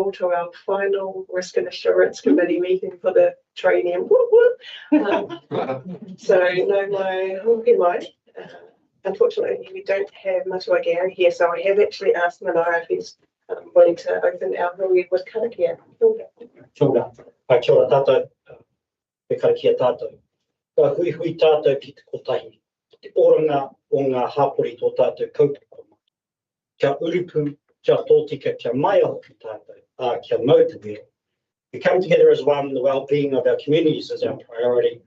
all to our final Risk and Assurance Committee meeting for the training. So no mai. Unfortunately, we don't have Matamata-Piako here, so I have actually asked Manaia if he's willing to open our hui with karakia. Kia ora. Kia ora tātou. Me karakia tātou. Ka hui tātou ki te kotahi. Te oranga o ngā hapori tō tātou kaupapa. Kia urupu, kia tōtika, kia mai aho ki tātou, kia motivate. We come together as one, the well-being of our communities is our priority.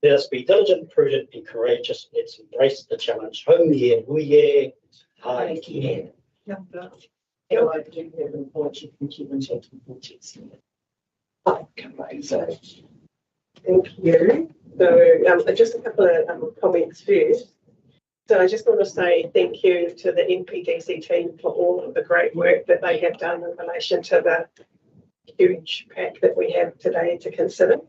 Let us be diligent, prudent and courageous. Let's embrace the challenge. Haumi e, hui e, hai ki e. I do have an apology from Kevin Chatham. So, thank you. So, just a couple of comments first. So, I just want to say thank you to the NPDC team for all of the great work that they have done in relation to the huge pack that we have today to consider.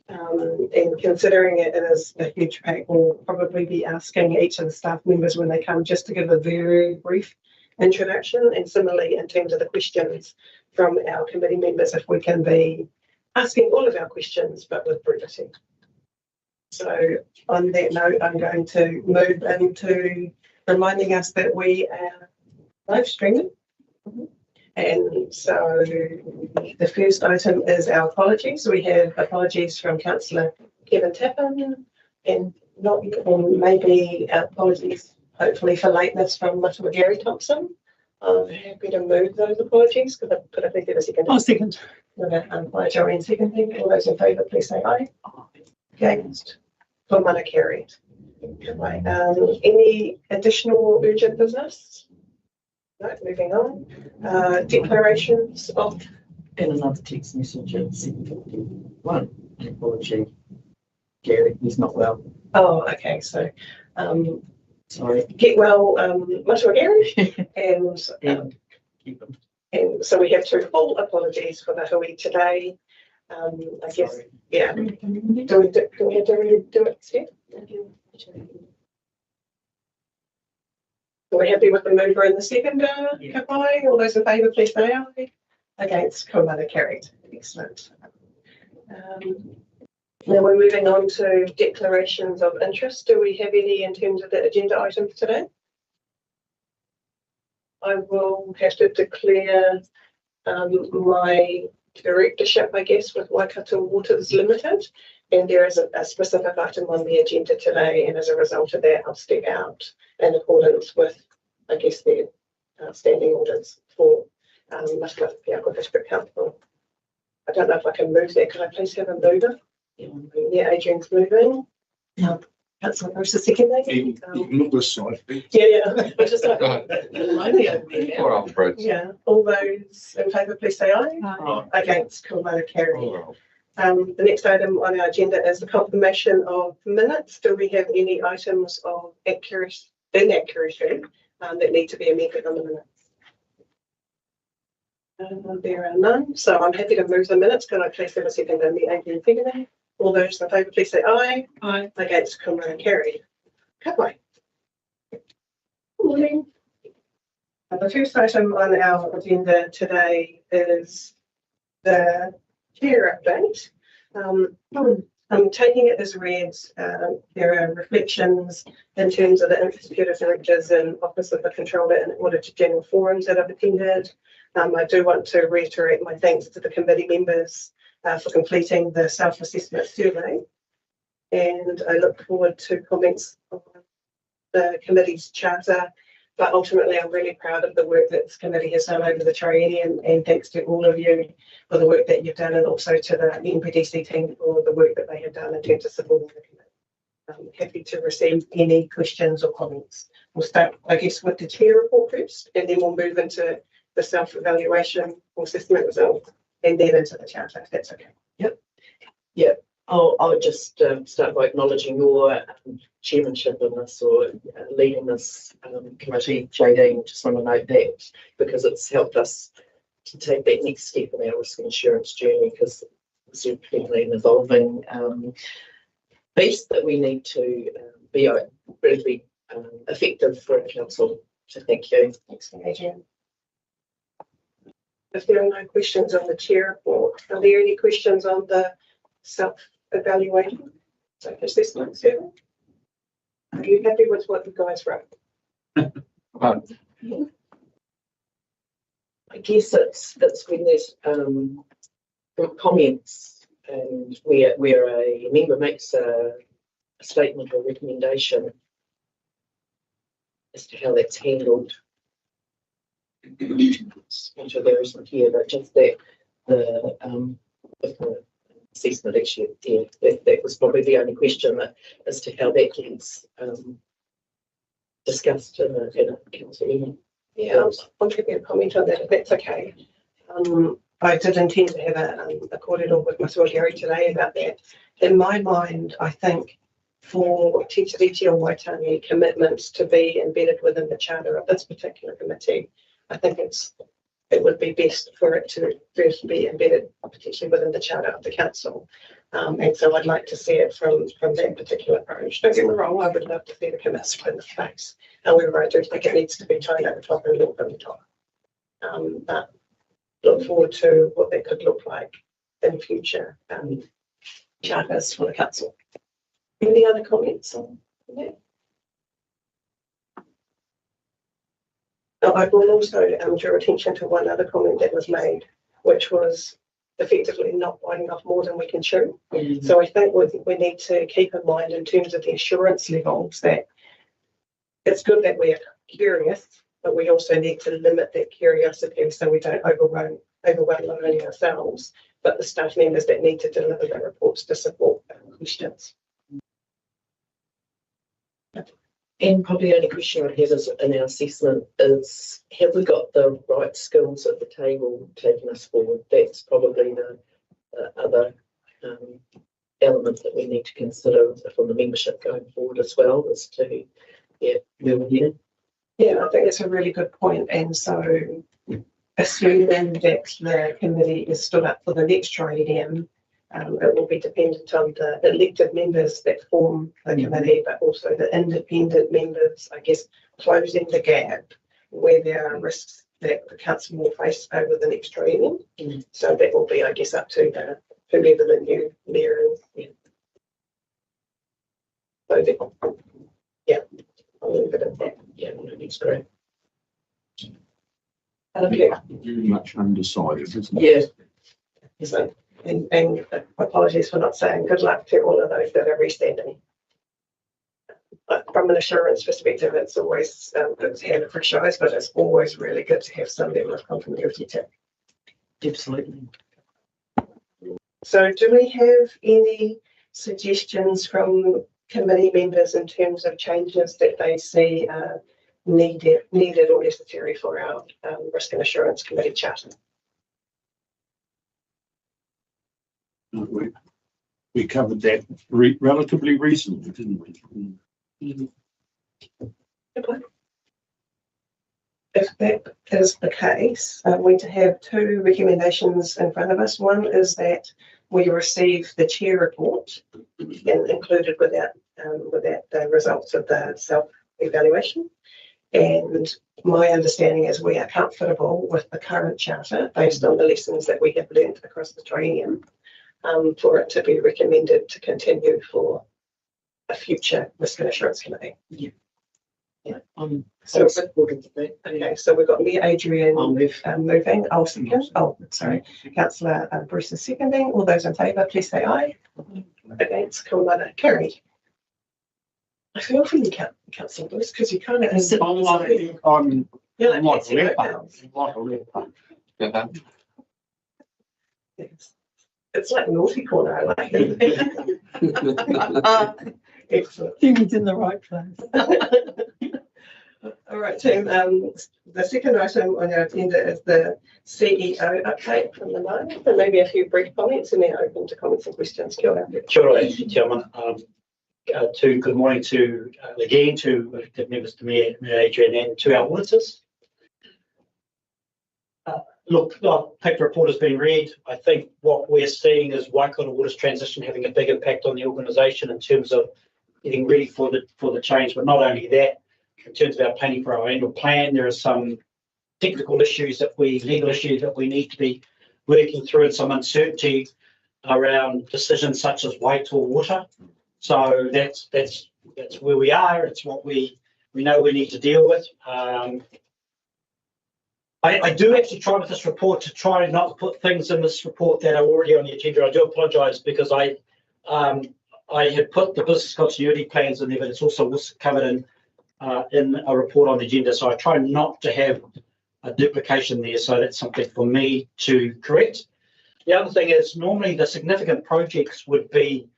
And considering it is a huge pack, we'll probably be asking each of the staff members when they come just to give a very brief introduction, and similarly in terms of the questions from our committee members, if we can be asking all of our questions but with brevity. So on that note, I'm going to move into reminding us that we are live streaming. And so the first item is our apologies. We have apologies from Councillor Kevin Tappan and maybe apologies hopefully for lateness from Gary Thompson. I'm happy to move those apologies. Could I please have a second? Oh, second. Joanne seconding. All those in favour, please say aye. Against? For mana carried. Any additional urgent business? No, moving on. Declarations of. And another text message at 7:51. Apology. Gary, he's not well. Oh, okay. So, sorry. Get well, Matamata-Piako, and keep him. And so we have two full apologies for the hui today. I guess, Sorry. yeah. Do we have to do it, Steph? Are we happy with the mover and the seconder? Yeah. All those in favour, please say aye. Against, mana carried. Excellent. Now we're moving on to declarations of interest. Do we have any in terms of the agenda items today? I will have to declare my directorship, I guess, with Waikato Waters Limited, and there is a specific item on the agenda today, and as a result of that, I'll step out in accordance with, I guess, their standing orders for Matamata-Piako District Council. I don't know if I can move that. Can I please have a mover? Yeah, Adrian's moving. Councillor Bruce is seconding. Look this side. Yeah. I just like, Yeah. All those in favour, please say aye. Aye. Against, mana carried. The next item on our agenda is the confirmation of minutes. Do we have any items of inaccuracy that need to be amended on the minutes? There are none, so I'm happy to move the minutes. Can I please have a second on the Adrian figure? All those in favour, please say aye. Aye. Against, mana carried. Good morning. The first item on our agenda today is the chair update. I'm taking it as read. There are reflections in terms of the Institute of Directors and Office of the Controller and Auditor General forums that I've attended. I do want to reiterate my thanks to the committee members for completing the self-assessment survey, and I look forward to comments on the committee's charter. But ultimately, I'm really proud of the work that this committee has done over the triennium, and thanks to all of you for the work that you've done, and also to the NPDC team for the work that they have done in terms of supporting the committee. I'm happy to receive any questions or comments. We'll start, I guess, with the chair report first, and then we'll move into the self-evaluation or assessment results, and then into the charter, if that's okay. Yep. Yeah. I'll just start by acknowledging your chairmanship in this, or leading this committee, JD. Just want to note that because it's helped us to take that next step in our risk and insurance journey, because it's definitely an evolving beast that we need to be really effective for our council. So thank you. Thanks, Adrian. If there are no questions on the chair report, are there any questions on the self-evaluation, self-assessment survey? Are you happy with what you guys wrote? I guess it's when there's comments and where a member makes a statement or recommendation as to how that's handled. Which there isn't here, but just that the assessment actually, yeah, that was probably the only question as to how that gets discussed in a council meeting. Yeah, I'll give you a comment on that if that's okay. I did intend to have a cordial with Mr. Gary today about that. In my mind, I think for Te Tiriti o Waitangi commitments to be embedded within the charter of this particular committee, I think it would be best for it to first be embedded potentially within the charter of the council. And so I'd like to see it from that particular approach. Don't get me wrong, I would love to see the committee in the space. However, I do think it needs to be tied at the top and linked from the top. But look forward to what that could look like in future charters for the council. Any other comments on that? I will also draw attention to one other comment that was made, which was effectively not biting off more than we can chew. So I think we need to keep in mind in terms of the assurance levels that it's good that we are curious, but we also need to limit that curiosity so we don't overwhelm not only ourselves, but the staff members that need to deliver the reports to support questions. And probably the only question I have is in our assessment is, have we got the right skills at the table taking us forward? That's probably the other element that we need to consider from the membership going forward as well, as to where we're headed. Yeah, I think that's a really good point. And so assuming that the committee is stood up for the next triennium, it will be dependent on the elected members that form the committee, but also the independent members, I guess, closing the gap where there are risks that the council will face over the next triennium. So that will be, I guess, up to whoever the new mayor is. So that, yeah, I'll leave it at that. Yeah, that's great. Okay. Very much undecided, isn't it? Yeah. So, and apologies for not saying good luck to all of those that are restanding. But from an assurance perspective, it's always good to have a fresh eyes, but it's always really good to have some level of continuity too. Absolutely. So do we have any suggestions from committee members in terms of changes that they see needed or necessary for our risk and assurance committee charter? We covered that relatively recently, didn't we? If that is the case, we have two recommendations in front of us. One is that we receive the chair report and included with that the results of the self-evaluation. And my understanding is we are comfortable with the current charter based on the lessons that we have learned across the triennium, for it to be recommended to continue for a future risk and assurance committee. Yeah. So supportive of that. okay, so we've got me, Adrian, I'll move. moving. I'll second. Oh, sorry. Councillor Bruce is seconding. All those in favour, please say aye. Against, carried. I feel for you, Councillor Bruce, because you kind of. I'm You're like like a leopard. It's like naughty corner. I like it. Excellent. It's in the right place. All right, Tim. The second item on our agenda is the CEO update from the moment. So maybe a few brief comments and then open to comments and questions. Kia ora. Kia ora, Chairman. Good morning to again to elected members, to me, Adrian, and to our auditors. Look, I think the report has been read. I think what we're seeing is Waikato Water's transition having a big impact on the organisation in terms of getting ready for the change. But not only that, in terms of our planning for our annual plan, there are some technical issues legal issues that we need to be working through, and some uncertainty around decisions such as weight or water. So that's where we are. It's what we know we need to deal with. I do actually try with this report to try not to put things in this report that are already on the agenda. I do apologise because I had put the business continuity plans in there, but it's also covered in a report on the agenda. So I try not to have a duplication there. So that's something for me to correct. The other thing is normally the significant projects would be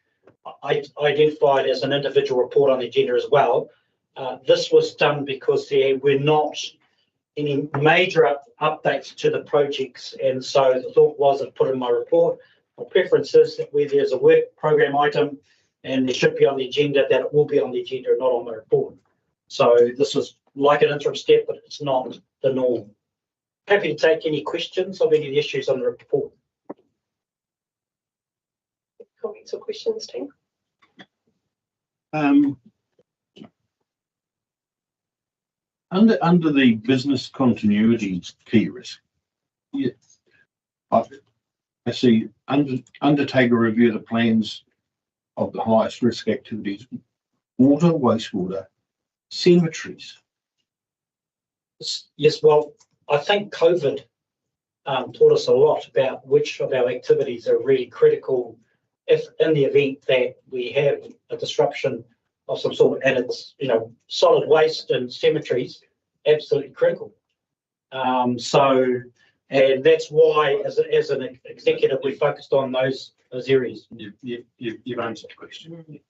identified as an individual report on the agenda as well. This was done because there were not any major updates to the projects, and so the thought was I'd put in my report. My preference is that where there's a work program item and there should be on the agenda, that it will be on the agenda and not on my report. So this was like an interim step, but it's not the norm. Happy to take any questions of any of the issues on the report. Comments or questions, team? Under the business continuity key risk, I see undertake a review of the plans of the highest risk activities: water, wastewater, cemeteries. Yes, well, I think COVID taught us a lot about which of our activities are really critical if in the event that we have a disruption of some sort, and it's, solid waste and cemeteries, absolutely critical. And that's why, as an executive, we focused on those areas. You've answered the question.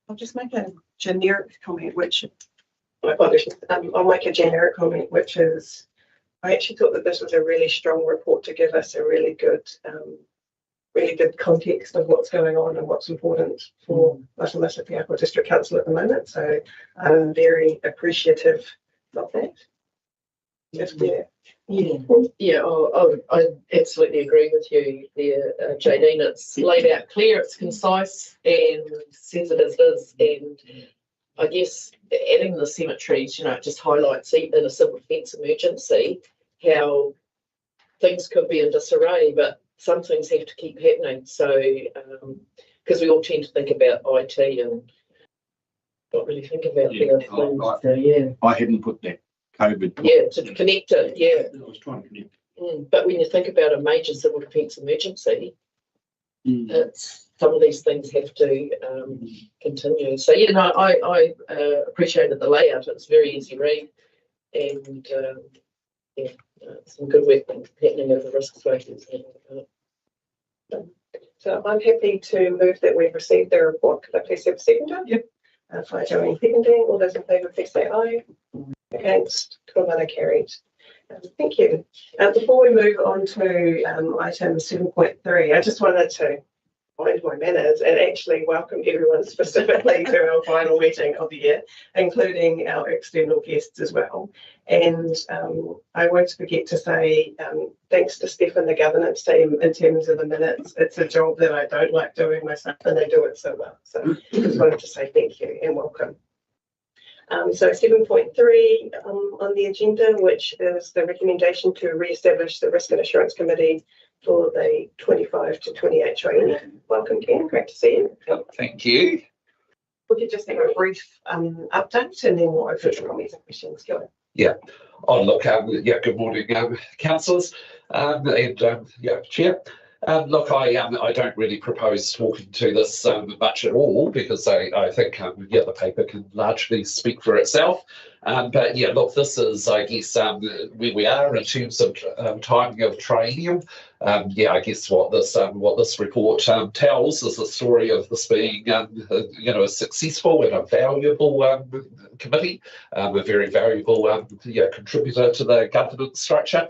I'll just make a generic comment, I'll make a generic comment, which is, I actually thought that this was a really strong report to give us a really good context of what's going on and what's important for Matamata-Piako District Council at the moment. So I'm very appreciative of that. I absolutely agree with you there, Jadine. It's laid out clear, it's concise, and says it as it is. And I guess adding the cemeteries, it just highlights, even in a civil defence emergency, how things could be in disarray, but some things have to keep happening. So, because we all tend to think about IT and not really think about the other things. I hadn't put that COVID. To connect it. I was trying to connect. But when you think about a major civil defence emergency, it's some of these things have to continue. So I appreciated the layout. It's very easy read, and some good work happening over the risk factors. So I'm happy to move that we've received the report. Could I please have a seconder? Yep. If Joanne seconding, all those in favour, please say aye. Against, Kumana carried. Thank you. Before we move on to item 7.3, I just wanted to mind my manners and actually welcome everyone specifically to our final meeting of the year, including our external guests as well. And I won't forget to say thanks to Steph and the governance team in terms of the minutes. It's a job that I don't like doing myself, and they do it so well. So just wanted to say thank you and welcome. So 7.3 on the agenda, which is the recommendation to re-establish the Risk and Assurance Committee for the 25 to 28 triennium. Welcome, Ken. Great to see you. Thank you. We could just have a brief update and then we'll open for comments and questions. Go on. Yeah. Good morning, councillors and Chair. Look, I don't really propose talking to this much at all because I think the paper can largely speak for itself. But look, this is, I guess, where we are in terms of timing of triennium. I guess what this report tells is the story of this being, a successful and a valuable committee, a very valuable contributor to the governance structure.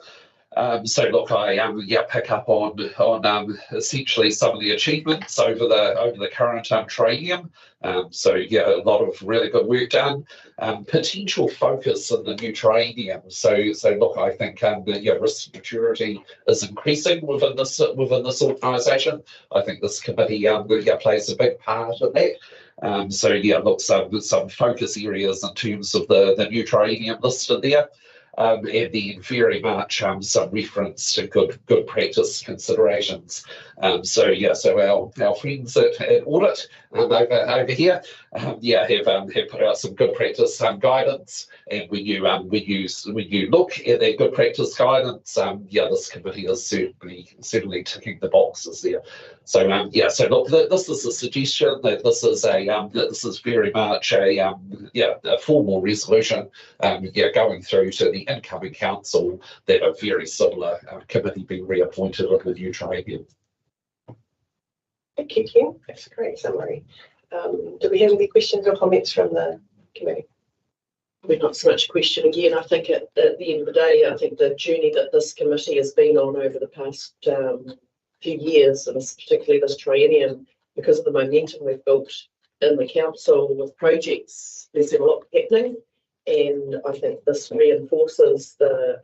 So look, I pick up on essentially some of the achievements over the current triennium. So yeah, a lot of really good work done. Potential focus in the new triennium. So look, I think risk maturity is increasing within this organisation. I think this committee plays a big part in that. So yeah, look, some focus areas in terms of the new triennium listed there. And then very much some reference to good practice considerations. So our friends at Audit over here, have put out some good practice guidance. And when you look at that good practice guidance, this committee is certainly ticking the boxes there. So so look, this is a suggestion that this is very much a formal resolution. Going through to the incoming council that a very similar committee being reappointed with the new triennium. Thank you, Ken. That's a great summary. Do we have any questions or comments from the committee? We're not so much a question again. I think at the end of the day, I think the journey that this committee has been on over the past few years, and particularly this triennium, because of the momentum we've built in the council with projects, there's been a lot happening. And I think this reinforces the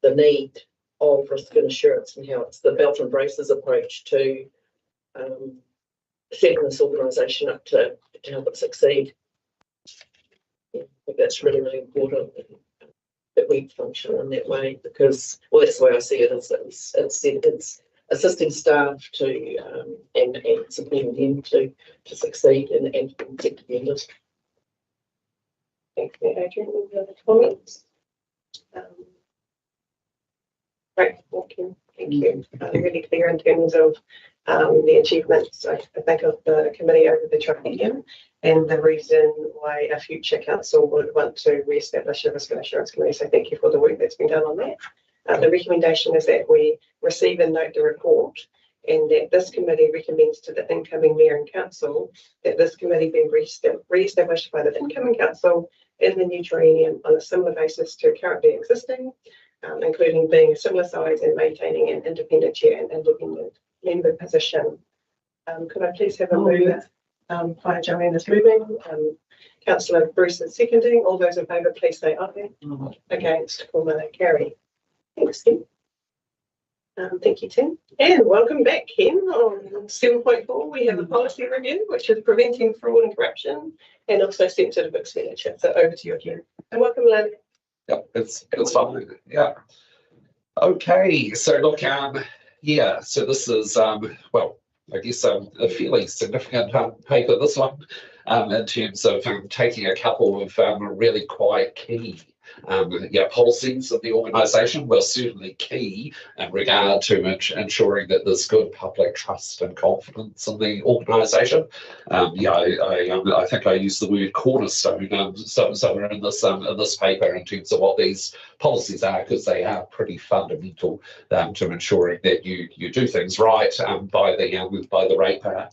need of risk and assurance and how it's the belt and braces approach to setting this organisation up to help it succeed. Yeah, I think that's really, really important that we function in that way, because, well, that's the way I see it, is it's assisting staff to and supporting them to succeed and get to the end. Thank you, Adrian. Any other comments? Great, thank you. Really clear in terms of the achievements, I think, of the committee over the triennium, and the reason why a future council would want to re-establish a risk and assurance committee. So thank you for the work that's been done on that. The recommendation is that we receive and note the report, and that this committee recommends to the incoming mayor and council that this committee be re-established by the incoming council in the new triennium on a similar basis to currently existing, including being a similar size and maintaining an independent chair and independent member position. Could I please have a mover? Hi, Joanne is moving. Councillor Bruce is seconding. All those in favour, please say aye. Against, carry. Thanks, Tim. Thank you, Tim. And welcome back, Ken. On 7.4, we have a policy review, which is preventing fraud and corruption, and also sensitive expenditure. So over to you, Ken. And welcome, Lynn. Yep, it's fine. Yeah. Okay, so look, so this is well, I guess a fairly significant paper, this one, in terms of taking a couple of really quite key policies of the organisation. Were certainly key in regard to ensuring that there's good public trust and confidence in the organisation. I think I used the word cornerstone somewhere in this paper in terms of what these policies are, because they are pretty fundamental to ensuring that you do things right by the ratepayer.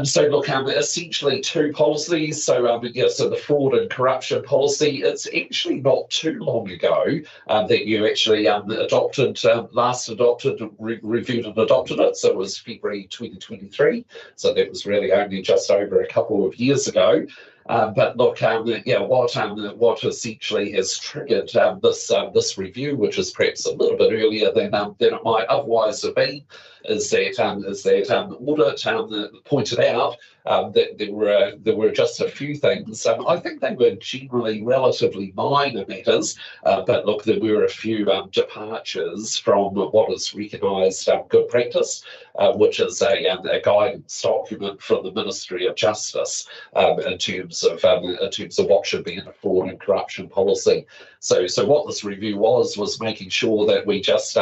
So look, essentially two policies. So so the fraud and corruption policy, it's actually not too long ago that you actually reviewed and adopted it. So it was February 2023. So that was really only just over a couple of years ago. But look, what essentially has triggered this review, which is perhaps a little bit earlier than it might otherwise have been, is that Audit pointed out that there were just a few things. I think they were generally relatively minor matters, but look, there were a few departures from what is recognised good practice, which is a guidance document from the Ministry of Justice in terms of what should be in a fraud and corruption policy. So what this review was making sure that we just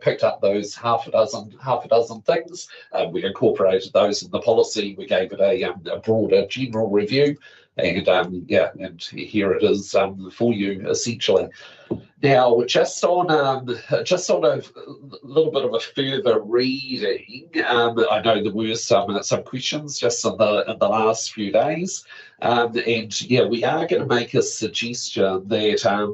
picked up those half a dozen things. We incorporated those in the policy. We gave it a broader general review, and and here it is for you essentially. Now, just on a little bit of a further reading, I know there were some questions just in the last few days, and we are going to make a suggestion that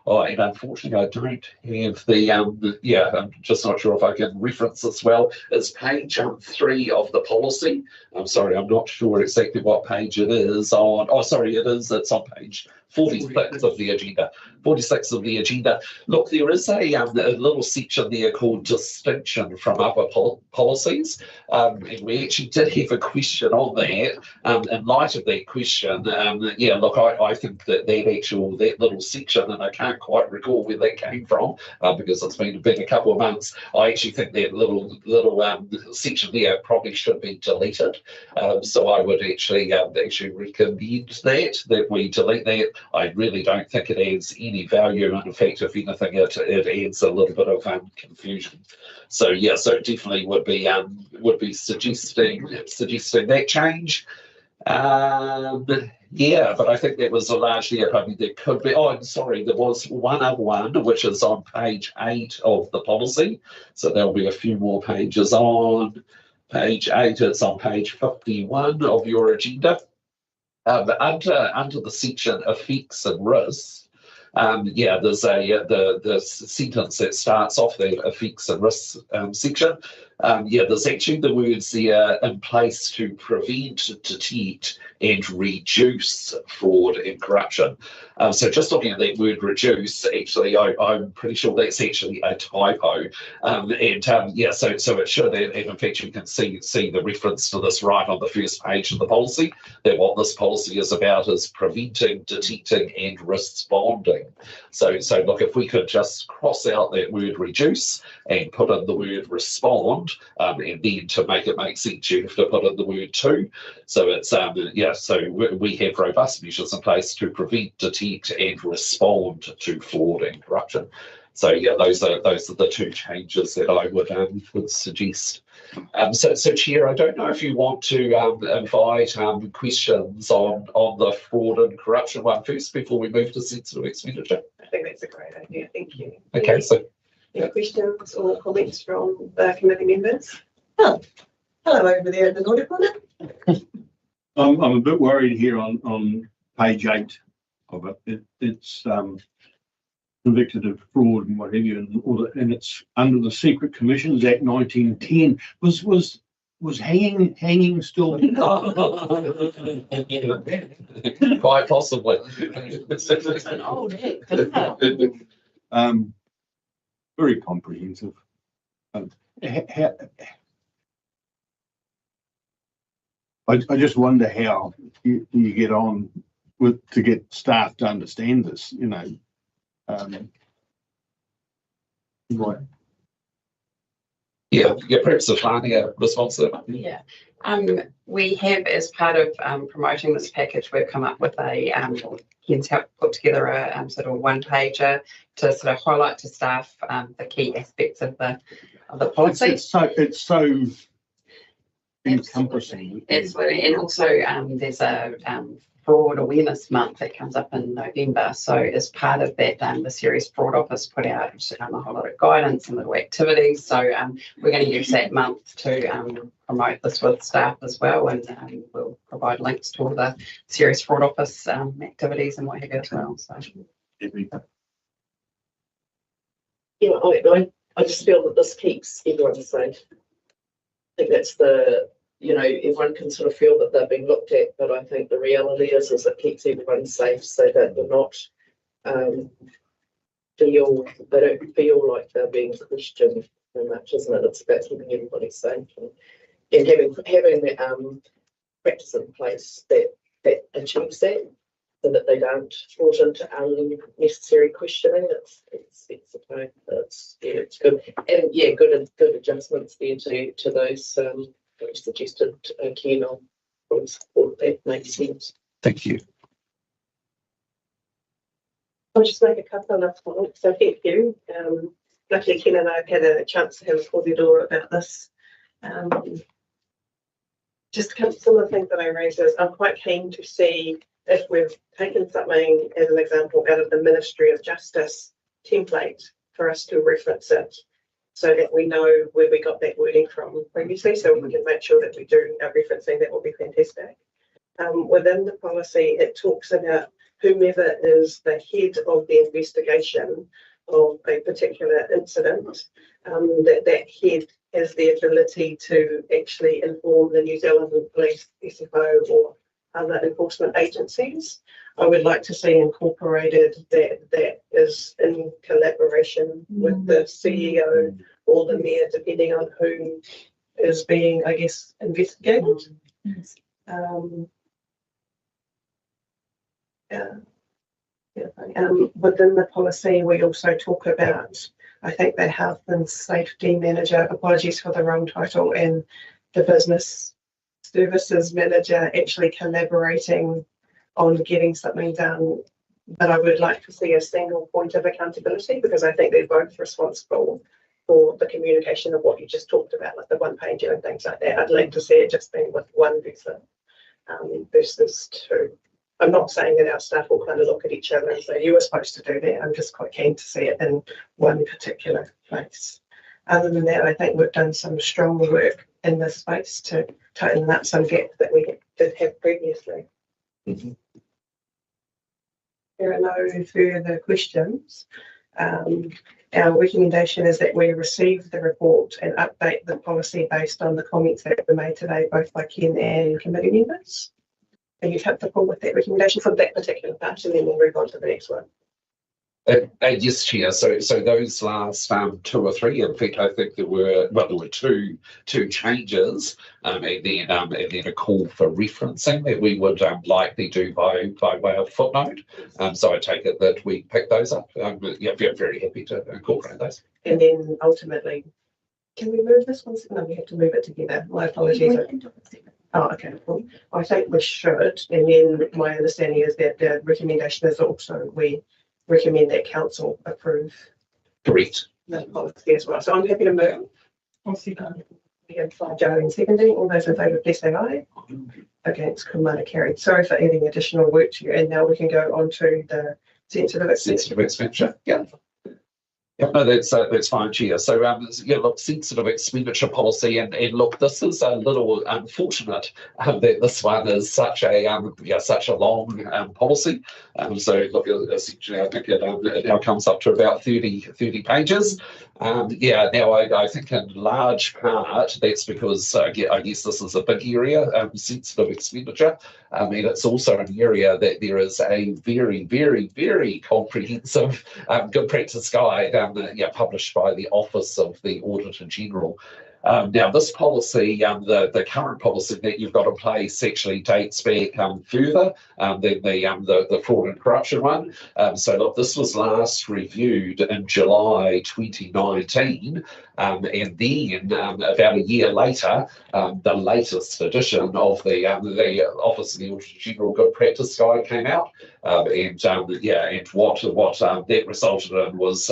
Oh, and unfortunately, I don't have the, yeah, I'm just not sure if I can reference this well. It's page 3 of the policy. I'm sorry, I'm not sure exactly what page it is on. Oh, sorry, it's on page 46 of the agenda. 46 of the agenda. Look, there is a little section there called distinction from other policies. And we actually did have a question on that. In light of that question, yeah, look, I think that that little section, and I can't quite recall where that came from because it's been a couple of months. I actually think that little section there probably should be deleted. So I would actually recommend that we delete that. I really don't think it adds any value, and in fact, if anything, it adds a little bit of confusion. So yeah, so definitely would be suggesting that change. Yeah, but I think that was largely it. I mean, there could be. Oh, I'm sorry, there was one other one which is on page 8 of the policy. So there'll be a few more pages on page 8. It's on page 51 of your agenda. Under the section effects and risks. Yeah, there's the sentence that starts off the effects and risks section. Yeah, there's actually the words there in place to prevent, detect, and reduce fraud and corruption. So just looking at that word reduce, actually, I'm pretty sure that's actually a typo. Yeah, so it should, and in fact, you can see the reference to this right on the first page of the policy, that what this policy is about is preventing, detecting, and responding. So look, if we could just cross out that word reduce and put in the word respond, and then to make it make sense, you have to put in the word to. So it's yeah. So we have robust measures in place to prevent, detect, and respond to fraud and corruption. So yeah, those are the two changes that I would suggest. So Chair, I don't know if you want to invite questions on the fraud and corruption one first before we move to sensitive expenditure. I think that's a great idea. Thank you. Okay, so any questions or comments from the committee members? Oh, hello over there in the Nordic corner. I'm a bit worried here on page 8 of it. It's convicted of fraud and what have you, and it's under the Secret Commissions Act 1910. Was hanging still? Quite possibly. It's an old act, isn't it? Very comprehensive. I just wonder how you get on to get staff to understand this, you know. Right. Yeah, perhaps a Fania response to that. Yeah, we have, as part of promoting this package, we've come up with a Ken's helped put together a sort of one-pager to sort of highlight to staff the key aspects of the policy. It's so encompassing. Absolutely, and also there's a Fraud Awareness Month that comes up in November. So as part of that, the Serious Fraud Office put out a whole lot of guidance and little activities. So we're going to use that month to promote this with staff as well, and we'll provide links to all the Serious Fraud Office activities and what have you as well. So. Yeah, I just feel that this keeps everyone safe. I think that's everyone can sort of feel that they're being looked at, but I think the reality is it keeps everyone safe so that they're not they don't feel like they're being questioned very much, isn't it? It's about keeping everybody safe and having the practice in place that achieves that, so that they don't fall into unnecessary questioning. It's good, and yeah, good adjustments there to those suggested Ken on support. That makes sense. Thank you. I'll just make a couple of points. So thank you. Luckily, Ken and I have had a chance to have a corridor about this. Just some of the things that I raised is I'm quite keen to see if we've taken something as an example out of the Ministry of Justice template for us to reference it, so that we know where we got that wording from previously, so we can make sure that we do our referencing. That will be fantastic. Within the policy, it talks about whomever is the head of the investigation of a particular incident, that head has the ability to actually inform the New Zealand Police, SFO, or other enforcement agencies. I would like to see incorporated that is in collaboration with the CEO or the mayor, depending on who is being, I guess, investigated. Within the policy, we also talk about, I think, the health and safety manager, apologies for the wrong title, and the business services manager actually collaborating on getting something done. But I would like to see a single point of accountability, because I think they're both responsible for the communication of what you just talked about, like the one pager and things like that. I'd like to see it just being with one person versus two. I'm not saying that our staff will kind of look at each other and say, you were supposed to do that. I'm just quite keen to see it in one particular place. Other than that, I think we've done some strong work in this space to tighten up some gaps that we did have previously. Mm-hmm. There are no further questions. Our recommendation is that we receive the report and update the policy based on the comments that were made today, both by Ken and committee members. Are you comfortable with that recommendation for that particular part, and then we'll move on to the next one? Yes, Chair. So those last 2 or 3, in fact, I think there were two changes, and then a call for referencing that we would likely do by way of footnote. So I take it that we pick those up. Yeah, very happy to incorporate those. And then ultimately, can we move this one? No, we have to move it together. My apologies. Oh, okay. Well, I think we should. And then my understanding is that the recommendation is also we recommend that council approve. Correct. The policy as well. So I'm happy to move. I'll see that. We have Joe in seconding. All those in favour, please say aye. Against, command carried. Sorry for adding additional work to you. And now we can go on to the sensitive expenditure. Yeah. Yeah, no, that's fine, Chair. So, yeah, look, sensitive expenditure policy, and look, this is a little unfortunate that this one is such a long policy. So, look, essentially, I think it now comes up to about 30 pages. Yeah, now I think in large part that's because I guess this is a big area, sensitive expenditure. I mean, it's also an area that there is a very, very, very comprehensive good practice guide published by the Office of the Auditor General. Now, this policy, the current policy that you've got in place actually dates back further than the fraud and corruption one. So, look, this was last reviewed in July 2019, and then about a year later, the latest edition of the Office of the Auditor General Good Practice Guide came out, and what that resulted in was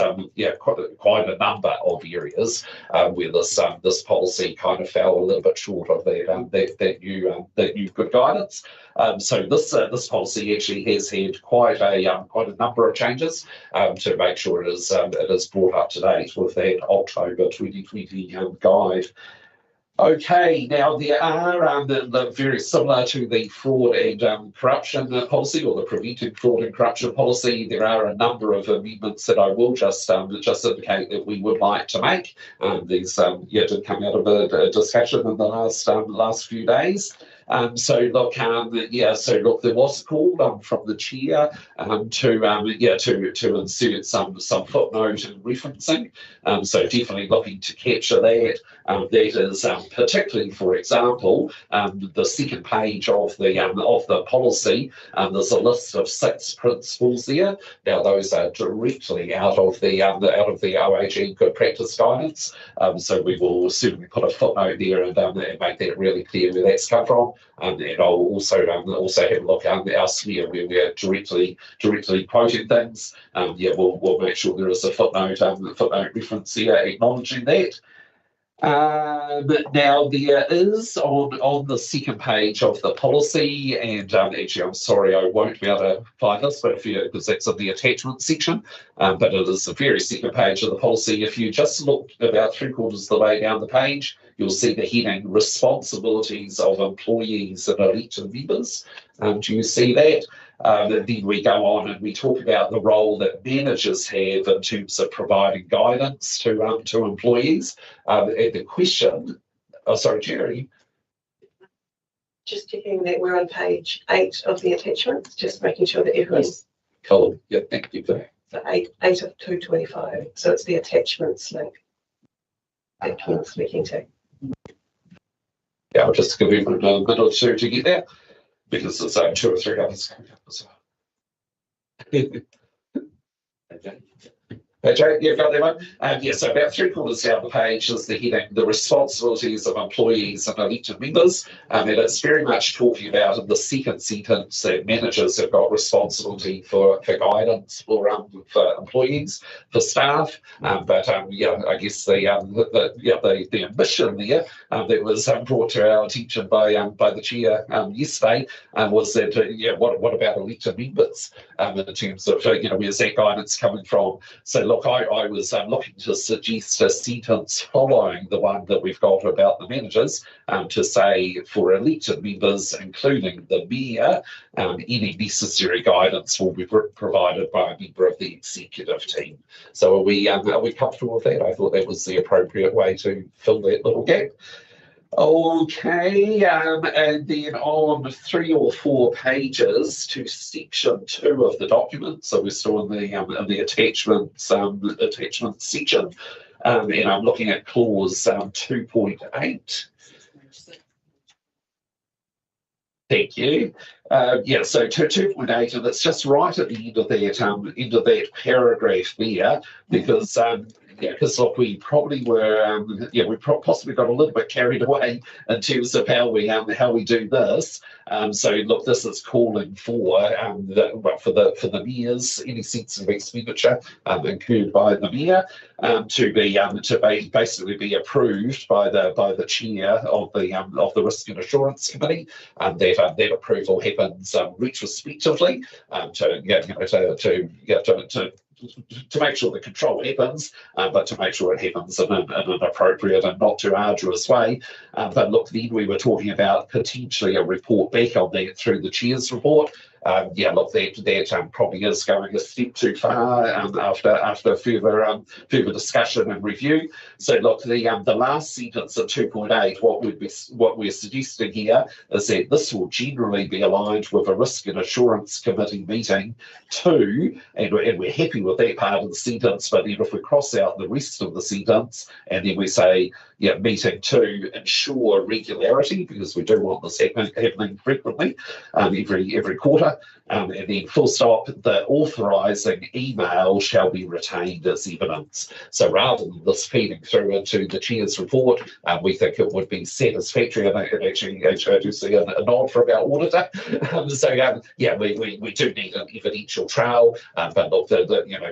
quite a number of areas where this policy kind of fell a little bit short of that new good guidance. So this policy actually has had quite a number of changes to make sure it is brought up to date with that October 2020 guide. Okay, now there are the very similar to the fraud and corruption policy, or the preventing fraud and corruption policy. There are a number of amendments that I will just indicate that we would like to make. These did come out of a discussion in the last few days. So look, there was a call from the chair to insert some footnote and referencing. So definitely looking to capture that. That is particularly, for example, the second page of the policy. There's a list of 6 principles there. Now those are directly out of the OAG Good Practice Guidance. So we will certainly put a footnote there and make that really clear where that's come from. And I'll also have a look elsewhere where we're directly quoting things. We'll make sure there is a footnote reference here acknowledging that. Now there is on the second page of the policy, and actually I'm sorry I won't be able to find this, but because that's in the attachment section, but it is the very second page of the policy. If you just look about 3/4 of the way down the page, you'll see the heading responsibilities of employees and elected members. Do you see that? Then we go on and we talk about the role that managers have in terms of providing guidance to employees. And the question, oh, sorry, Jerry. Just checking that we're on page 8 of the attachments, just making sure that everyone's Cool. Yeah, thank you for that. so 8 of 225. So it's the attachments link that Ken's speaking to. Yeah, I'll just give you a minute or two to get there because there's 2 or 3 others coming up as well. Okay. Okay, yeah, got that one. Yeah, so about 3/4 down the page is the heading, the responsibilities of employees and elected members. And it's very much talking about in the second sentence that managers have got responsibility for guidance for employees, for staff. Yeah, I guess the ambition there that was brought to our attention by the chair yesterday was that what about elected members in terms of where's that guidance coming from? So look, I was looking to suggest a sentence following the one that we've got about the managers to say for elected members, including the mayor, any necessary guidance will be provided by a member of the executive team. So are we comfortable with that? I thought that was the appropriate way to fill that little gap. Okay, and then on 3 or 4 pages to section 2 of the document. So we're still in the attachments section, and I'm looking at clause 2.8. Thank you. Yeah, so 2.8, and it's just right at the end of that paragraph there, because because look, we probably were we possibly got a little bit carried away in terms of how we do this. So look, this is calling for for the mayor's any sensitive expenditure incurred by the mayor to basically be approved by the chair of the Risk and Assurance Committee, and that approval happens retrospectively to make sure the control happens, but to make sure it happens in an appropriate and not too arduous way. But look, then we were talking about potentially a report back on that through the chair's report. Yeah, look, that probably is going a step too far after further discussion and review. So look, the last sentence of 2.8, what we're suggesting here is that this will generally be aligned with a Risk and Assurance Committee meeting too, and we're happy with that part of the sentence. But then if we cross out the rest of the sentence and then we say, yeah, meeting to ensure regularity, because we do want this happening frequently, every quarter. And then full stop, the authorising email shall be retained as evidence. So rather than this feeding through into the chair's report, we think it would be satisfactory, and actually I do see a nod from our auditor. Yeah, we do need an evidential trail, but look,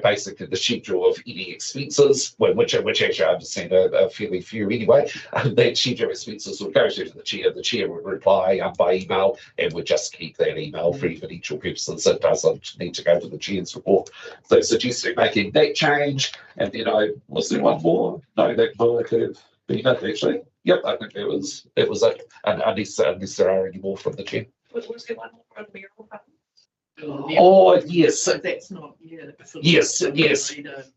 basically the schedule of any expenses, which actually I understand are fairly few anyway, that schedule of expenses would go to the chair. The chair would reply by email and would just keep that email for evidential purposes. It doesn't need to go to the chair's report. So suggesting making that change, and then was there one more? No, that might have been it actually. Yep, I think it was it. And unless there are any more from the chair. Was there one more on the mural fund? Oh yes. So that's not, Yes.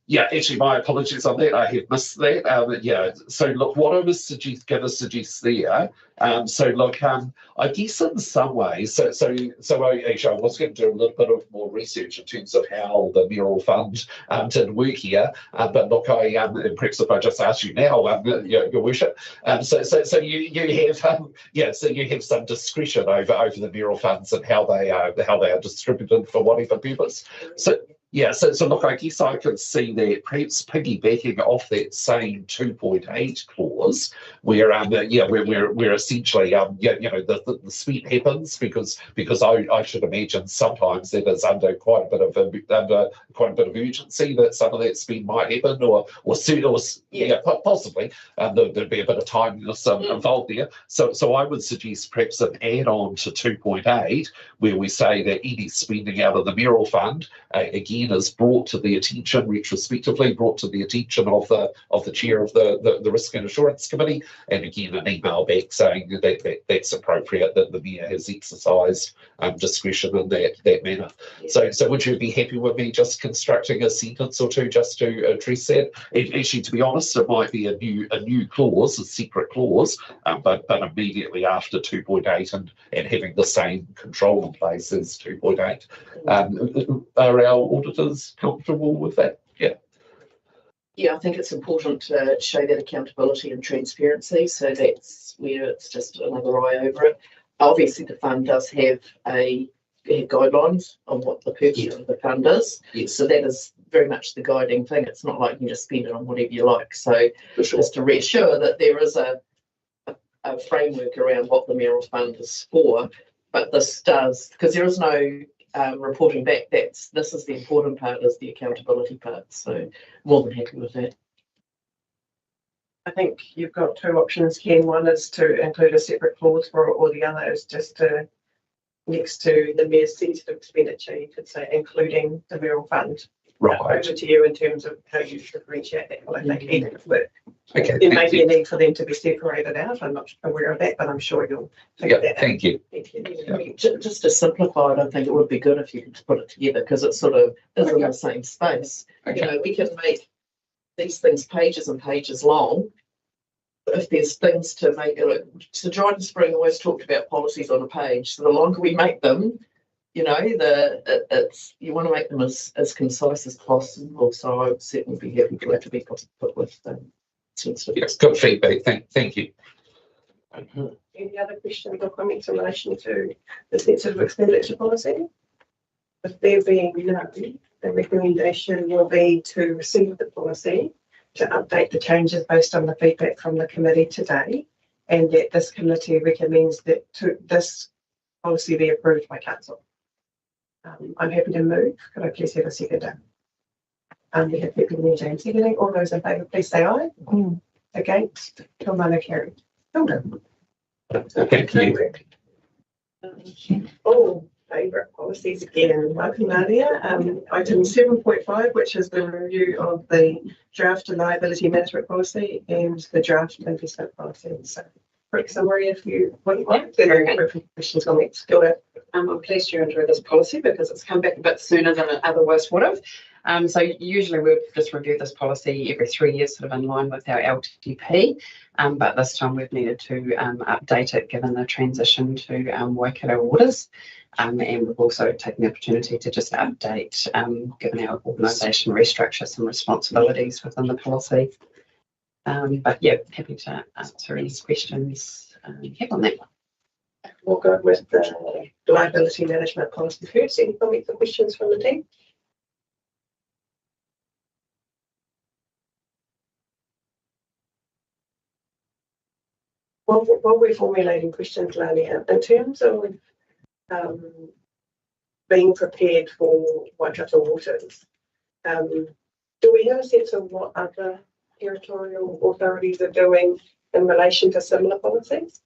Yeah, actually, my apologies on that. I have missed that. Yeah. So look, what I was going to suggest there. So look, I guess in some ways, so actually, I was going to do a little bit of more research in terms of how the mural fund did work here. But look, and perhaps if I just ask you now, Your Worship, so you have so you have some discretion over the mural funds and how they are distributed for whatever purpose. So. Yeah, so look, I guess I could see that perhaps piggybacking off that same 2.8 clause, where we're essentially the spend happens because I should imagine sometimes that is under quite a bit of urgency that some of that spend might happen, or possibly there'd be a bit of timeliness involved there. So I would suggest perhaps an add-on to 2.8 where we say that any spending out of the mural fund again again is brought to the attention, retrospectively brought to the attention of the chair of the Risk and Assurance Committee, and again an email back saying that that's appropriate, that the mayor has exercised discretion in that manner. So would you be happy with me just constructing a sentence or two just to address that? And actually, to be honest, it might be a new clause, a separate clause, but immediately after 2.8 and having the same control in place as 2.8. Are our auditors comfortable with that? Yeah, I think it's important to show that accountability and transparency. So that's where it's just another eye over it. Obviously, the fund does have guidelines on what the purpose of the fund is. Yes. So that is very much the guiding thing. It's not like you can just spend it on whatever you like. So just to reassure that there is a framework around what the mayoral fund is for, but this does, because there is no reporting back. This is the important part, is the accountability part. So more than happy with that. I think you've got two options, Ken. One is to include a separate clause for it, or the other is just to, next to the mayor's sensitive expenditure, you could say including the mayoral fund. Right. Over to you in terms of how you differentiate that. Well, I think either could work. Okay. There may be a need for them to be separated out. I'm not aware of that, but I'm sure you'll figure that out. Thank you. Just to simplify it, I think it would be good if you could put it together, because it sort of is in the same space. Okay. You know, we can make these things pages and pages long. But if there's things to make it, so Dryden Spring always talked about policies on a page. So the longer we make them, you know, you want to make them as concise as possible. So I would certainly be happy for that to be put with sensitive. Yes, good feedback. Thank you. Any other questions or comments in relation to the sensitive expenditure policy? If there being none, the recommendation will be to receive the policy, to update the changes based on the feedback from the committee today, and that this committee recommends that this policy be approved by council. I'm happy to move. Could I please have a seconder? We have people in James seconding. All those in favour, please say aye. Against? Tilmana carried. Well done. Thank you. All favourite policies again. Welcome, Nadia. Item 7.5, which is the review of the draft liability management policy and the draft investment policy. So, quick summary if you wouldn't mind. Questions, comments. Go ahead. I'm pleased you enjoyed this policy because it's come back a bit sooner than it otherwise would have. So usually we'd just review this policy every 3 years, sort of in line with our LTP, but this time we've needed to update it given the transition to Waikato orders, and we've also taken the opportunity to just update, given our organisation restructure, some responsibilities within the policy. But yeah, happy to answer any questions you have on that. We'll go with the liability management policy first. Any comments or questions from the team? While we're formulating questions, Lania, in terms of being prepared for Waikato waters, do we have a sense of what other territorial authorities are doing in relation to similar policies?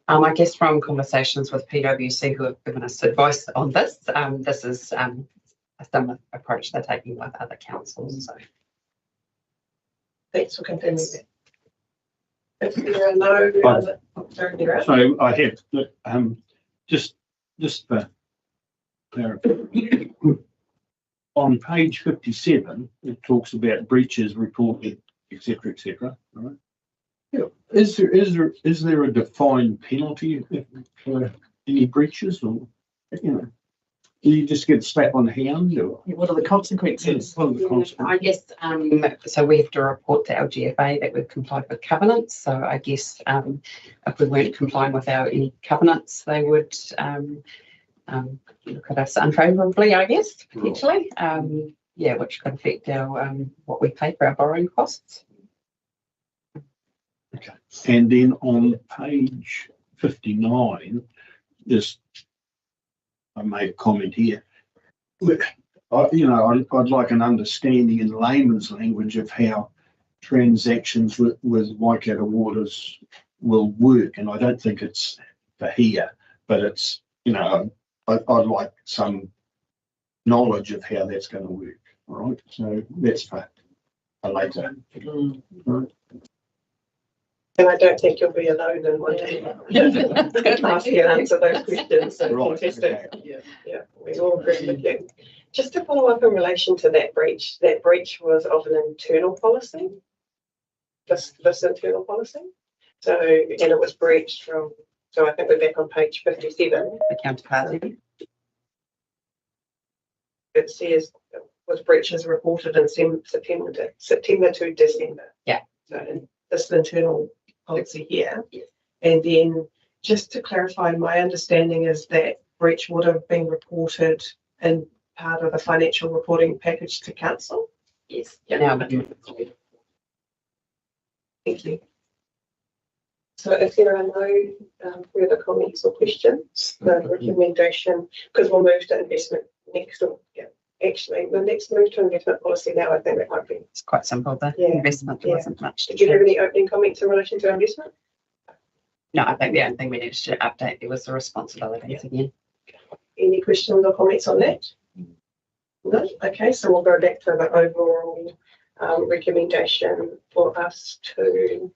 I guess from conversations with PwC, who have given us advice on this, this is a similar approach they're taking with other councils. So, thanks for confirming that. If there are no other, so I have just for clarity, on page 57, it talks about breaches reported, etc. Right? Yeah. Is there a defined penalty for any breaches, or do you just get slapped on the hand, or what are the consequences? I guess so we have to report to LGFA that we've complied with covenants. So I guess if we weren't complying with any covenants, they would look at us unfavourably, I guess, potentially. Which could affect our what we pay for our borrowing costs. okay? And then on page 59, I made a comment here. I'd like an understanding in layman's language of how transactions with Waikato Waters will work, and I don't think it's for here, but it's I'd like some knowledge of how that's going to work. All right, so that's for later. Right. And I don't think you'll be alone in wanting to ask and answer those questions. So Right, fantastic. okay. Yeah, we all agree with you. Just to follow up in relation to that breach was of an internal policy, this internal policy. So, and it was breached from, so I think we're back on page 57. The counterparty. It says it was breaches reported in September to December. Yeah. So this is the internal policy here. Yes. And then just to clarify, my understanding is that breach would have been reported in part of the financial reporting package to council. Yes. Now, but Thank you. So if there are no further comments or questions, the recommendation, because we'll move to investment next. Yeah, actually, the next move to investment policy now, I think that might be. it's quite simple. The Yeah. investment there Yeah. wasn't much. Did you have any opening comments in relation to investment? No, I think the only thing we needed to update there was the responsibilities again. Any questions or comments on that? No? Okay, so we'll go back to the overall recommendation for us to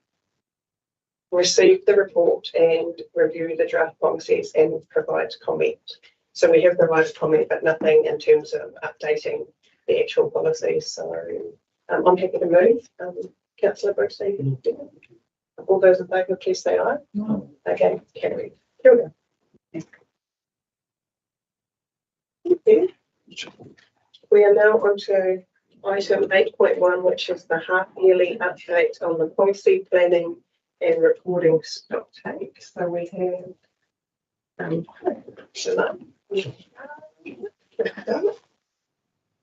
receive the report and review the draft policies and provide comment. So we have provided comment, but nothing in terms of updating the actual policies. So I'm happy to move. Councillor Brooks, all those in favour, please say aye. Okay, carried. Here we go. Thank you. We are now on to item 8.1, which is the half-yearly update on the policy planning and reporting stock take. So we have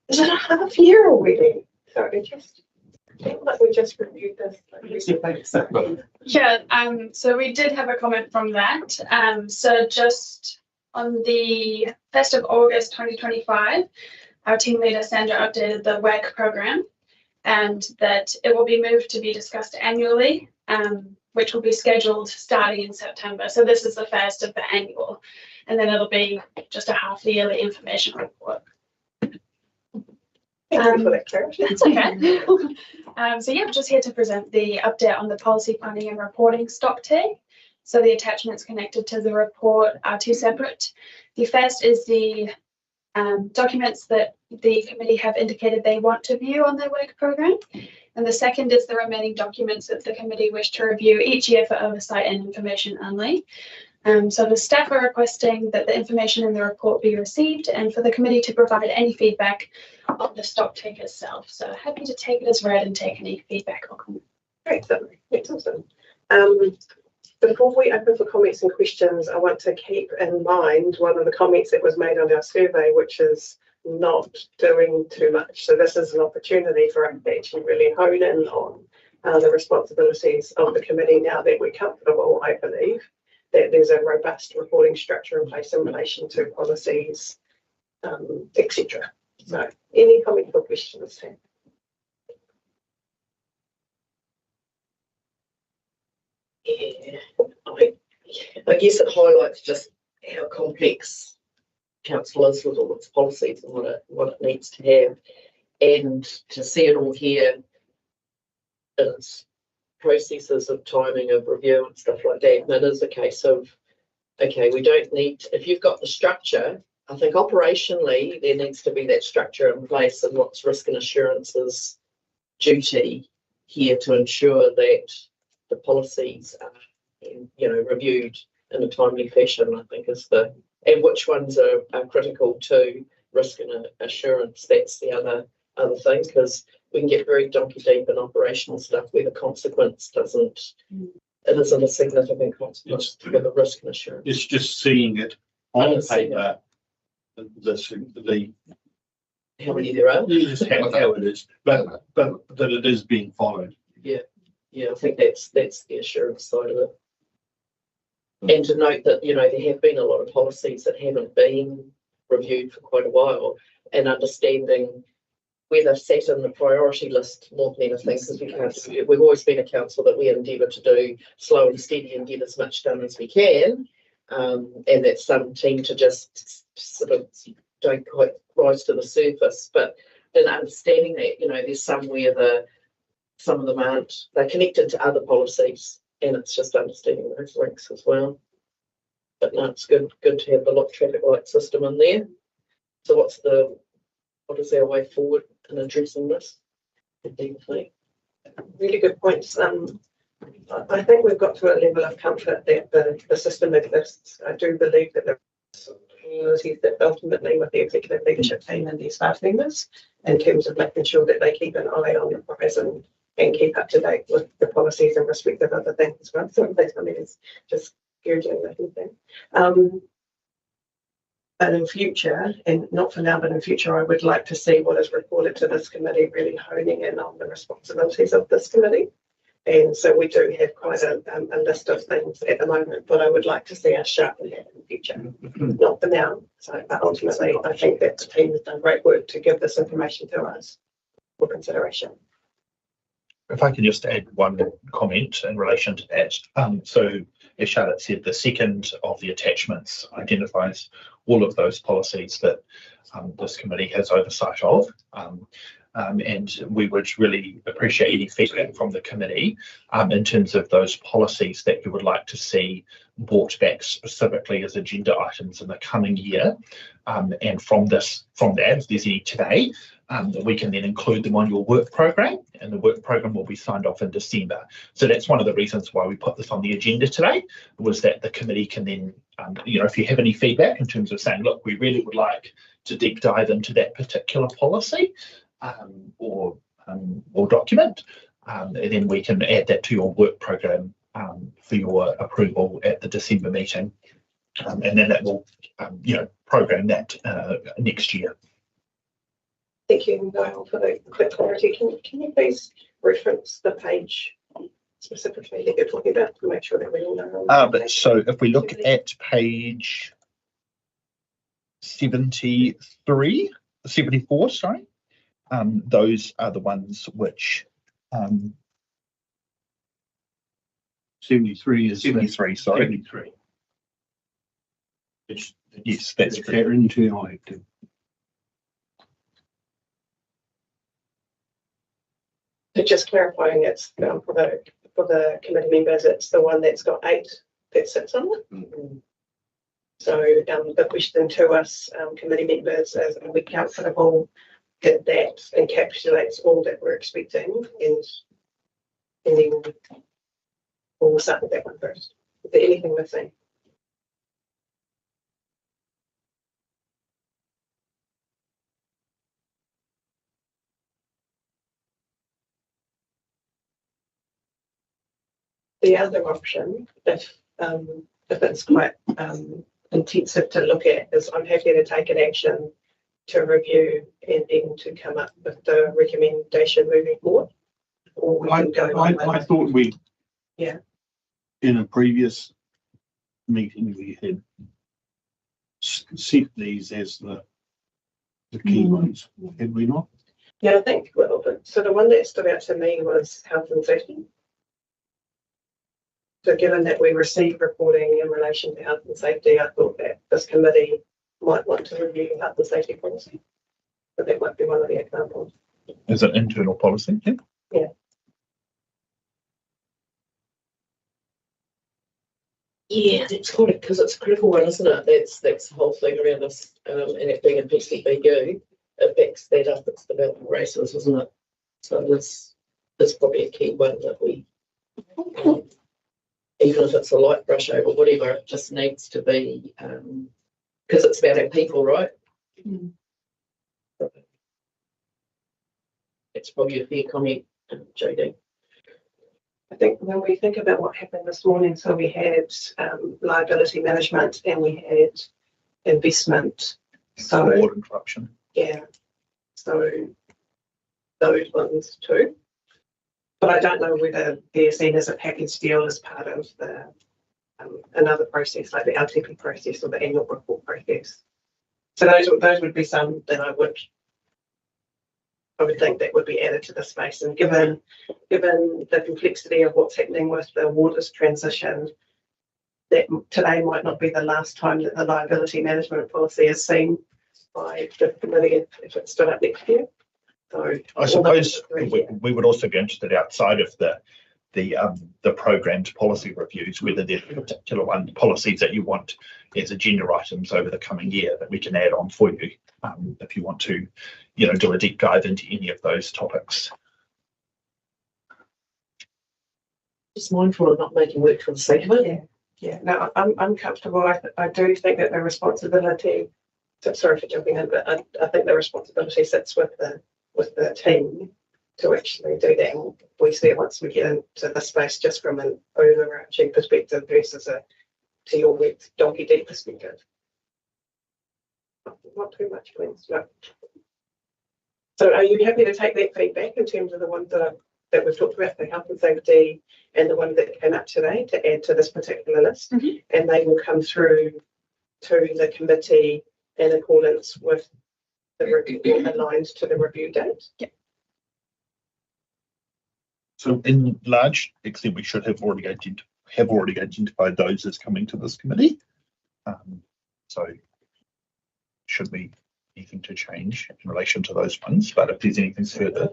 is it a half year already? So it just seems like we just reviewed this recently. Yeah, so we did have a comment from that. So just on the 1st of August 2025, our team leader Sandra updated the WAG program and that it will be moved to be discussed annually, which will be scheduled starting in September. So this is the first of the annual, and then it'll be just a half-yearly information report. Thank you for that clarity. That's okay. So yeah, just here to present the update on the policy planning and reporting stock take. So the attachments connected to the report are two separate. The first is the documents that the committee have indicated they want to view on their work program. And the second is the remaining documents that the committee wish to review each year for oversight and information only. So the staff are requesting that the information in the report be received and for the committee to provide any feedback on the stock take itself. So happy to take it as read and take any feedback or comments. Great, that's awesome. Before we open for comments and questions, I want to keep in mind one of the comments that was made on our survey, which is not doing too much. So this is an opportunity for us to actually really hone in on the responsibilities of the committee now that we're comfortable, I believe, that there's a robust reporting structure in place in relation to policies, etc. So any comments or questions? Yeah, I guess it highlights just how complex council is with all its policies and what it needs to have, and to see it all here in its processes of timing of review and stuff like that. And it is a case of, okay, we don't need, if you've got the structure, I think operationally there needs to be that structure in place, and what's risk and assurance's duty here to ensure that the policies are, reviewed in a timely fashion, I think is and which ones are critical to risk and assurance. That's the other thing, because we can get very donkey deep in operational stuff where the consequence it isn't a significant consequence to the risk and assurance. It's just seeing it on paper, the how many there are. just how it is, but that it is being followed. Yeah, I think that's the assurance side of it. And to note that, there have been a lot of policies that haven't been reviewed for quite a while, and understanding where they've sat in the priority list more than anything, because we've always been a council that we endeavour to do slow and steady and get as much done as we can, and that some team to just sort of don't quite rise to the surface. But in understanding that, there's some where some of them aren't, they're connected to other policies, and it's just understanding those links as well. But no, it's good to have the traffic light system in there. So what is our way forward in addressing this? Really good points. I think we've got to a level of comfort that the system exists. I do believe that there are priorities that ultimately with the executive leadership team and their staff members in terms of making sure that they keep an eye on the horizon and keep up to date with the policies in respect of other things as well. So that's, it's just hugely making thing. But in future, and not for now, but in future, I would like to see what is reported to this committee really honing in on the responsibilities of this committee. And so we do have quite a list of things at the moment, but I would like to see us sharpen that in the future, not for now. So, but ultimately, I think that the team has done great work to give this information to us for consideration. If I can just add one comment in relation to that. So as Charlotte said, the second of the attachments identifies all of those policies that this committee has oversight of. And we would really appreciate any feedback from the committee in terms of those policies that you would like to see brought back specifically as agenda items in the coming year. And from that, if there's any today, we can then include them on your work program, and the work program will be signed off in December. So that's one of the reasons why we put this on the agenda today, was that the committee can then, if you have any feedback in terms of saying, look, we really would like to deep dive into that particular policy or document, and then we can add that to your work program for your approval at the December meeting, and then that will, program that next year. Thank you, Niall, for the quick clarity. Can you please reference the page specifically that you're talking about to make sure that we all know? So if we look at page 74, sorry, those are the ones which 73 is 73, sorry. 73. Yes, that's correct. They're internal active. So just clarifying, it's for the committee members, it's the one that's got 8 that sits on it. Mm-hmm. So the question to us, committee members, is are we comfortable that that encapsulates all that we're expecting, and then we'll start with that one first. Is there anything missing? The other option, if it's quite intensive to look at, is I'm happy to take an action to review and then to come up with the recommendation moving forward. Or we can go I thought we, yeah, in a previous meeting we had set these as the key ones, had we not? Yeah, I think well, so the one that stood out to me was health and safety. So given that we received reporting in relation to health and safety, I thought that this committee might want to review health and safety policy. But that might be one of the examples. Is it internal policy? Yeah. Yeah. Yeah, that's good, because it's a critical one, isn't it? That's the whole thing around this, and it being a PCBU, it backs that up. It's development races, isn't it? So this probably a key one that we, even if it's a light brush over, whatever, it just needs to be, because it's about our people, right? Mm. It's probably a fair comment, JD. I think when we think about what happened this morning, so we had liability management and we had investment. So reward and corruption. Yeah. So those ones too. But I don't know whether they're seen as a package deal as part of the another process, like the LTP process or the annual report process. So those would be some that I would think that would be added to the space. And given the complexity of what's happening with the waters transition, that today might not be the last time that the liability management policy is seen by the committee if it's stood up next year. So I suppose we would also be interested outside of the programmed policy reviews, whether there's particular policies that you want as agenda items over the coming year that we can add on for you, if you want to, do a deep dive into any of those topics. Just mindful of not making work for the sake of it. Yeah, no, I'm comfortable. I do think that the responsibility, sorry for jumping in, but I think the responsibility sits with the team to actually do that. And we see it once we get into the space just from an overarching perspective versus to your work, donkey deep perspective. Not too much, please. No. So are you happy to take that feedback in terms of the ones that we've talked about, the health and safety and the one that came up today, to add to this particular list? Mm-hmm. And they will come through to the committee in accordance with the review, aligned to the review date? Yeah. So in large extent, we should have already identified those as coming to this committee. So should be anything to change in relation to those ones, but if there's anything further,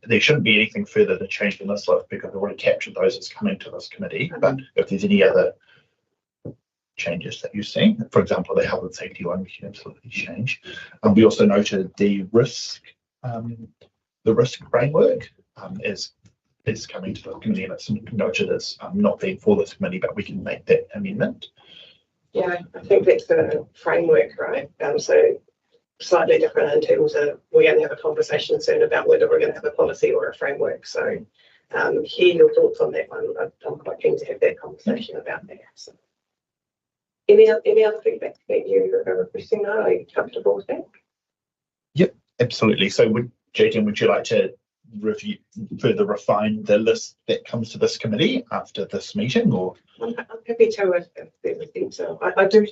there shouldn't be anything further to change in this list because we've already captured those as coming to this committee. But if there's any other changes that you see, for example, the health and safety one, we can absolutely change. We also noted the risk framework is coming to the committee, and it's noted as not being for this committee, but we can make that amendment. Yeah, I think that's the framework, right? So slightly different in terms of we're going to have a conversation soon about whether we're going to have a policy or a framework. So hear your thoughts on that one. I'm quite keen to have that conversation about that. So, any other feedback that you are requesting? Are you comfortable with that? Yep, absolutely. So Jaden, would you like to further refine the list that comes to this committee after this meeting, or? I'm happy to if everything. So I do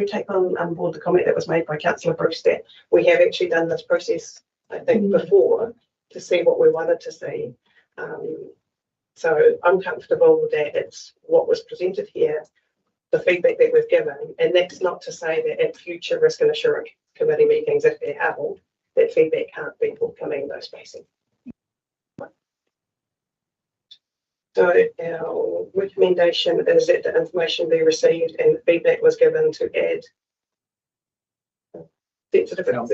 take on board the comment that was made by Councillor Bruce that we have actually done this process, I think, before to see what we wanted to see. So I'm comfortable that it's what was presented here, the feedback that we've given, and that's not to say that at future risk and assurance committee meetings, if they're held, that feedback can't be forthcoming in those spaces. So our recommendation is that the information be received and the feedback was given to add sensitive health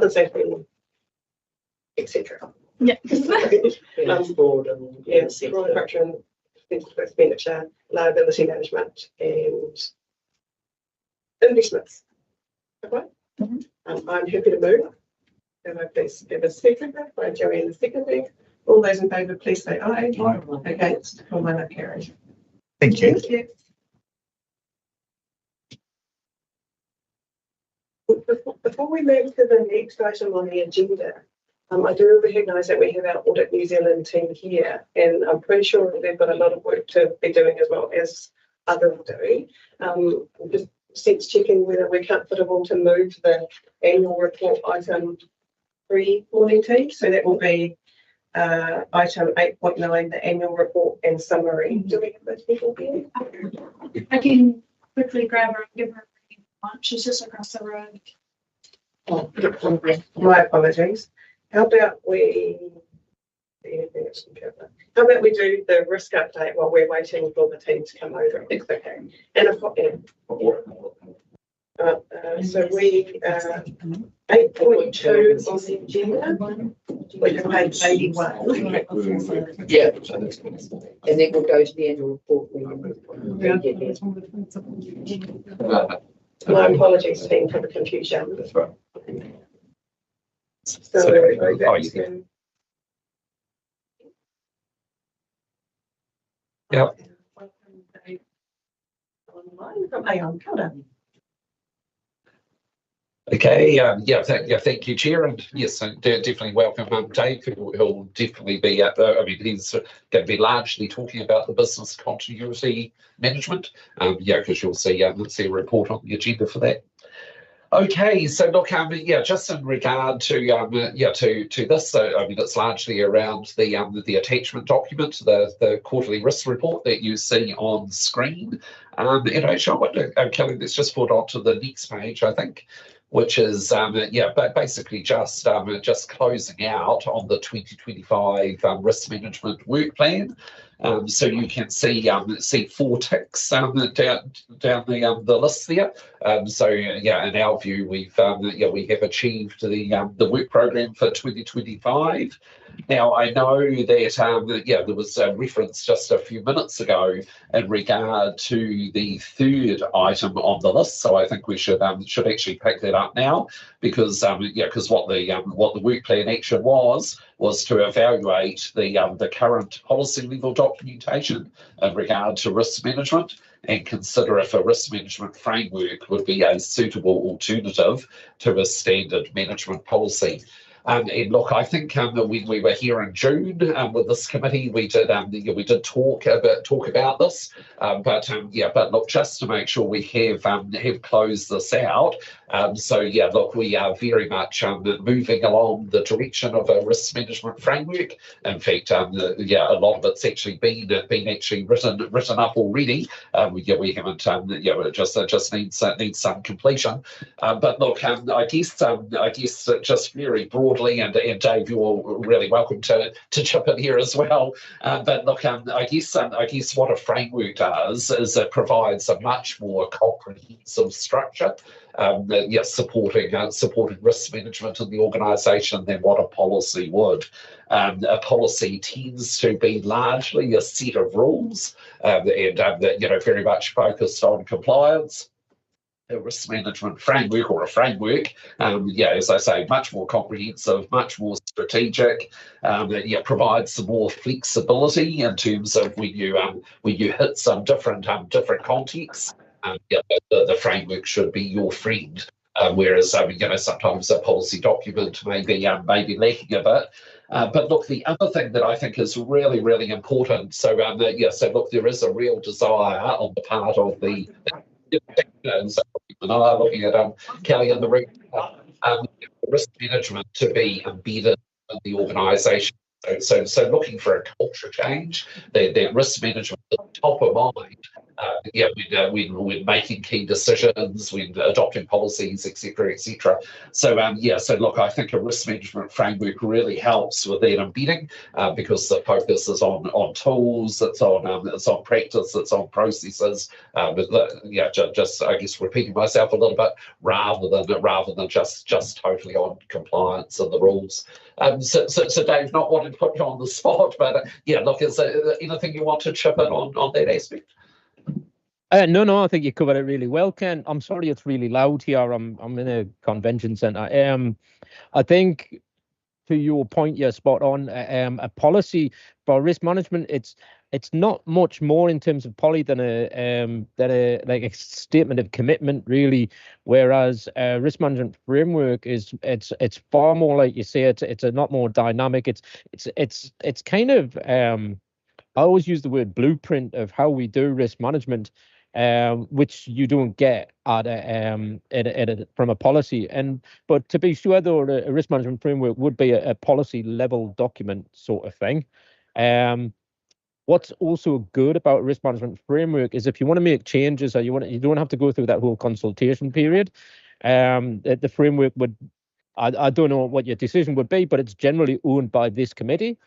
and safety, etc. Yeah. Fraud and fraud, corruption, sensitive expenditure, liability management, and investments. Okay. I'm happy to move. And I please give a second by Joanne seconding. All those in favour, please say aye. Against, all that carries. Thank you. Thank you. Before we move to the next item on the agenda, I do recognise that we have our Audit New Zealand team here, and I'm pretty sure that they've got a lot of work to be doing as well as others do. Just sense checking whether we're comfortable to move the annual report item 3 morning tea. So that will be item 8.9, the annual report and summary. Do we have those people here? I can quickly grab her and give her lunch. She's just across the road. Oh, my apologies. How about we do the risk update while we're waiting for the team to come over? It's okay. And I've got so we 8.2 on the agenda. We can page 81. Yeah. And then we'll go to the annual report. My apologies, team, for the confusion. That's right. So we go back to. Yep. Online from Aon. Well done. Okay, thank you, Chair, and yes, definitely welcome Dave, who'll definitely be at the, he's going to be largely talking about the business continuity management, because you'll see a report on the agenda for that. Okay, so look, just in regard to to this, so it's largely around the attachment document, the quarterly risk report that you see on screen. And actually, I wonder, Kelly, let's just put on to the next page, I think. which is but basically just closing out on the 2025 risk management work plan. So you can see 4 ticks down the list there. So in our view, we have achieved the work program for 2025. Now, I know that there was a reference just a few minutes ago in regard to the 3rd item on the list. So I think we should actually pick that up now, because what the work plan action was to evaluate the current policy level documentation in regard to risk management and consider if a risk management framework would be a suitable alternative to a standard management policy. And look, I think when we were here in June with this committee, we did talk about this, but look, just to make sure we have closed this out. Look, we are very much moving along the direction of a risk management framework. In fact, a lot of it's actually been written up already. We haven't it just needs some completion. But look, I guess just very broadly, and Dave, you're really welcome to chip in here as well. But look, I guess what a framework does is it provides a much more comprehensive structure, supporting risk management in the organisation than what a policy would. A policy tends to be largely a set of rules, and very much focused on compliance. A risk management framework, or a framework, as I say, much more comprehensive, much more strategic, provides some more flexibility in terms of when you hit some different contexts. The framework should be your friend, whereas sometimes a policy document may be lacking a bit. But look, the other thing that I think is really, really important. So look, there is a real desire on the part of the and I are looking at Kelly in the room, risk management to be embedded in the organisation. So looking for a culture change, that risk management is top of mind. When making key decisions, when adopting policies, etc., etc. So look, I think a risk management framework really helps with that embedding, because the focus is on tools, it's on practice, it's on processes. Just I guess repeating myself a little bit, rather than just totally on compliance and the rules. So Dave, not wanting to put you on the spot, but look, is there anything you want to chip in on that aspect? No, I think you covered it really well, Ken. I'm sorry it's really loud here. I'm in a convention centre. I think, to your point, you're spot on. A policy for risk management, it's not much more in terms of policy than a statement of commitment, really. Whereas a risk management framework it's far more, like you say, it's a lot more dynamic. It's kind of I always use the word blueprint of how we do risk management, which you don't get from a policy. But to be sure, though, a risk management framework would be a policy level document sort of thing. What's also good about a risk management framework is if you want to make changes, or you don't have to go through that whole consultation period. The framework would, I don't know what your decision would be, but it's generally owned by this committee.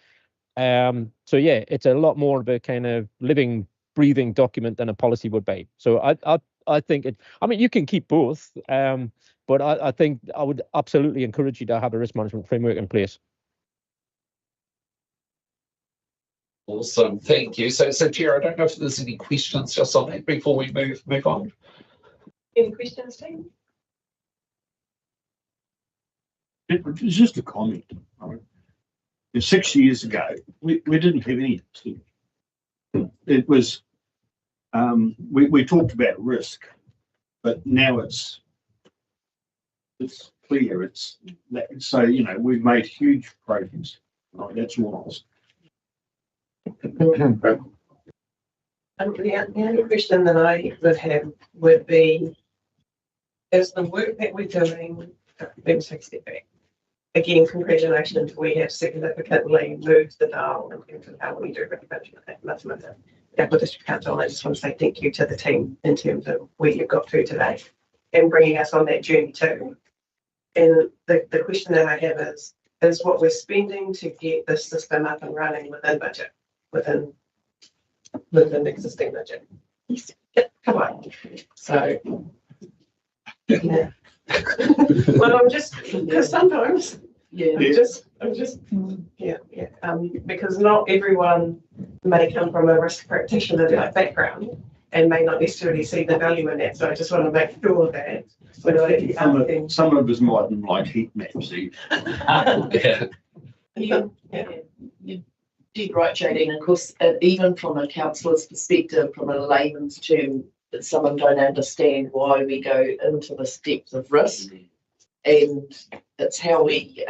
So yeah, it's a lot more of a kind of living, breathing document than a policy would be. So I think you can keep both, but I think I would absolutely encourage you to have a risk management framework in place. Awesome, thank you. So Chair, I don't know if there's any questions just on that before we move on. Any questions, team? It was just a comment. 6 years ago, we didn't have any. It was we talked about risk, but now it's clear. So we've made huge progress. Right, that's what I was. The only question that I would have would be, is the work that we're doing, let me take a step back. Again, congratulations, we have significantly moved the dial in terms of how we do risk management at Matamata-Piako District Council. I just want to say thank you to the team in terms of where you've got to today and bringing us on that journey too. And the question that I have is what we're spending to get this system up and running within budget, within the existing budget. Yes. Yep, come on. So yeah. Well, I'm just because sometimes I'm just because not everyone may come from a risk practitioner like background and may not necessarily see the value in that. So I just want to make sure that when I Some of us mightn't like heat maps. You did right, Jodie. And of course, even from a counsellor's perspective, from a layman's term, that someone don't understand why we go into this depth of risk, and it's how we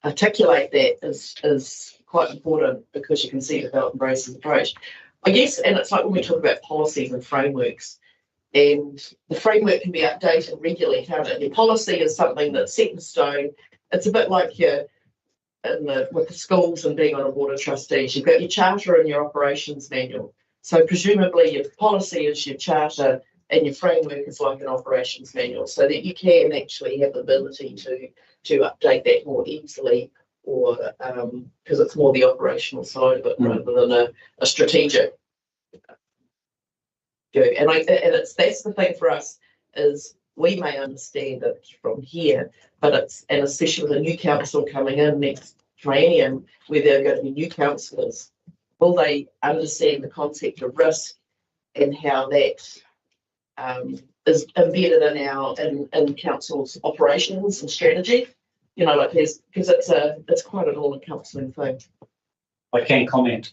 articulate that is quite important, because you can see develop, embrace, and approach. I guess, and it's like when we talk about policies and frameworks, and the framework can be updated regularly, can't it? Your policy is something that's set in stone. It's a bit like with the schools and being on a board of trustees. You've got your charter and your operations manual. So presumably your policy is your charter and your framework is like an operations manual, so that you can actually have the ability to update that more easily, or because it's more the operational side of it rather than a strategic. And that's the thing for us, is we may understand it from here, but and especially with a new council coming in next triennium, where there are going to be new councillors, will they understand the concept of risk and how that is embedded in council's operations and strategy? You know, like because it's quite an all-encompassing thing. I can comment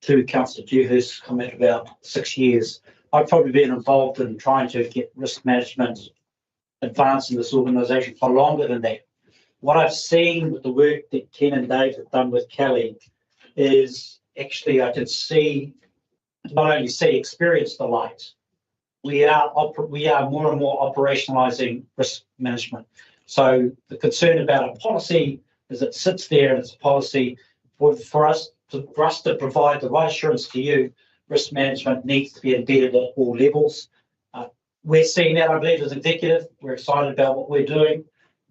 to Councillor Dewhurst's comment about 6 years. I've probably been involved in trying to get risk management advanced in this organisation for longer than that. What I've seen with the work that Ken and Dave have done with Kelly is actually I can experience the light. We are more and more operationalising risk management. So the concern about a policy is it sits there and it's a policy for us to provide the right assurance to you. Risk management needs to be embedded at all levels. We're seeing that, I believe, as executive. We're excited about what we're doing.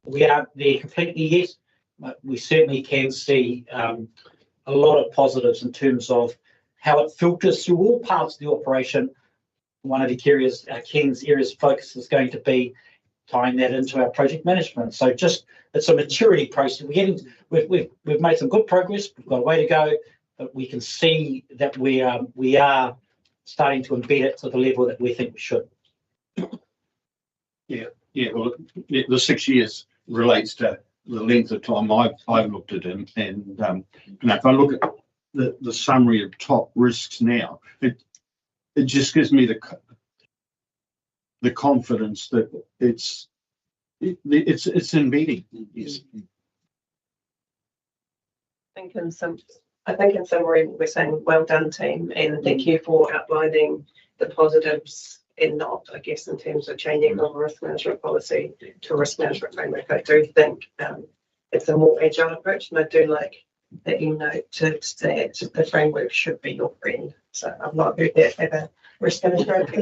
We aren't there completely yet, but we certainly can see a lot of positives in terms of how it filters through all parts of the operation. One of the areas, Ken's areas of focus is going to be tying that into our project management. So it's a maturity process. We've made some good progress. We've got a way to go, but we can see that we are starting to embed it to the level that we think we should. Well, the 6 years relates to the length of time I've looked at it, and if I look at the summary of top risks now, it just gives me the confidence that it's embedding. Yes. I think in summary we're saying well done team, and thank you for outlining the positives and not, I guess, in terms of changing from a risk management policy to a risk management framework. I do think it's a more agile approach, and I do like that you note that the framework should be your friend. So I've not heard that ever. Risk management. I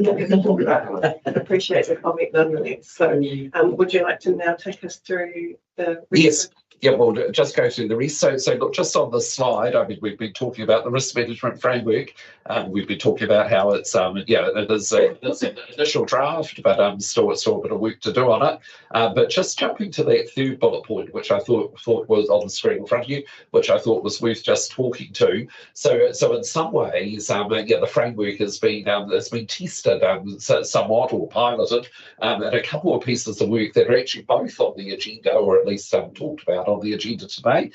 appreciate the comment nonetheless. So would you like to now take us through the Yes. Yeah, well, just go through the rest. So look, just on the slide, I mean, we've been talking about the risk management framework. We've been talking about how it's, it is an initial draft, but still a bit of work to do on it. But just jumping to that third bullet point, which I thought was on the screen in front of you, which I thought was worth just talking to. So in some ways, the framework has been tested somewhat or piloted, and a couple of pieces of work that are actually both on the agenda, or at least talked about on the agenda today.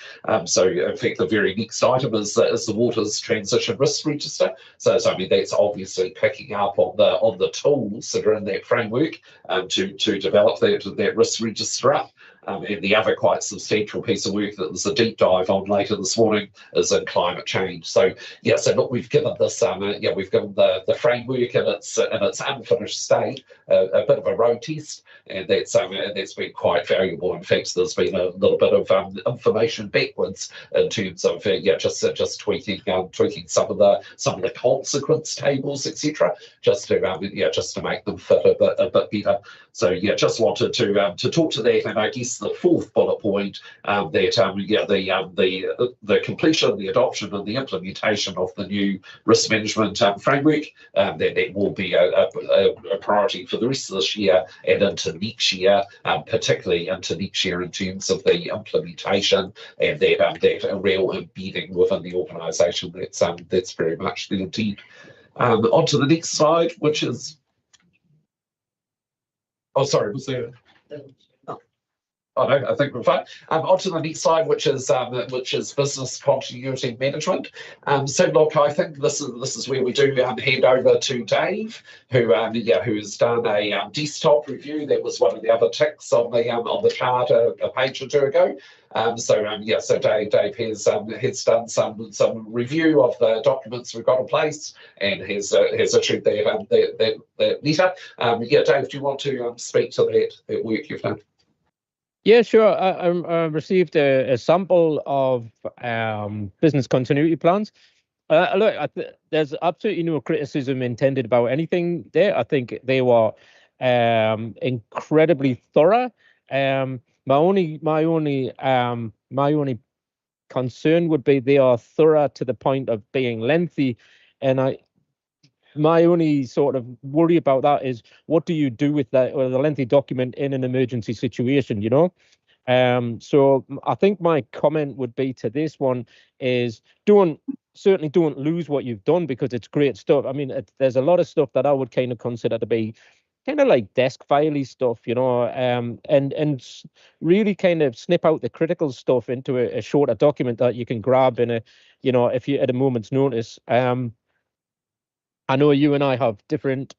So in fact, the very next item is the Waters Transition Risk Register. So I mean, that's obviously picking up on the tools that are in that framework to develop that risk register up. And the other quite substantial piece of work that there's a deep dive on later this morning is in climate change. So yeah, so look, we've given this, we've given the framework in its unfinished state a bit of a road test, and that's been quite valuable. In fact, there's been a little bit of information backwards in terms of just tweaking some of the consequence tables, etc., just to make them fit a bit better. So yeah, just wanted to talk to that, and I guess the fourth bullet point that the completion, the adoption, and the implementation of the new risk management framework, that will be a priority for the rest of this year and into next year, particularly into next year in terms of the implementation and that real embedding within the organisation. That's very much the intent. On to the next slide, which is. Oh, sorry, was there? Oh no, I think we're fine. On to the next slide, which is business continuity management. So look, I think this is where we do hand over to Dave, who has done a desktop review. That was one of the other ticks on the chart a page or two ago. So Dave has done some review of the documents we've got in place and has issued that letter. Dave, do you want to speak to that work you've done? Yeah, sure. I received a sample of business continuity plans. Look, there's absolutely no criticism intended about anything there. I think they were incredibly thorough. My only concern would be they are thorough to the point of being lengthy, and my only sort of worry about that is what do you do with that or the lengthy document in an emergency situation, So I think my comment would be to this one is certainly don't lose what you've done, because it's great stuff. I mean, there's a lot of stuff that I would kind of consider to be kind of like desk filey stuff, and really kind of snip out the critical stuff into a shorter document that you can grab in if you at a moment's notice. I know you and I have different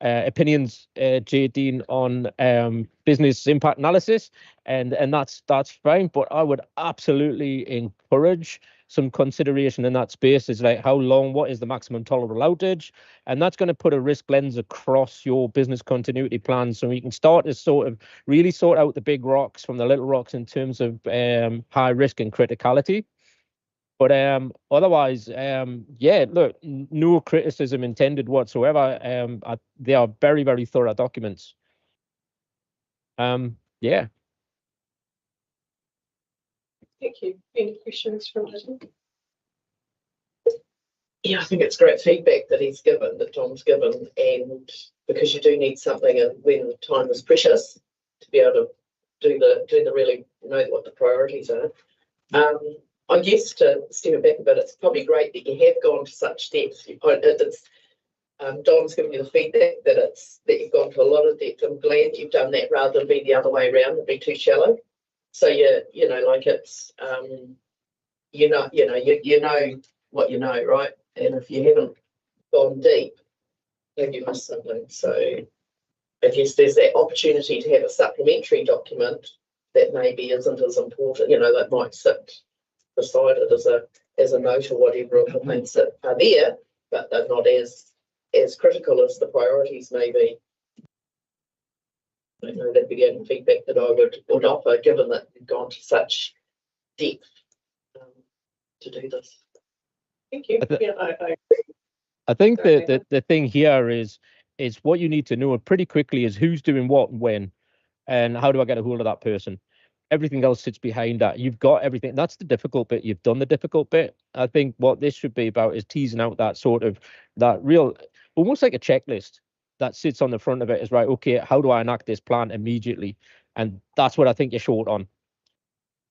opinions, Jay Dean, on business impact analysis, and that's fine. But I would absolutely encourage some consideration in that space. Is like how long, what is the maximum tolerable outage, and that's going to put a risk lens across your business continuity plan, so you can start to sort of really sort out the big rocks from the little rocks in terms of high risk and criticality. But otherwise, look, no criticism intended whatsoever. They are very, very thorough documents. Yeah. Thank you. Any questions from Liz? Yeah, I think it's great feedback that Tom's given, and because you do need something, and when time is precious, to be able to do the really know what the priorities are. I guess to step back a bit, it's probably great that you have gone to such depth. Don's given you the feedback that you've gone to a lot of depth. I'm glad you've done that rather than be the other way around and be too shallow. So you know what you know, right? And if you haven't gone deep, then you missed something. So I guess there's that opportunity to have a supplementary document that maybe isn't as important. That might sit beside it as a note or whatever of the things that are there, but they're not as critical as the priorities may be. I know that'd be the only feedback that I would offer, given that you've gone to such depth to do this. Thank you. I I think the thing here is what you need to know pretty quickly is who's doing what and when, and how do I get a hold of that person. Everything else sits behind that. You've got everything. That's the difficult bit. You've done the difficult bit. I think what this should be about is teasing out that real, almost like a checklist that sits on the front of it is right. Okay, how do I enact this plan immediately? And that's what I think you're short on.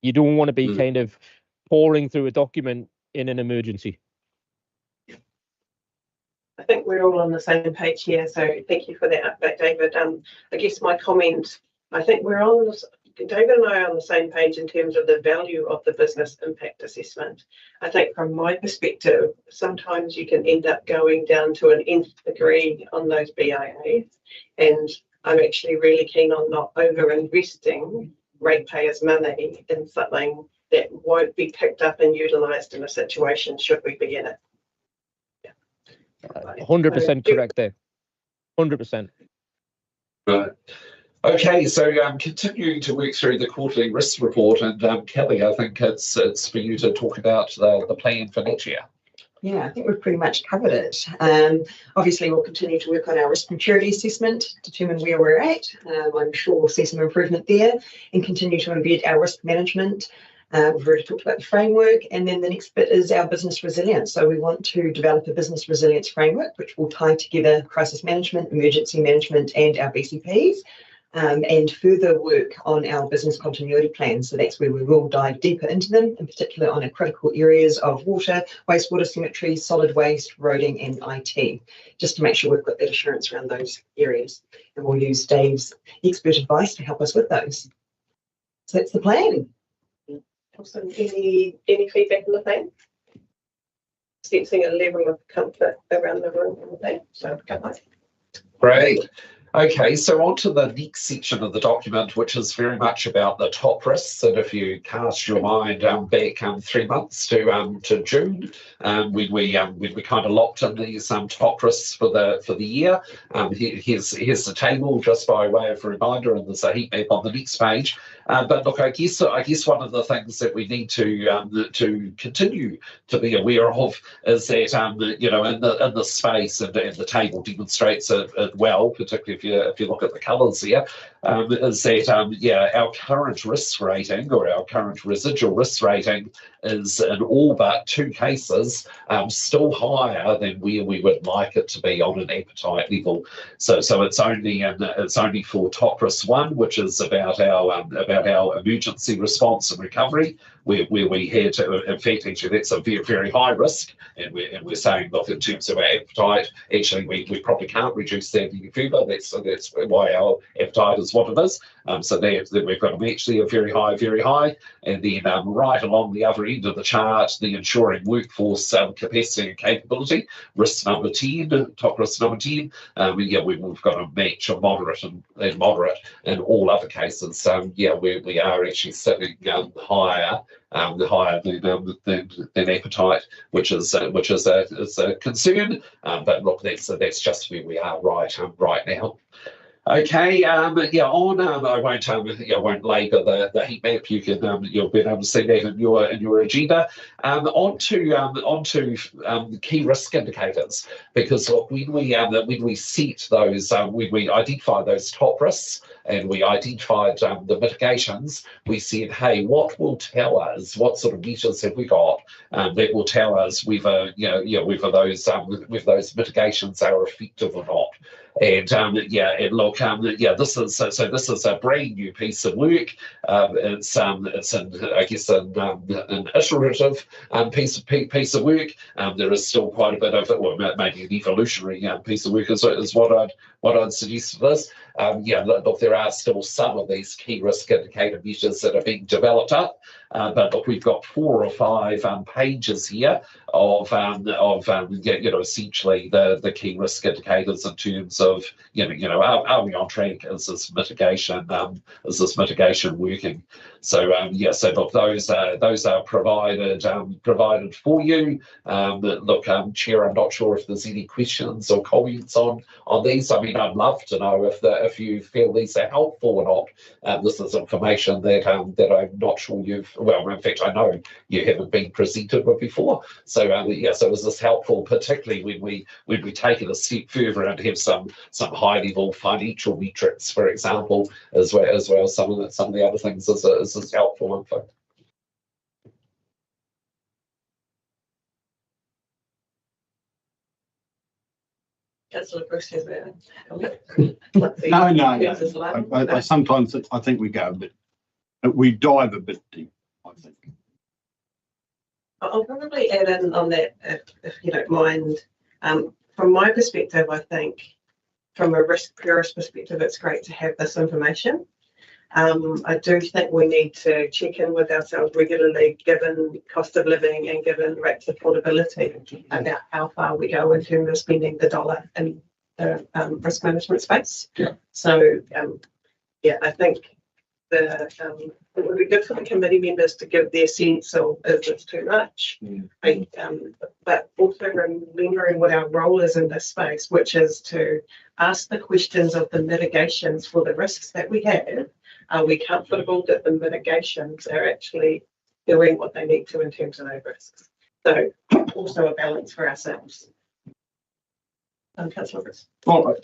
You don't want to be kind of pouring through a document in an emergency. I think we're all on the same page here, so thank you for that update, David. I guess my comment, I think David and I are on the same page in terms of the value of the business impact assessment. I think from my perspective, sometimes you can end up going down to an nth degree on those BIAs, and I'm actually really keen on not over-investing ratepayers' money in something that won't be picked up and utilised in a situation should we be in it. 100% correct there. 100%. Right. Okay, so continuing to work through the quarterly risk report, and Kelly, I think it's for you to talk about the plan for next year. Yeah, I think we've pretty much covered it. Obviously, we'll continue to work on our risk maturity assessment, determine where we're at. I'm sure we'll see some improvement there and continue to embed our risk management. We've already talked about the framework, and then the next bit is our business resilience. So we want to develop a business resilience framework, which will tie together crisis management, emergency management, and our BCPs. And further work on our business continuity plans. So that's where we will dive deeper into them, in particular on our critical areas of water, wastewater symmetry, solid waste, roading, and IT, just to make sure we've got that assurance around those areas. And we'll use Dave's expert advice to help us with those. So that's the plan. Awesome. Any feedback on the plan? Sensing a level of comfort around the room on the plan. So go ahead. Great. Okay, so on to the next section of the document, which is very much about the top risks. And if you cast your mind back 3 months to June, we kind of locked in these top risks for the year. Here's the table just by way of reminder, and there's a heat map on the next page. But look, I guess one of the things that we need to continue to be aware of is that in the space, and the table demonstrates it well, particularly if you look at the colours here, is that our current risk rating, or our current residual risk rating, is in all but 2 cases still higher than where we would like it to be on an appetite level. So it's only for top risk 1, which is about our emergency response and recovery, where we had, in fact, actually that's a very, very high risk, and we're saying, look, in terms of our appetite, actually we probably can't reduce that any further. That's why our appetite is what it is. So there we've got to match there, very high, and then right along the other end of the chart, the ensuring workforce capacity and capability, risk number 10, top risk number 10. We've got to match a moderate and moderate in all other cases. We are actually sitting higher than appetite, which is a concern. But look, that's just where we are right now. Okay, I won't labour the heat map. You'll be able to see that in your agenda. On to key risk indicators, because look, when we set those, when we identify those top risks and we identified the mitigations, we said, hey, what will tell us, what sort of measures have we got that will tell us whether those mitigations are effective or not. And look, this is a brand new piece of work. It's I guess an iterative piece of work. There is still quite a bit of it, or maybe an evolutionary piece of work is what I'd suggest for this. Look, there are still some of these key risk indicator measures that are being developed up, but look, we've got 4 or 5 pages here of essentially the key risk indicators in terms of are we on track? Is this mitigation working? So so look, those are provided for you. Look, Chair, I'm not sure if there's any questions or comments on these. I mean, I'd love to know if you feel these are helpful or not. This is information that I'm not sure in fact, I know you haven't been presented with before. So so is this helpful, particularly when we take it a step further and have some high level financial metrics, for example, as well as some of the other things is helpful info. Councillor Bruce has a No. I sometimes I think we dive a bit deep, I think. I'll probably add in on that, if you don't mind. From my perspective, I think from a risk purist perspective, it's great to have this information. I do think we need to check in with ourselves regularly, given cost of living and given rates of affordability, about how far we go in terms of spending the dollar in the risk management space. Yeah. So I think it would be good for the committee members to give their sense of is this too much, but also remembering what our role is in this space, which is to ask the questions of the mitigations for the risks that we have. Are we comfortable that the mitigations are actually doing what they need to in terms of those risks? So also a balance for ourselves. Councillor Roberts. Well,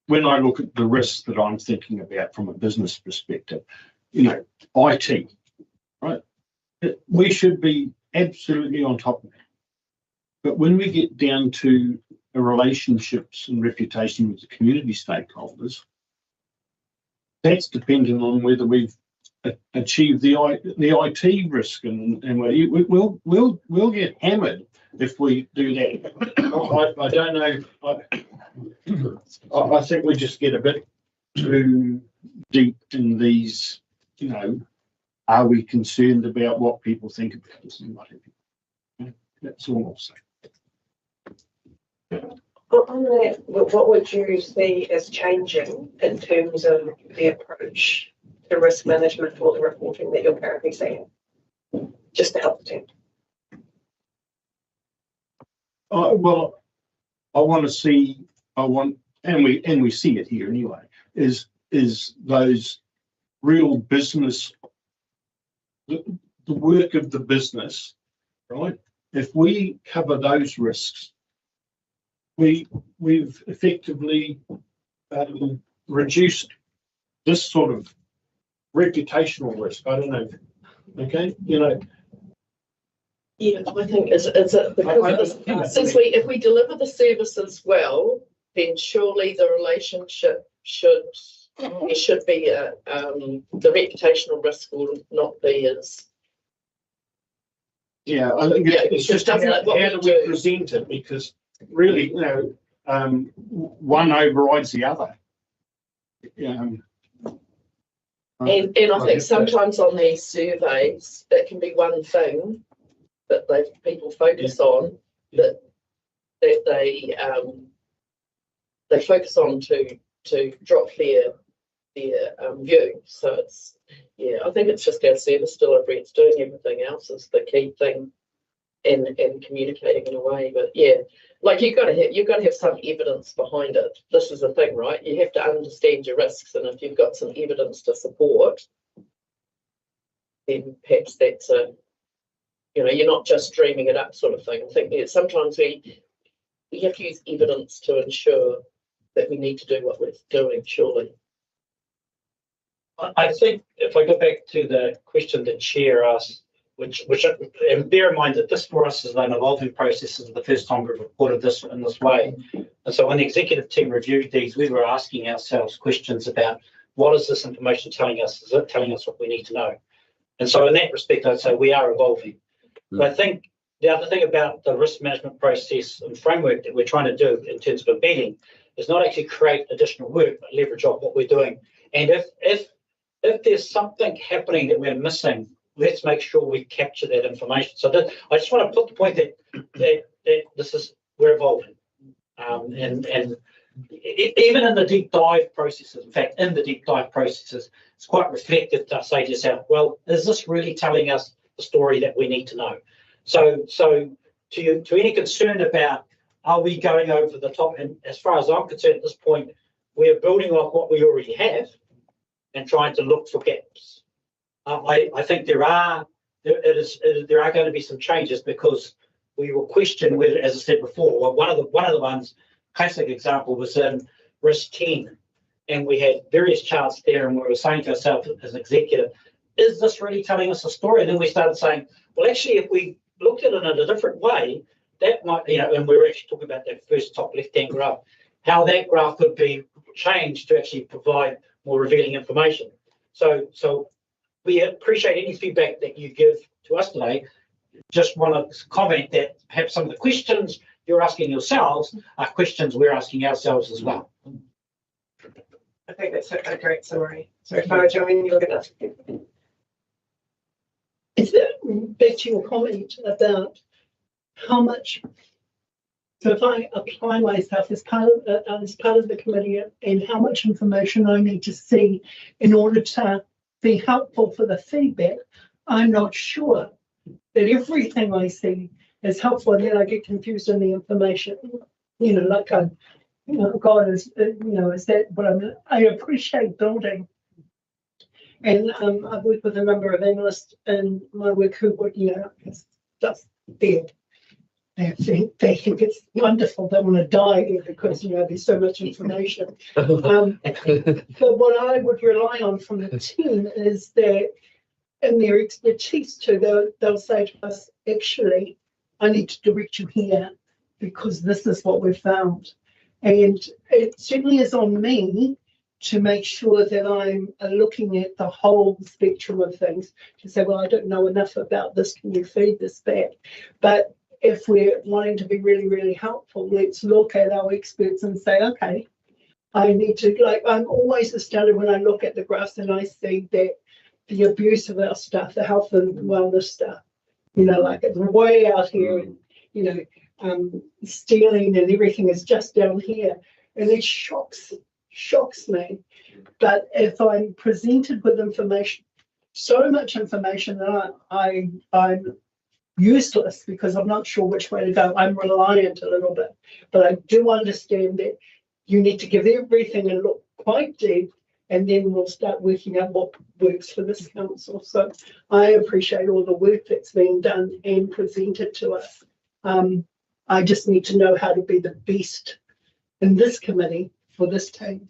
when I look at the risks that I'm thinking about from a business perspective, IT, right? We should be absolutely on top of it. But when we get down to the relationships and reputation with the community stakeholders, that's dependent on whether we've achieved the IT risk, and we'll get hammered if we do that. I don't know. I think we just get a bit too deep in these. Are we concerned about what people think about us and what have you? That's all I'll say. On that, what would you see as changing in terms of the approach to risk management or the reporting that you're currently seeing? Just to help the team. Well, I want to see. And we see it here anyway. Is those real business, the work of the business, right? If we cover those risks, we've effectively reduced this sort of reputational risk. I don't know. Okay, Yeah, I think it's because if we deliver the services well, then surely the relationship should be the reputational risk will not be as. Yeah, I think it's just how do we present it, because really, one overrides the other. And I think sometimes on these surveys, that can be one thing that people focus on, that they focus on to drop their view. So it's, I think it's just our service delivery. It's doing everything else is the key thing, and communicating in a way. But like you've got to have some evidence behind it. This is the thing, right? You have to understand your risks, and if you've got some evidence to support, then perhaps that's you're not just dreaming it up sort of thing. I think sometimes we have to use evidence to ensure that we need to do what we're doing, surely. I think if I go back to the question that Chair asked, which and bear in mind that this for us is an evolving process. This is the first time we've reported this in this way. And so when the executive team reviewed these, we were asking ourselves questions about what is this information telling us? Is it telling us what we need to know? And so in that respect, I'd say we are evolving. But I think the other thing about the risk management process and framework that we're trying to do in terms of embedding is not actually create additional work, but leverage off what we're doing. And if there's something happening that we're missing, let's make sure we capture that information. So I just want to put the point that we're evolving, and even in the deep dive processes. In fact, in the deep dive processes, it's quite reflective to say to yourself, well, is this really telling us the story that we need to know? So to any concern about are we going over the top, and as far as I'm concerned at this point, we're building off what we already have and trying to look for gaps. I think there are going to be some changes, because we will question whether, as I said before, well, one of the ones, classic example was in risk 10, and we had various charts there, and we were saying to ourselves as an executive, is this really telling us a story? And then we started saying, well, actually, if we looked at it in a different way, that might, and we were actually talking about that first top left-hand graph, how that graph could be changed to actually provide more revealing information. So we appreciate any feedback that you give to us today. Just want to comment that perhaps some of the questions you're asking yourselves are questions we're asking ourselves as well. I think that's a great summary. So if I were Joanne, you're going to. Is that back to your comment about how much So if I apply myself as part of the committee and how much information I need to see in order to be helpful for the feedback, I'm not sure that everything I see is helpful, and then I get confused in the information. You know, like God is, is that what I appreciate building. And I've worked with a number of analysts in my work who would, it's just dead. They think it's wonderful. They want to die there because, there's so much information. But what I would rely on from the team is that in their expertise too, they'll say to us, actually, I need to direct you here because this is what we've found. And it certainly is on me to make sure that I'm looking at the whole spectrum of things to say, well, I don't know enough about this. Can you feed this back? But if we're wanting to be really, really helpful, let's look at our experts and say, okay, I need to, I'm always astounded when I look at the graphs and I see that the abuse of our stuff, the health and wellness stuff, it's way out here and, stealing and everything is just down here. And it shocks me. But if I'm presented with information, so much information that I'm useless because I'm not sure which way to go. I'm reliant a little bit, but I do understand that you need to give everything and look quite deep, and then we'll start working out what works for this council. So I appreciate all the work that's being done and presented to us. I just need to know how to be the best in this committee for this team.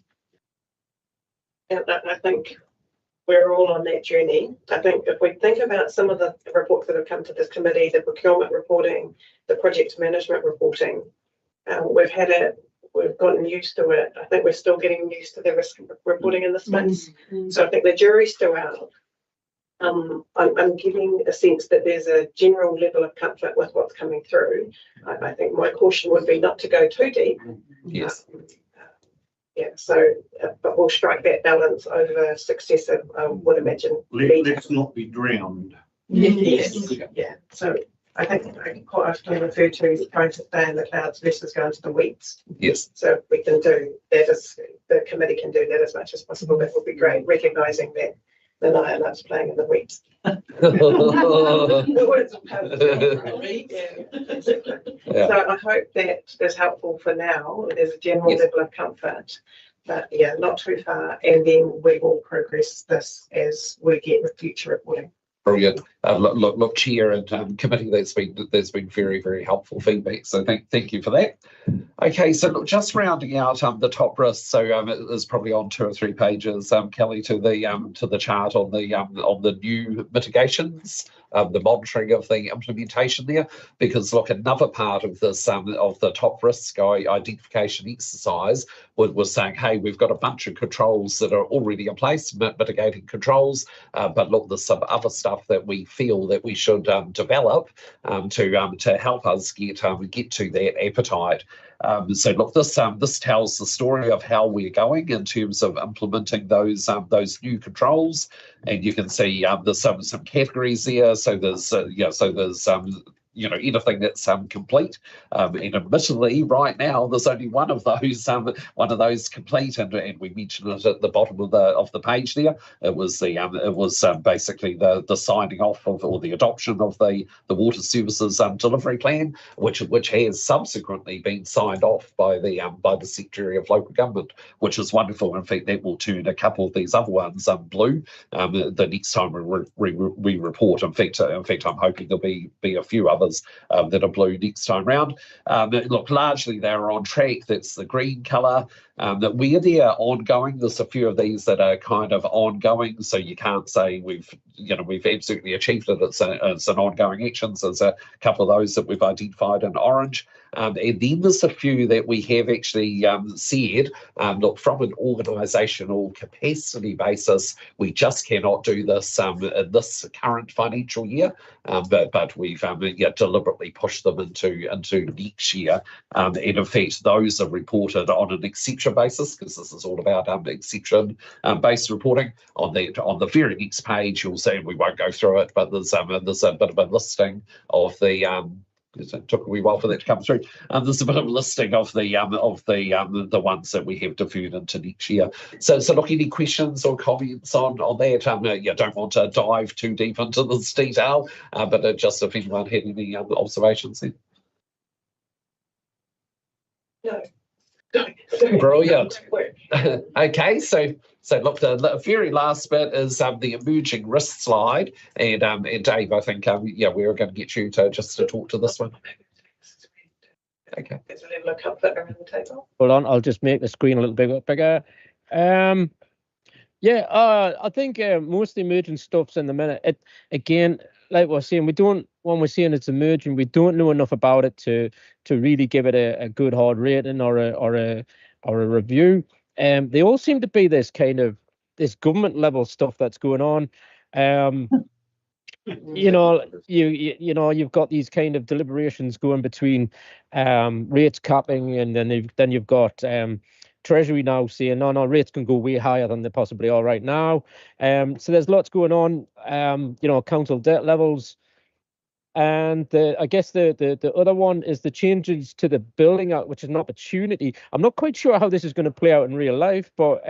And I think we're all on that journey. I think if we think about some of the reports that have come to this committee, the procurement reporting, the project management reporting, we've gotten used to it. I think we're still getting used to the risk reporting in the space. So I think the jury's still out. I'm getting a sense that there's a general level of comfort with what's coming through. I think my caution would be not to go too deep. Yes. But we'll strike that balance over successive, I would imagine. Let's not be drowned. Yes. Yeah. So I think I quite often refer to trying to stay in the clouds versus going to the weeds. Yes. So we can do that as the committee can do that as much as possible. That would be great, recognising that the Naya loves playing in the weeds. The words of Yeah. So I hope that is helpful for now. There's a general level of comfort, but not too far. And then we will progress this as we get with future reporting. Brilliant. Look, Chair and committee, there's been very, very helpful feedback. So thank you for that. Okay, so look, just rounding out the top risks. So it is probably on 2 or 3 pages, Kelly, to the chart on the new mitigations, the monitoring of the implementation there. Because look, another part of this of the top risk identification exercise was saying, hey, we've got a bunch of controls that are already in place, mitigating controls, but look, there's some other stuff that we feel that we should develop to help us get to that appetite. So look, this tells the story of how we're going in terms of implementing those new controls, and you can see there's some categories there. So there's anything that's complete. And admittedly, right now there's only one of those complete, and we mentioned it at the bottom of the page there. It was basically the signing off of, or the adoption of the water services delivery plan, which has subsequently been signed off by the Secretary of Local Government, which is wonderful. In fact, that will turn a couple of these other ones blue the next time we report. In fact, I'm hoping there'll be a few others that are blue next time round. Look, largely they're on track. That's the green colour. That where they're ongoing, there's a few of these that are kind of ongoing, so you can't say we've absolutely achieved it. It's an ongoing action. So there's a couple of those that we've identified in orange. And then there's a few that we have actually said, look, from an organisational capacity basis, we just cannot do this in this current financial year, but we've deliberately pushed them into next year. And in fact, those are reported on an exception basis, because this is all about exception based reporting. On the very next page, you'll see, and we won't go through it, but there's a bit of a listing of the it took a wee while for that to come through. There's a bit of a listing of the ones that we have deferred into next year. So look, any questions or comments on that? You don't want to dive too deep into this detail, but just if anyone had any observations then. No. Brilliant. Okay, so look, the very last bit is the emerging risk slide, and Dave, I think we're going to get you to talk to this one. Okay. There's a level of comfort around the table. Hold on, I'll just make the screen a little bit bigger. I think most of the emerging stuff's in the minute. Again, like we're saying, when we're saying it's emerging, we don't know enough about it to really give it a good hard rating or a review. They all seem to be this kind of this government level stuff that's going on. You've got these kind of deliberations going between rates capping, and then you've got Treasury now saying no, rates can go way higher than they possibly are right now. So there's lots going on. Council debt levels, and I guess the other one is the changes to the Building Act, which is an opportunity. I'm not quite sure how this is going to play out in real life, but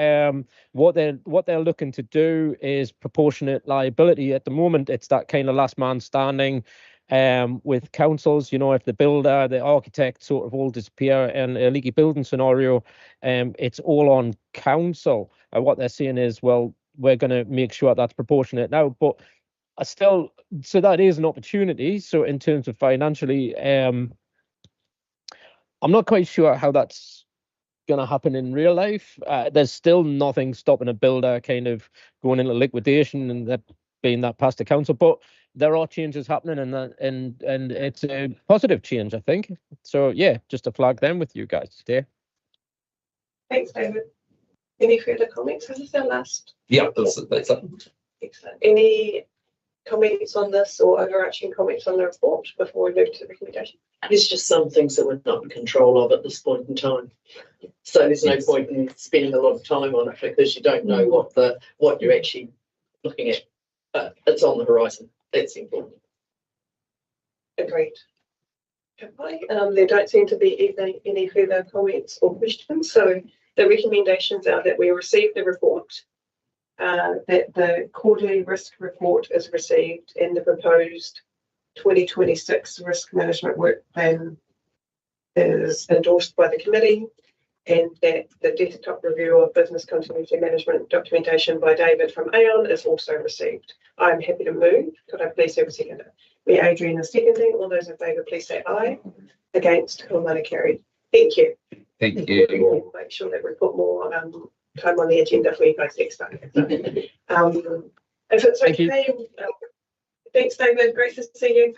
what they're looking to do is proportionate liability. At the moment, it's that kind of last man standing. With councils, if the builder, the architect sort of all disappear in a leaky building scenario, it's all on council. And what they're saying is, well, we're going to make sure that's proportionate now. But so that is an opportunity. So in terms of financially, I'm not quite sure how that's going to happen in real life. There's still nothing stopping a builder kind of going into liquidation and that being that past the council. But there are changes happening, and it's a positive change, I think. So yeah, just to flag them with you guys today. Thanks, David. Any further comments? This is our last. Yeah, that's it. Excellent. Any comments on this or overarching comments on the report before we move to the recommendation? There's just some things that we're not in control of at this point in time. So there's no point in spending a lot of time on it because you don't know what you're actually looking at. It's on the horizon. That's important. Agreed. Okay. There don't seem to be any further comments or questions. So the recommendations are that we receive the report, that the quarterly risk report is received, and the proposed 2026 risk management work plan is endorsed by the committee, and that the desktop review of business continuity management documentation by David from Aon is also received. I'm happy to move. Could I please have a seconder? Me, Adrian, is seconding. All those in favour, please say aye. Against, carried. Thank you. Thank you. We'll make sure that we put more time on the agenda for you guys next time. If it's okay, thanks, David. Great to see you.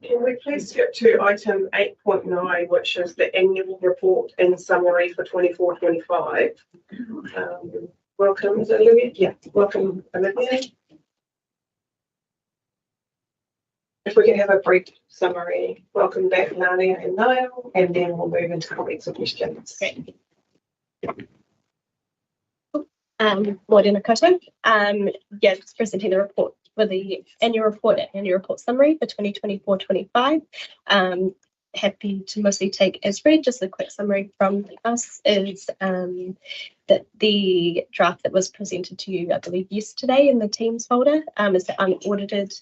Can we please skip to item 8.9, which is the annual report and summary for 24-25. Welcome, is it Olivia? Yeah, welcome, Olivia. If we can have a brief summary. Welcome back, Nadia and Niall, and then we'll move into comments and questions. Great. Morena Koto. Just presenting the report for the annual report and annual report summary for 2024-25. Happy to mostly take as read. Just a quick summary from us is that the draft that was presented to you, I believe, yesterday in the Teams folder is the unaudited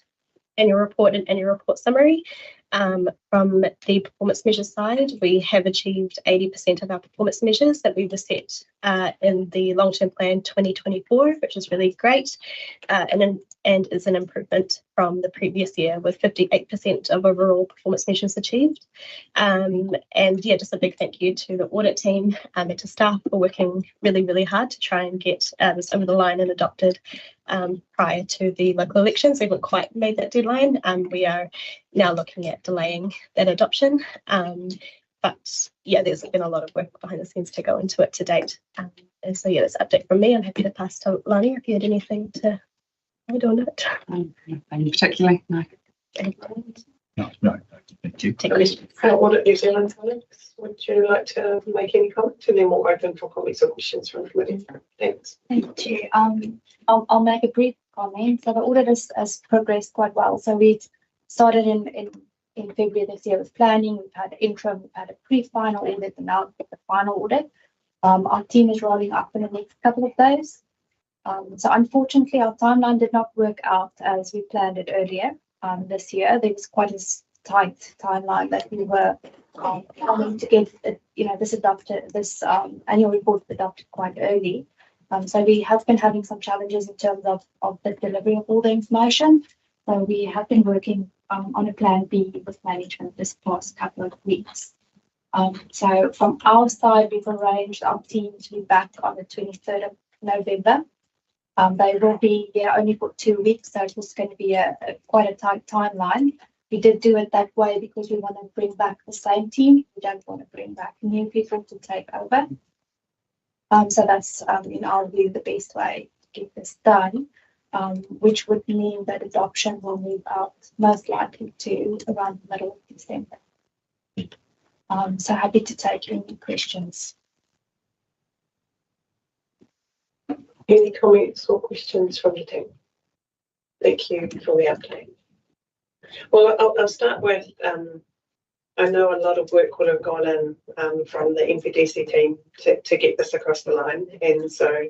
annual report and annual report summary. From the performance measures side, we have achieved 80% of our performance measures that we were set in the long-term plan 2024, which is really great, and is an improvement from the previous year with 58% of overall performance measures achieved. And yeah, just a big thank you to the audit team and to staff for working really, really hard to try and get this over the line and adopted prior to the local elections. We haven't quite made that deadline. We are now looking at delaying that adoption. But yeah, there's been a lot of work behind the scenes to go into it to date. And so yeah, that's an update from me. I'm happy to pass to Lani if you had anything to add on it. Nothing particularly, no. No, thank you. Take questions. Audit New Zealand, Alex, would you like to make any comments? And then we'll open for comments or questions from the committee. Thanks. Thank you. I'll make a brief comment. So the audit has progressed quite well. So we started in in February this year with planning. We've had an interim, we've had a pre-final audit, and now the final audit. Our team is rolling up in the next couple of days. So unfortunately, our timeline did not work out as we planned it earlier this year. There was quite a tight timeline that we were planning to get, this annual report adopted quite early. So we have been having some challenges in terms of the delivery of all the information. So we have been working on a plan B with management this past couple of weeks. So from our side, we've arranged our team to be back on the 23rd of November. They will be here only for 2 weeks, so it's going to be quite a tight timeline. We did do it that way because we want to bring back the same team. We don't want to bring back new people to take over. So that's, in our view, the best way to get this done, which would mean that adoption will move out most likely to around the middle of December. So happy to take any questions. Any comments or questions from the team? Thank you for the update. Well, I'll start with, I know a lot of work would have gone in from the NPDC team to get this across the line, and so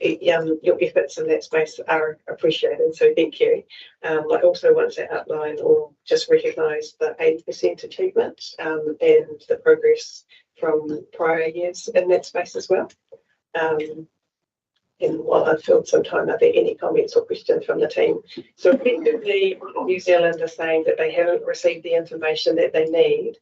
your efforts in that space are appreciated, so thank you. I also want to outline or just recognise the 80% achievement and the progress from prior years in that space as well. And while I've filled some time, are there any comments or questions from the team? So effectively, New Zealand is saying that they haven't received the information that they need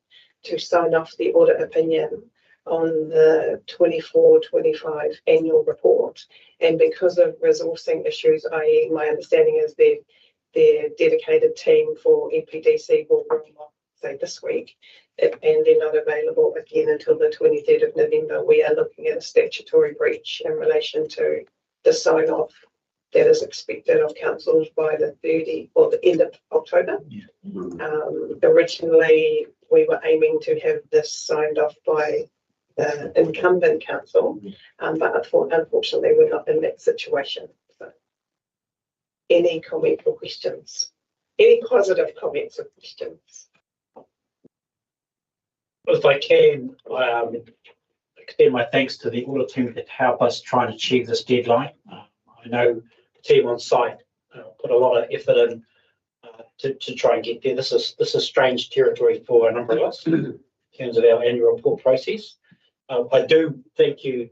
to sign off the audit opinion on the 24-25 annual report. And because of resourcing issues, i.e. my understanding is their dedicated team for NPDC will roll off, say, this week, and they're not available again until the 23rd of November. We are looking at a statutory breach in relation to the sign-off that is expected of councils by the 30 or the end of October. Yeah. Originally, we were aiming to have this signed off by the incumbent council, but unfortunately, we're not in that situation. So, any comment or questions? Any positive comments or questions? If I can, extend my thanks to the audit team that help us try and achieve this deadline. I know the team on site put a lot of effort in to try and get there. This is strange territory for a number of us in terms of our annual report process. I do thank you,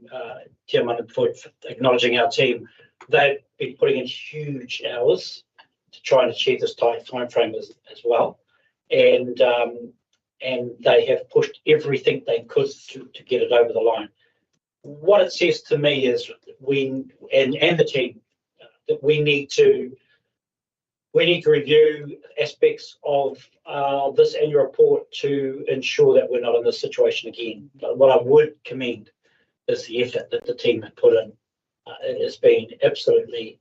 Chairman, for acknowledging our team. They've been putting in huge hours to try and achieve this tight timeframe as well, and they have pushed everything they could to get it over the line. What it says to me is we and the team that we need to review aspects of this annual report to ensure that we're not in this situation again. But what I would commend is the effort that the team have put in. It has been absolutely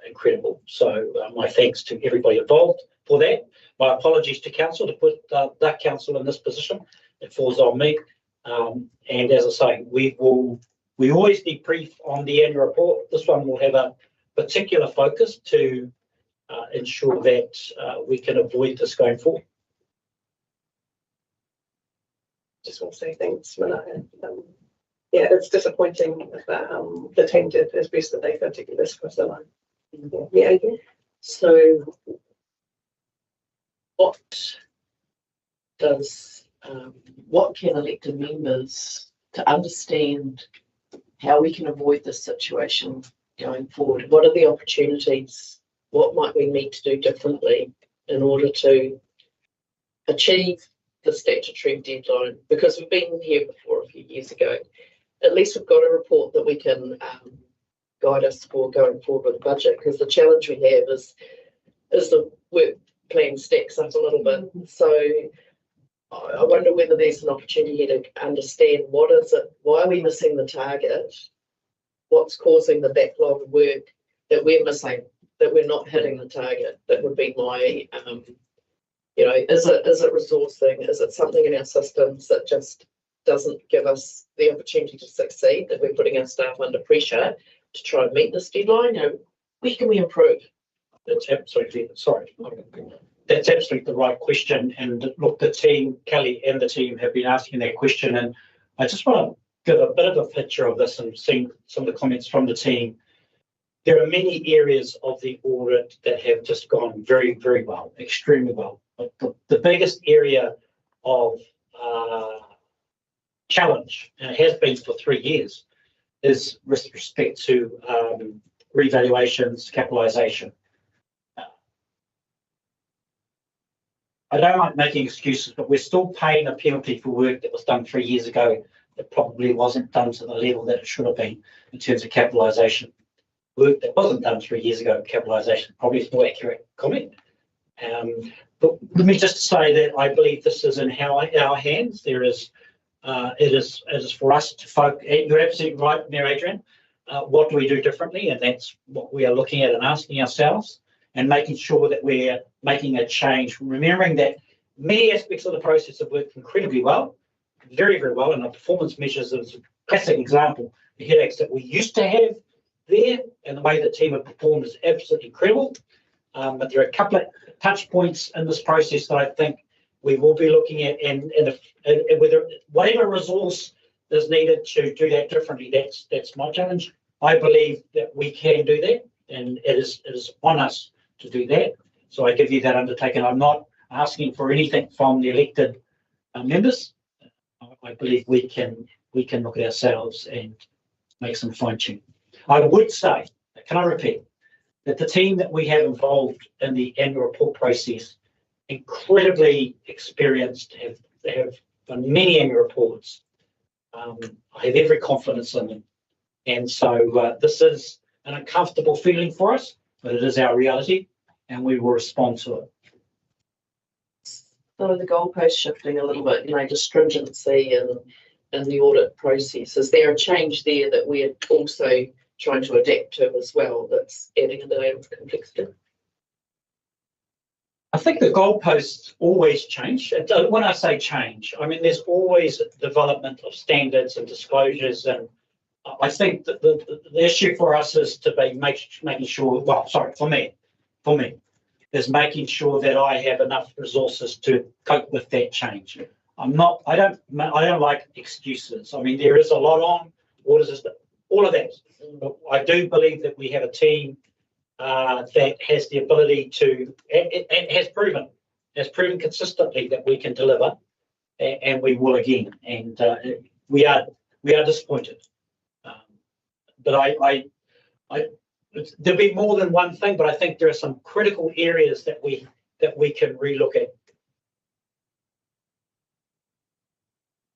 incredible. So my thanks to everybody involved for that. My apologies to council to put that council in this position. It falls on me. And as I say, we always debrief on the annual report. This one will have a particular focus to ensure that we can avoid this going forward. Just want to say thanks, Manaya. Yeah, it's disappointing that the team did as best that they could to get this across the line. Yeah. So what can elected members to understand how we can avoid this situation going forward? What are the opportunities? What might we need to do differently in order to achieve the statutory deadline? Because we've been here before a few years ago. At least we've got a report that we can guide us for going forward with the budget, because the challenge we have is the work plan stacks up a little bit. So I wonder whether there's an opportunity here to understand what is it, why are we missing the target, what's causing the backlog of work that we're missing, that we're not hitting the target. That would be my, is it resourcing? Is it something in our systems that just doesn't give us the opportunity to succeed, that we're putting our staff under pressure to try and meet this deadline? Where can we improve? It's absolutely, sorry. that's absolutely the right question. And look, the team, Kelly and the team have been asking that question. And I just want to give a bit of a picture of this and seeing some of the comments from the team. There are many areas of the audit that have just gone very, very well, extremely well. But the biggest area of challenge, and it has been for 3 years, is with respect to revaluations, capitalisation. I don't like making excuses, but we're still paying a penalty for work that was done 3 years ago that probably wasn't done to the level that it should have been in terms of capitalisation. Work that wasn't done 3 years ago, capitalisation probably is more accurate comment. But let me just say that I believe this is in our hands. There is, it is for us to focus. You're absolutely right, Mayor Adrian. What do we do differently? And that's what we are looking at and asking ourselves, and making sure that we're making a change. Remembering that many aspects of the process have worked incredibly well, very, very well, and our performance measures is a classic example. The headaches that we used to have there and the way the team have performed is absolutely incredible. But there are a couple of touch points in this process that I think we will be looking at, and whether whatever resource is needed to do that differently, that's my challenge. I believe that we can do that, and it is on us to do that. So I give you that undertaking. I'm not asking for anything from the elected members. I believe we can look at ourselves and make some fine tuning. I would say, can I repeat, that the team that we have involved in the annual report process, incredibly experienced, have done many annual reports. I have every confidence in them. And so this is an uncomfortable feeling for us, but it is our reality, and we will respond to it. So the goalpost shifting a little bit, the stringency in the audit process. Is there a change there that we're also trying to adapt to as well, that's adding a layer of complexity? I think the goalposts always change. When I say change, I mean there's always development of standards and disclosures, and I think that the issue for us is to be making sure. Well, sorry, for me, is making sure that I have enough resources to cope with that change. I don't like excuses. I mean, there is a lot on all of that. But I do believe that we have a team that has the ability to, and has proven consistently that we can deliver, and we will again. And we are disappointed. But there'll be more than one thing. But I think there are some critical areas that we can relook at.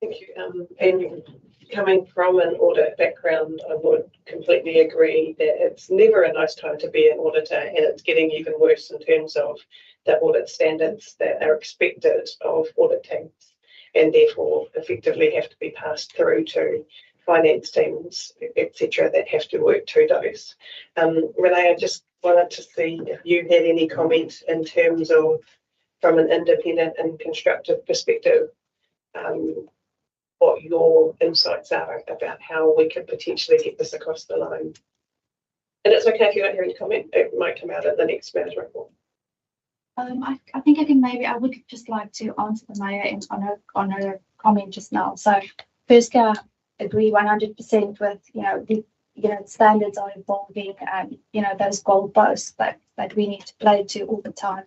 Thank you. And coming from an audit background, I would completely agree that it's never a nice time to be an auditor, and it's getting even worse in terms of the audit standards that are expected of audit teams, and therefore effectively have to be passed through to finance teams, etc., that have to work to those. Renee, I just wanted to see if you had any comments in terms of, from an independent and constructive perspective, what your insights are about how we could potentially get this across the line. And it's okay if you don't hear any comment, it might come out at the next management report. I think I would just like to answer the mayor on her comment just now. So firstly, I agree 100% with, the standards are evolving, and, those goalposts that we need to play to all the time.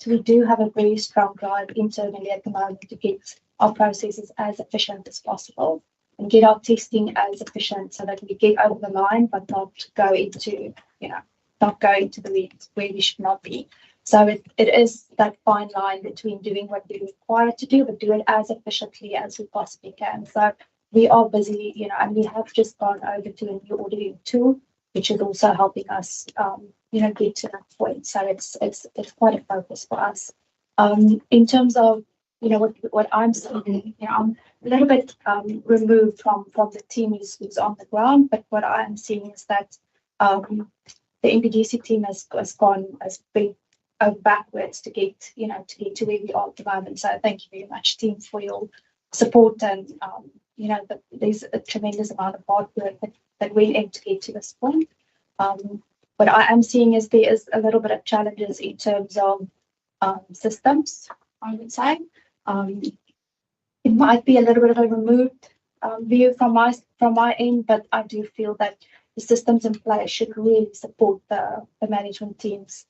We do have a very strong drive internally at the moment to get our processes as efficient as possible and get our testing as efficient so that we get over the line, but not go into the weeds where we should not be. So it is that fine line between doing what we're required to do, but do it as efficiently as we possibly can. So we are busy, and we have just gone over to a new auditing tool, which is also helping us, get to that point. So it's quite a focus for us. In terms of what I'm seeing, I'm a little bit removed from the team who's on the ground, but what I'm seeing is that the NPDC team has been backwards to get to where we are at the moment. So thank you very much, team, for your support, and there's a tremendous amount of hard work that went in to get to this point. What I am seeing is there is a little bit of challenges in terms of systems, I would say. It might be a little bit of a removed view from my end, but I do feel that the systems in place should really support the management teams.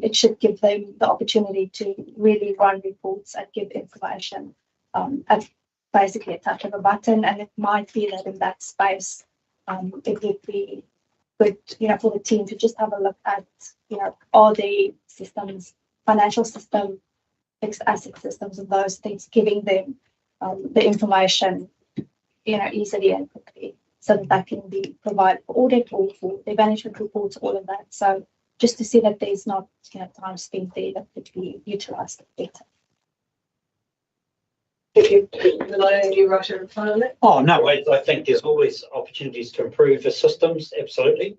It should give them the opportunity to really run reports and give information at basically a touch of a button. And it might be that in that space, it would be good, for the team to just have a look at, all the systems, financial system, fixed asset systems, and those things, giving them the information, easily and quickly, so that that can be provided for audit or for the management reports, all of that. So just to see that there's not, time spent there that could be utilised better. Thank you. Renee, do you write a reply on that? Oh, no, I think there's always opportunities to improve the systems, absolutely.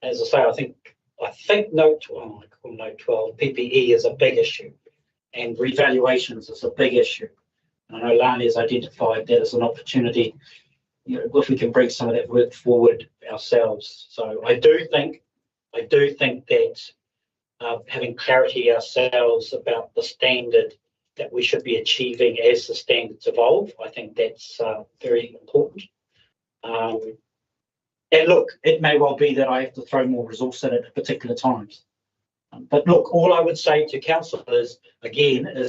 As I say, I think note 12, PPE is a big issue, and revaluations is a big issue. I know Lani has identified that as an opportunity, if we can bring some of that work forward ourselves. So I do think that having clarity ourselves about the standard that we should be achieving as the standards evolve, I think that's very important. And look, it may well be that I have to throw more resource in it at particular times. But look, all I would say to council is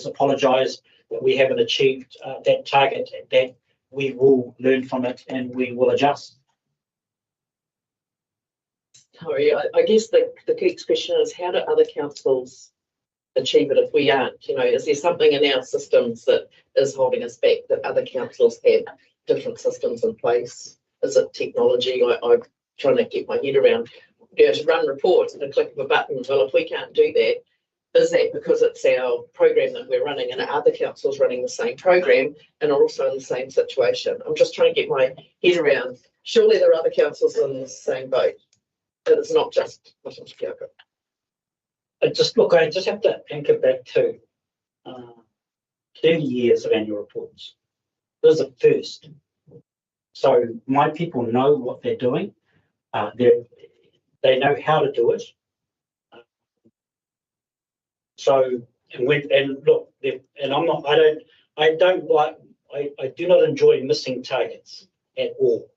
apologise that we haven't achieved that target, that we will learn from it and we will adjust. Sorry, I guess the key question is, how do other councils achieve it if we aren't? Is there something in our systems that is holding us back, that other councils have different systems in place? Is it technology? I'm trying to get my head around, to run reports at a click of a button. Well, if we can't do that, is that because it's our program that we're running and are other councils running the same program and are also in the same situation? I'm just trying to get my head around. Surely there are other councils in the same boat. That it's not just Matamata-Piako. I just have to anchor back to 30 years of annual reports. This is the first. So my people know what they're doing. They know how to do it. I do not enjoy missing targets at all.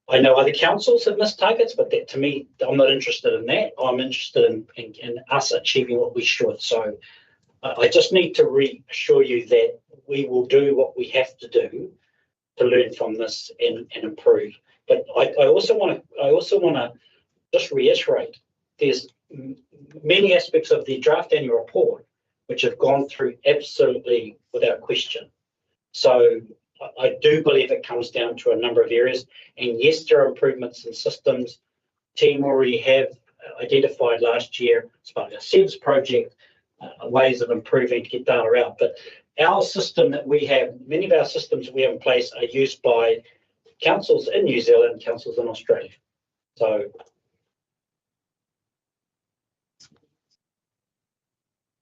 I know other councils have missed targets, but that, to me, I'm not interested in that. I'm interested in us achieving what we should. So I just need to reassure you that we will do what we have to do to learn from this and improve. But I also want to just reiterate, there's many aspects of the draft annual report which have gone through absolutely without question. So I do believe it comes down to a number of areas. And yes, there are improvements in systems. Team already have identified last year as part of our SEVS project ways of improving to get data out. But our system that we have, many of our systems we have in place are used by councils in New Zealand, councils in Australia. So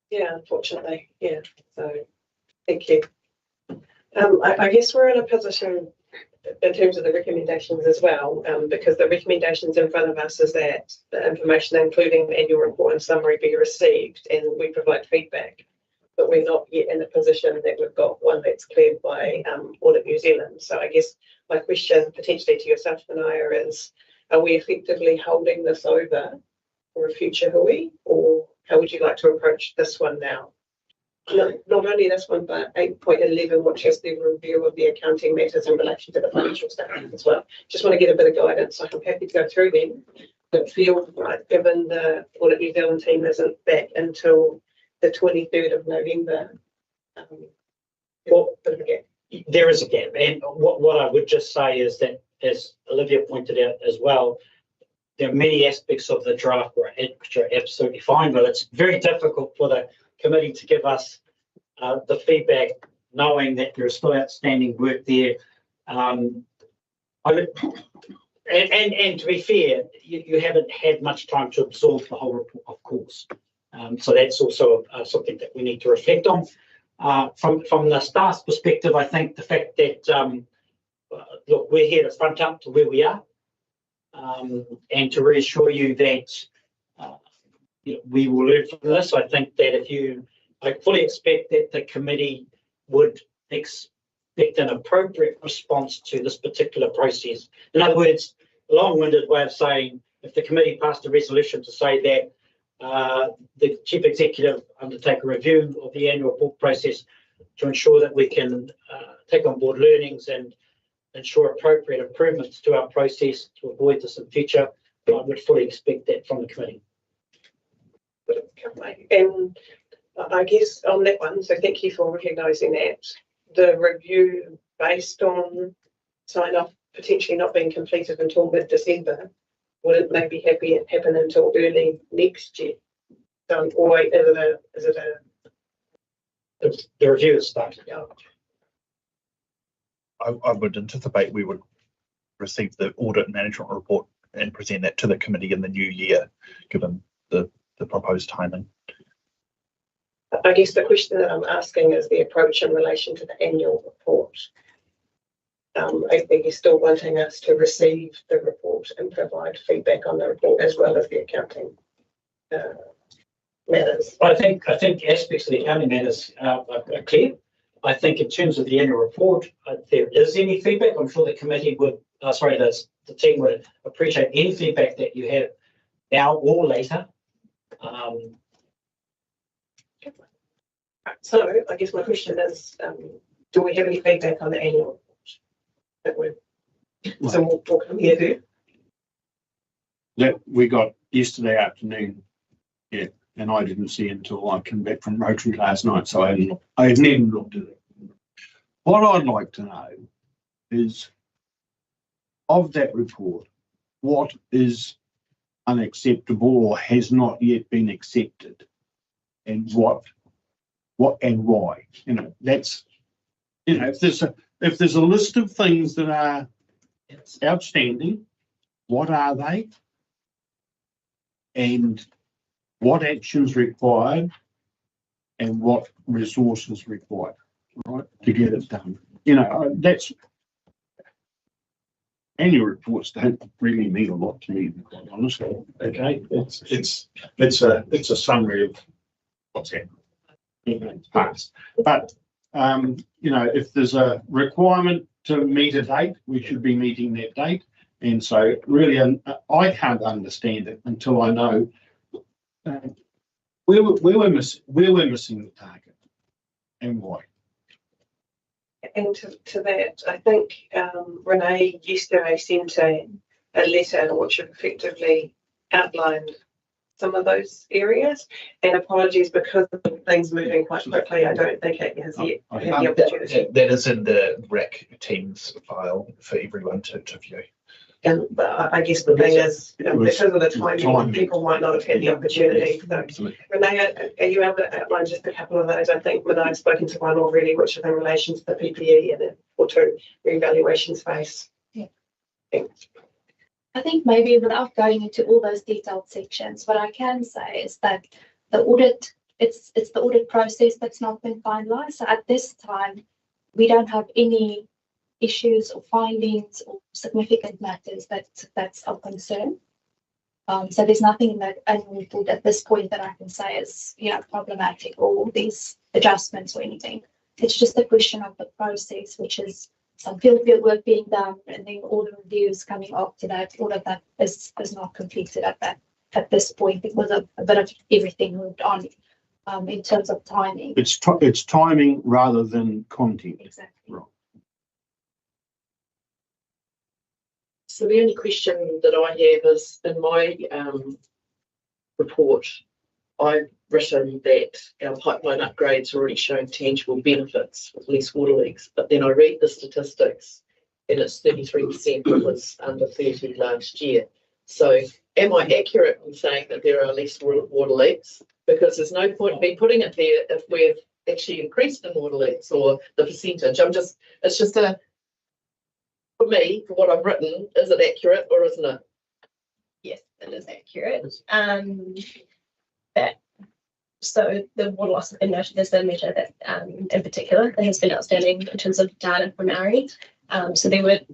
yeah, unfortunately, yeah. So thank you. I guess we're in a position in terms of the recommendations as well, because the recommendations in front of us is that the information, including the annual report and summary, be received and we provide feedback. But we're not yet in a position that we've got one that's cleared by Audit New Zealand. So I guess my question potentially to yourself, Manaya, is, are we effectively holding this over for a future hui, or how would you like to approach this one now? Not only this one, but 8.11, which is the review of the accounting matters in relation to the financial statement as well. Just want to get a bit of guidance. So I'm happy to go through them. But feel like, given the Audit New Zealand team isn't back until the 23rd of November, there is a gap. And what I would just say is that, as Olivia pointed out as well, there are many aspects of the draft which are absolutely fine, but it's very difficult for the committee to give us the feedback, knowing that there is still outstanding work there. And to be fair, you haven't had much time to absorb the whole report, of course. So that's also something that we need to reflect on. From the staff's perspective, I think the fact that, look, we're here to front up to where we are, and to reassure you that we will learn from this. I think that I fully expect that the committee would expect an appropriate response to this particular process. In other words, a long-winded way of saying, if the committee passed a resolution to say that the chief executive undertake a review of the annual report process to ensure that we can take on board learnings and ensure appropriate improvements to our process to avoid this in future, I would fully expect that from the committee. And I guess on that one, so thank you for recognising that. The review based on sign-off potentially not being completed until mid-December, wouldn't maybe happen until early next year? Or is it The review is started. Yeah. I would anticipate we would receive the audit management report and present that to the committee in the new year, given the proposed timing. I guess the question that I'm asking is the approach in relation to the annual report. I think you're still wanting us to receive the report and provide feedback on the report as well as the accounting matters. I think aspects of the accounting matters are clear. I think in terms of the annual report, if there is any feedback, I'm sure the committee would, the team would appreciate any feedback that you have now or later. So I guess my question is, do we have any feedback on the annual report? So we'll come here to. That we got yesterday afternoon, yeah, and I didn't see it until I came back from Rotary last night, so I hadn't even looked at it. What I'd like to know is, of that report, what is unacceptable or has not yet been accepted, and what and why? That's, if there's a list of things that are outstanding, what are they? And what actions required and what resources required, right, to get it done. That's annual reports don't really mean a lot to me, quite honestly. Okay, it's a summary of what's happened. It's past, but if there's a requirement to meet a date, we should be meeting that date. And so really, I can't understand it until I know where we're missing the target and why. And to that, I think Renee yesterday sent a letter which effectively outlined some of those areas. And apologies, because of things moving quite quickly, I don't think it has yet had the opportunity. That is in the REC Teams file for everyone to view. And I guess the thing is, because of the timing, people might not have had the opportunity. So, Renee, are you able to outline just a couple of those? I think I've spoken to one already, which is in relation to the PPE and the auto reevaluation space. Yeah. Thanks. I think maybe without going into all those detailed sections, what I can say is that the audit, it's the audit process that's not been finalized. So at this time, we don't have any issues or findings or significant matters that's of concern. So there's nothing in that annual report at this point that I can say is problematic or these adjustments or anything. It's just a question of the process, which is some field work being done, and then all the reviews coming after that. All of that is not completed at this point. It was a bit of everything moved on in terms of timing. It's timing rather than content. Exactly. Right. So the only question that I have is, in my report, I've written that our pipeline upgrades are already showing tangible benefits with less water leaks, but then I read the statistics and it's 33% was under 30 last year. So am I accurate in saying that there are less water leaks? Because there's no point in me putting it there if we've actually increased the water leaks or the percentage. It's just for me, for what I've written, is it accurate or isn't it? Yes, it is accurate. So the water loss has been noted as a measure that, in particular, that has been outstanding in terms of data from Maori. So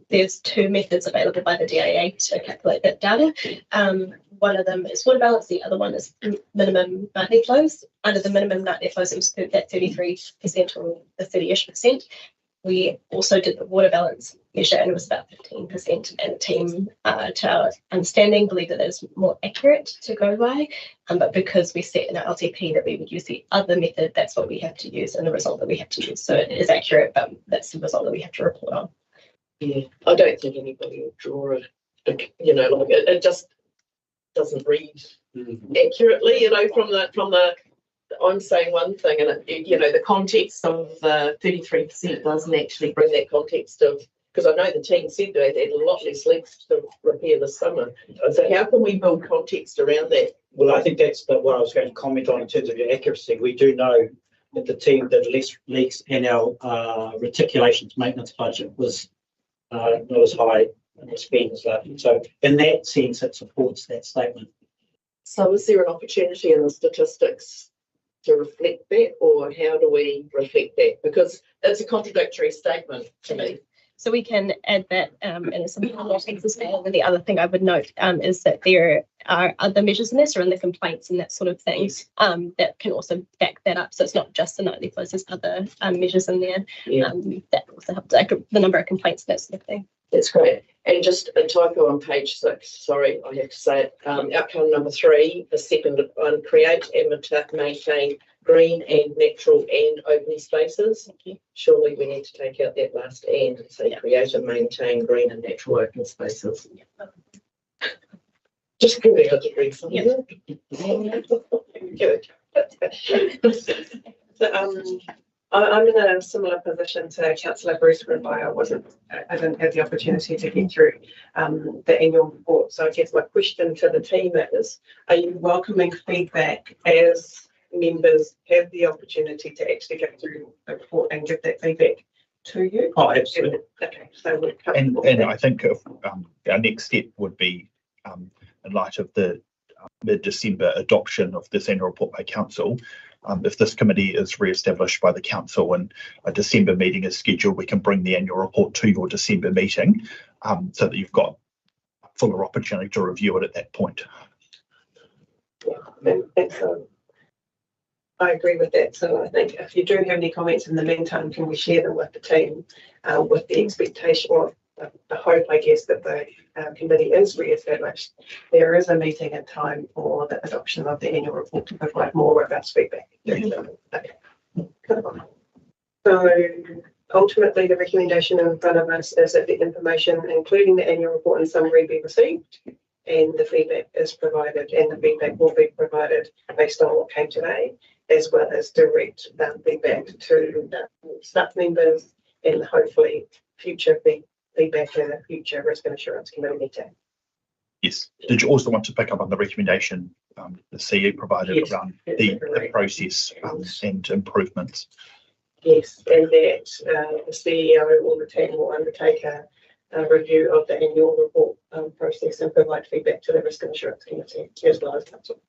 there's two methods available by the DIA to calculate that data. one of them is water balance, the other one is minimum nightly flows. Under the minimum nightly flows, it was that 33% or the 30-ish%. We also did the water balance measure and it was about 15%. And the team, to our understanding, believe that is more accurate to go by. But because we set in our LTP that we would use the other method, that's what we have to use and the result that we have to use. So it is accurate, but that's the result that we have to report on. Yeah, I don't think anybody would draw it, like it just doesn't read accurately, from the I'm saying one thing and the context of the 33% doesn't actually bring that context of, because I know the team said they had a lot less leaks to repair this summer. So how can we build context around that? Well, I think that's what I was going to comment on in terms of your accuracy. We do know that the team did less leaks and our reticulations maintenance budget was not as high in the spend as that. So in that sense, it supports that statement. So is there an opportunity in the statistics to reflect that, or how do we reflect that? Because it's a contradictory statement to me. So we can add that and it's not existing. And the other thing I would note is that there are other measures in this or in the complaints and that sort of thing that can also back that up. So it's not just the nightly flows, there's other measures in there that also help the number of complaints and that sort of thing. That's great. And just a typo on page 6, sorry, I have to say it. Outcome number 3, the second one, create and maintain green and natural and open spaces. Surely we need to take out that last and say create and maintain green and natural open spaces. Just giving a degree from Good. I'm in a similar position to Councillor Bruce, whereby I didn't have the opportunity to get through the annual report. So I guess my question to the team is, are you welcoming feedback as members have the opportunity to actually go through the report and give that feedback to you? Oh, absolutely. Okay, so we're And I think our next step would be, in light of the mid-December adoption of this annual report by council, if this committee is re-established by the council and a December meeting is scheduled, we can bring the annual report to your December meeting so that you've got fuller opportunity to review it at that point. Yeah, excellent. I agree with that. So I think if you do have any comments in the meantime, can we share them with the team with the expectation or the hope, I guess, that the committee is re-established. There is a meeting in time for the adoption of the annual report to provide more robust feedback. Okay. So ultimately, the recommendation in front of us is that the information, including the annual report and summary, be received, and the feedback is provided, and the feedback will be provided based on what came today, as well as direct feedback to staff members and hopefully future feedback in a future risk and assurance committee meeting. Yes. Did you also want to pick up on the recommendation the CEO provided around the process and improvements? Yes, and that the CEO or the team will undertake a review of the annual report process and provide feedback to the risk and assurance committee as well as council.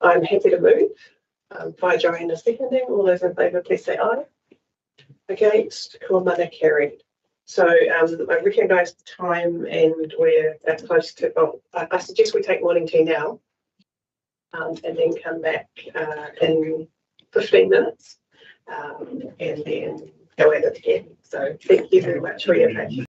I'm happy to move. By Joanna seconding, all those in favour please say aye. Against, Kuamana carried. So I recognise the time and we're close to, I suggest we take morning tea now and then come back in 15 minutes and then go at it again. So thank you very much for your patience.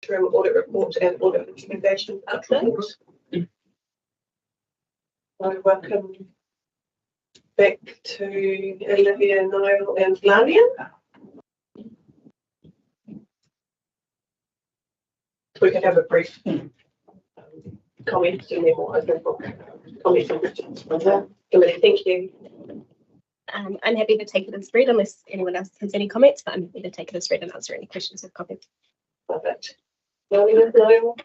interim audit report and audit recommendation update. I welcome back to Olivia, Niall and Lania. We can have a brief comment and then we'll open for comments and questions from the committee. Thank you. I'm happy to take it as read unless anyone else has any comments, but I'm happy to take it as read and answer any questions or comments. Perfect. Niall?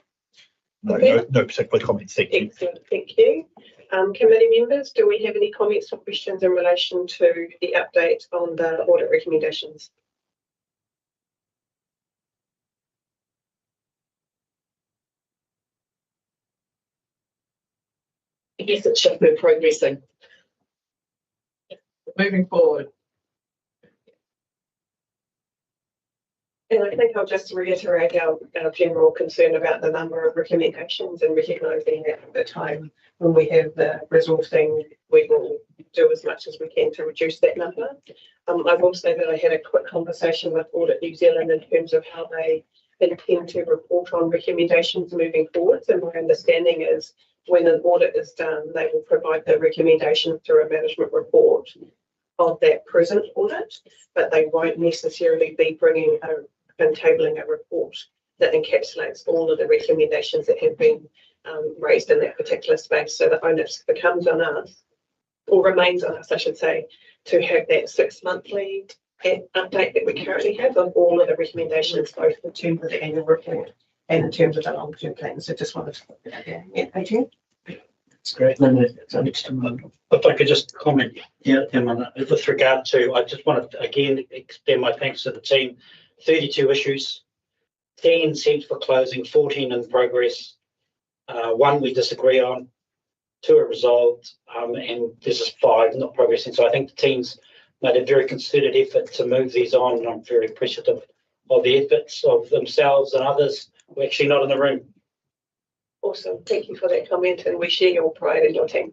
No particular comments. Thank you. Excellent, thank you. Committee members, do we have any comments or questions in relation to the update on the audit recommendations? I guess it should be progressing. Moving forward. And I think I'll just reiterate our general concern about the number of recommendations and recognising that at the time when we have the resourcing, we will do as much as we can to reduce that number. I will say that I had a quick conversation with Audit New Zealand in terms of how they intend to report on recommendations moving forwards. And my understanding is when an audit is done, they will provide the recommendations through a management report of that present audit, but they won't necessarily be bringing and tabling a report that encapsulates all of the recommendations that have been raised in that particular space. So the onus becomes on us, or remains on us, I should say, to have that 6 monthly update that we currently have of all of the recommendations, both in terms of the annual report and in terms of the long-term plan. So just wanted to put that out there. Yeah, Adrian? That's great. If I could just comment here, with regard to, I just want to again extend my thanks to the team. 32 issues, 10 sent for closing, 14 in progress, 1 we disagree on, 2 are resolved, and this is 5 not progressing. So I think the team's made a very concerted effort to move these on, and I'm very appreciative of the efforts of themselves and others who are actually not in the room. Awesome. Thank you for that comment, and we share your pride in your team.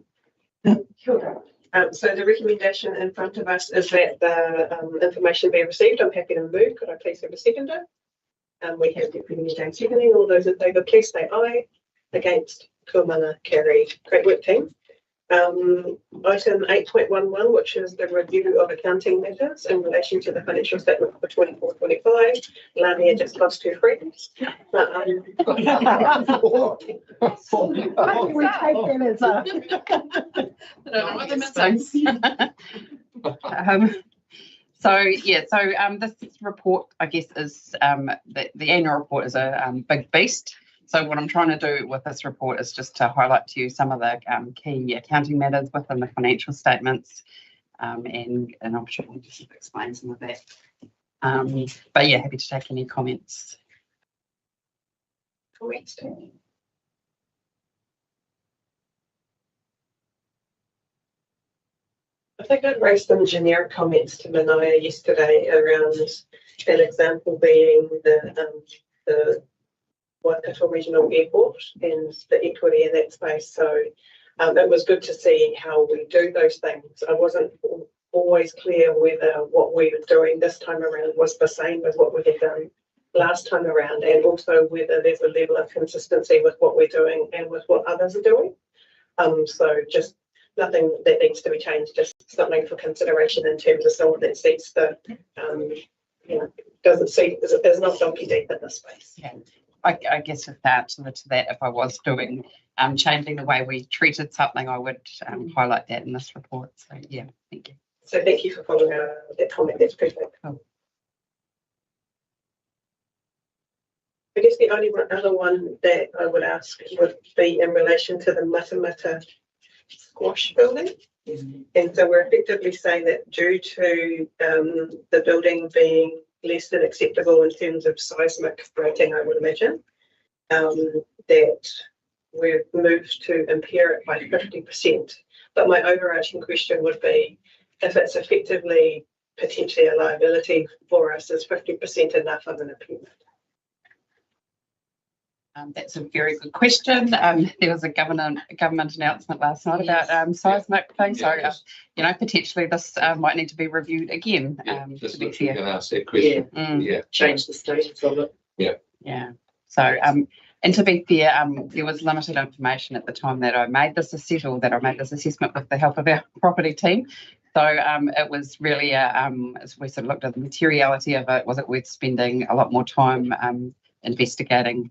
Sure. So the recommendation in front of us is that the information be received. I'm happy to move. Could I please have a seconder? We have Deputy James seconding. All those in favour, please say aye. Against, Kumana, carried. Great work, team. Item 8.11, which is the review of accounting matters in relation to the financial statement for 24-25. Lamia just lost 2 friends. But, We take them as this report, I guess, is the annual report is a big beast. So what I'm trying to do with this report is just to highlight to you some of the key accounting matters within the financial statements, and an opportunity just to explain some of that. But yeah, happy to take any comments. comments. I think I'd raised some generic comments to Manaia yesterday around an example being the Waikato Regional Airport and the equity in that space. So it was good to see how we do those things. I wasn't always clear whether what we were doing this time around was the same as what we had done last time around, and also whether there's a level of consistency with what we're doing and with what others are doing. So just nothing that needs to be changed, just something for consideration in terms of someone that sees the, doesn't see, is not donkey deep in this space. Yeah. I guess with that, if I was doing changing the way we treated something, I would highlight that in this report. So yeah, thank you. So thank you for following that comment. That's perfect. Cool. I guess the only other one that I would ask would be in relation to the Matamata squash building. And so we're effectively saying that due to the building being less than acceptable in terms of seismic rating, I would imagine, that we've moved to impair it by 50%. But my overarching question would be, if it's effectively potentially a liability for us, is 50% enough of an impairment? That's a very good question. There was a government announcement last night about seismic things. So, potentially this might need to be reviewed again. Just literally going to ask that question. Change the status of it. Yeah. So, and to be fair, there was limited information at the time that I made this assessment with the help of our property team. So it was really, as we sort of looked at the materiality of it, was it worth spending a lot more time investigating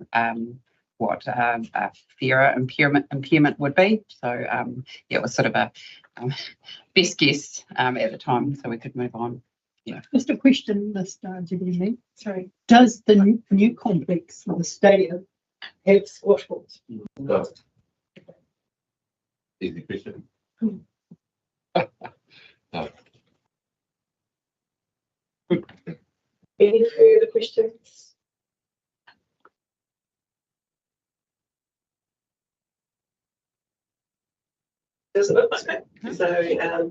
what a fairer impairment would be. So yeah, it was sort of a best guess at the time, so we could move on. Yeah. Just a question, Mr. Jibini. Sorry. Does the new complex for the stadium have squash courts? No. Easy question. No. Any further questions? Doesn't look like it. So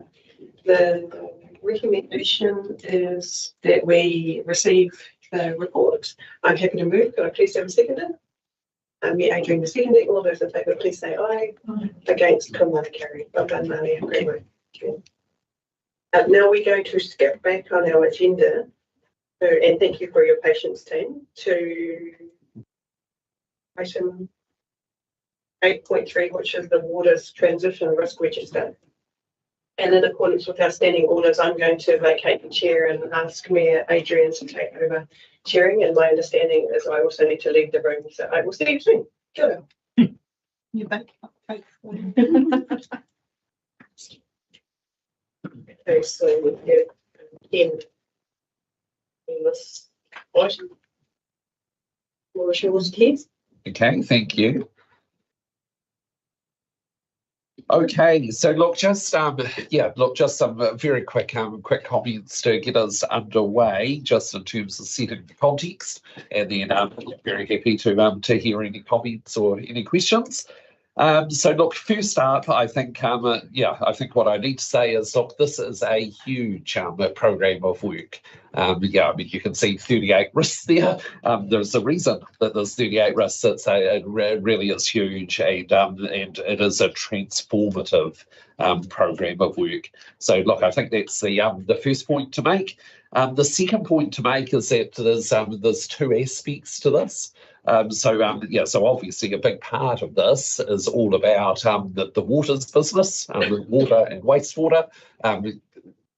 the recommendation is that we receive the report. I'm happy to move. Could I please have a seconder? Yeah, Adrian, the seconding. All those in favour, please say aye. Against, come on, carry. Well done, Marnie. Great work. Now we're going to skip back on our agenda, and thank you for your patience, team, to item 8.3, which is the Waters Transition Risk Register. And in accordance with our standing orders, I'm going to vacate the chair and ask Mayor Adrian to take over chairing. And my understanding is I also need to leave the room, so I will see you soon. Go. You're back. Okay, so we get in this item. Floor is yours, Keith. Okay, thank you. Okay, so look, just some very quick comments to get us underway, just in terms of setting the context, and then very happy to hear any comments or any questions. So look, first up, I think what I need to say is, look, this is a huge program of work. You can see 38 risks there. There's a reason that there's 38 risks. It really is huge, and it is a transformative program of work. So look, I think that's the first point to make. The second point to make is that there's two aspects to this. So obviously a big part of this is all about the waters business, water and wastewater,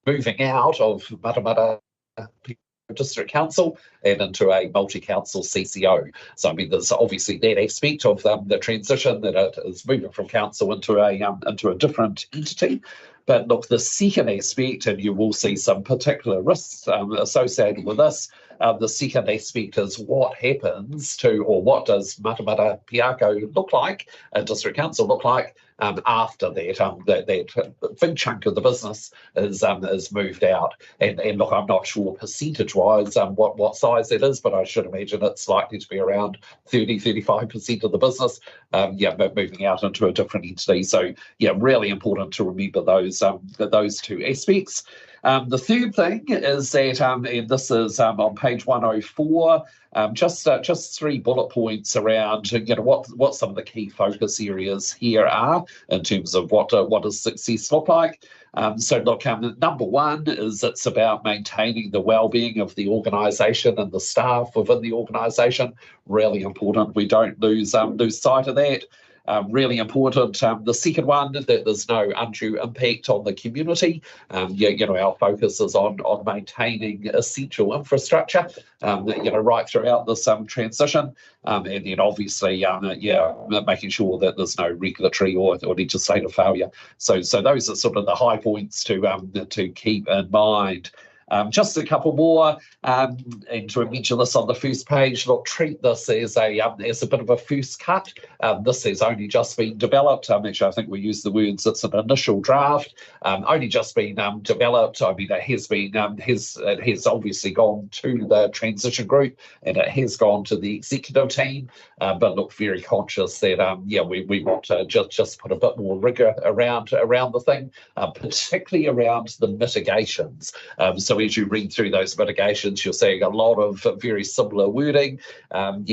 moving out of Matamata-Piako District Council and into a multi-council CCO. So I mean, there's obviously that aspect of the transition, that it is moving from council into a different entity. But look, the second aspect, and you will see some particular risks associated with this, the second aspect is what happens to, or what does Matamata-Piako look like, District Council look like, after that big chunk of the business is moved out. And look, I'm not sure percentage-wise what size it is, but I should imagine it's likely to be around 30-35% of the business, moving out into a different entity. So yeah, really important to remember those two aspects. The third thing is that, and this is on page 104, just 3 bullet points around what some of the key focus areas here are in terms of what does success look like. So look, number one is it's about maintaining the well-being of the organisation and the staff within the organisation. Really important we don't lose sight of that. Really important. The second one, that there's no undue impact on the community. Our focus is on maintaining essential infrastructure, right throughout this transition, and then obviously, making sure that there's no regulatory or legislative failure. So those are sort of the high points to keep in mind. Just a couple more, and to mention this on the first page, look, treat this as a bit of a first cut. This has only just been developed. Actually, I think we use the words, it's an initial draft, only just been developed. I mean, it has obviously gone to the transition group, and it has gone to the executive team, but look, very conscious that, we want to just put a bit more rigour around the thing, particularly around the mitigations. So as you read through those mitigations, you're seeing a lot of very similar wording. But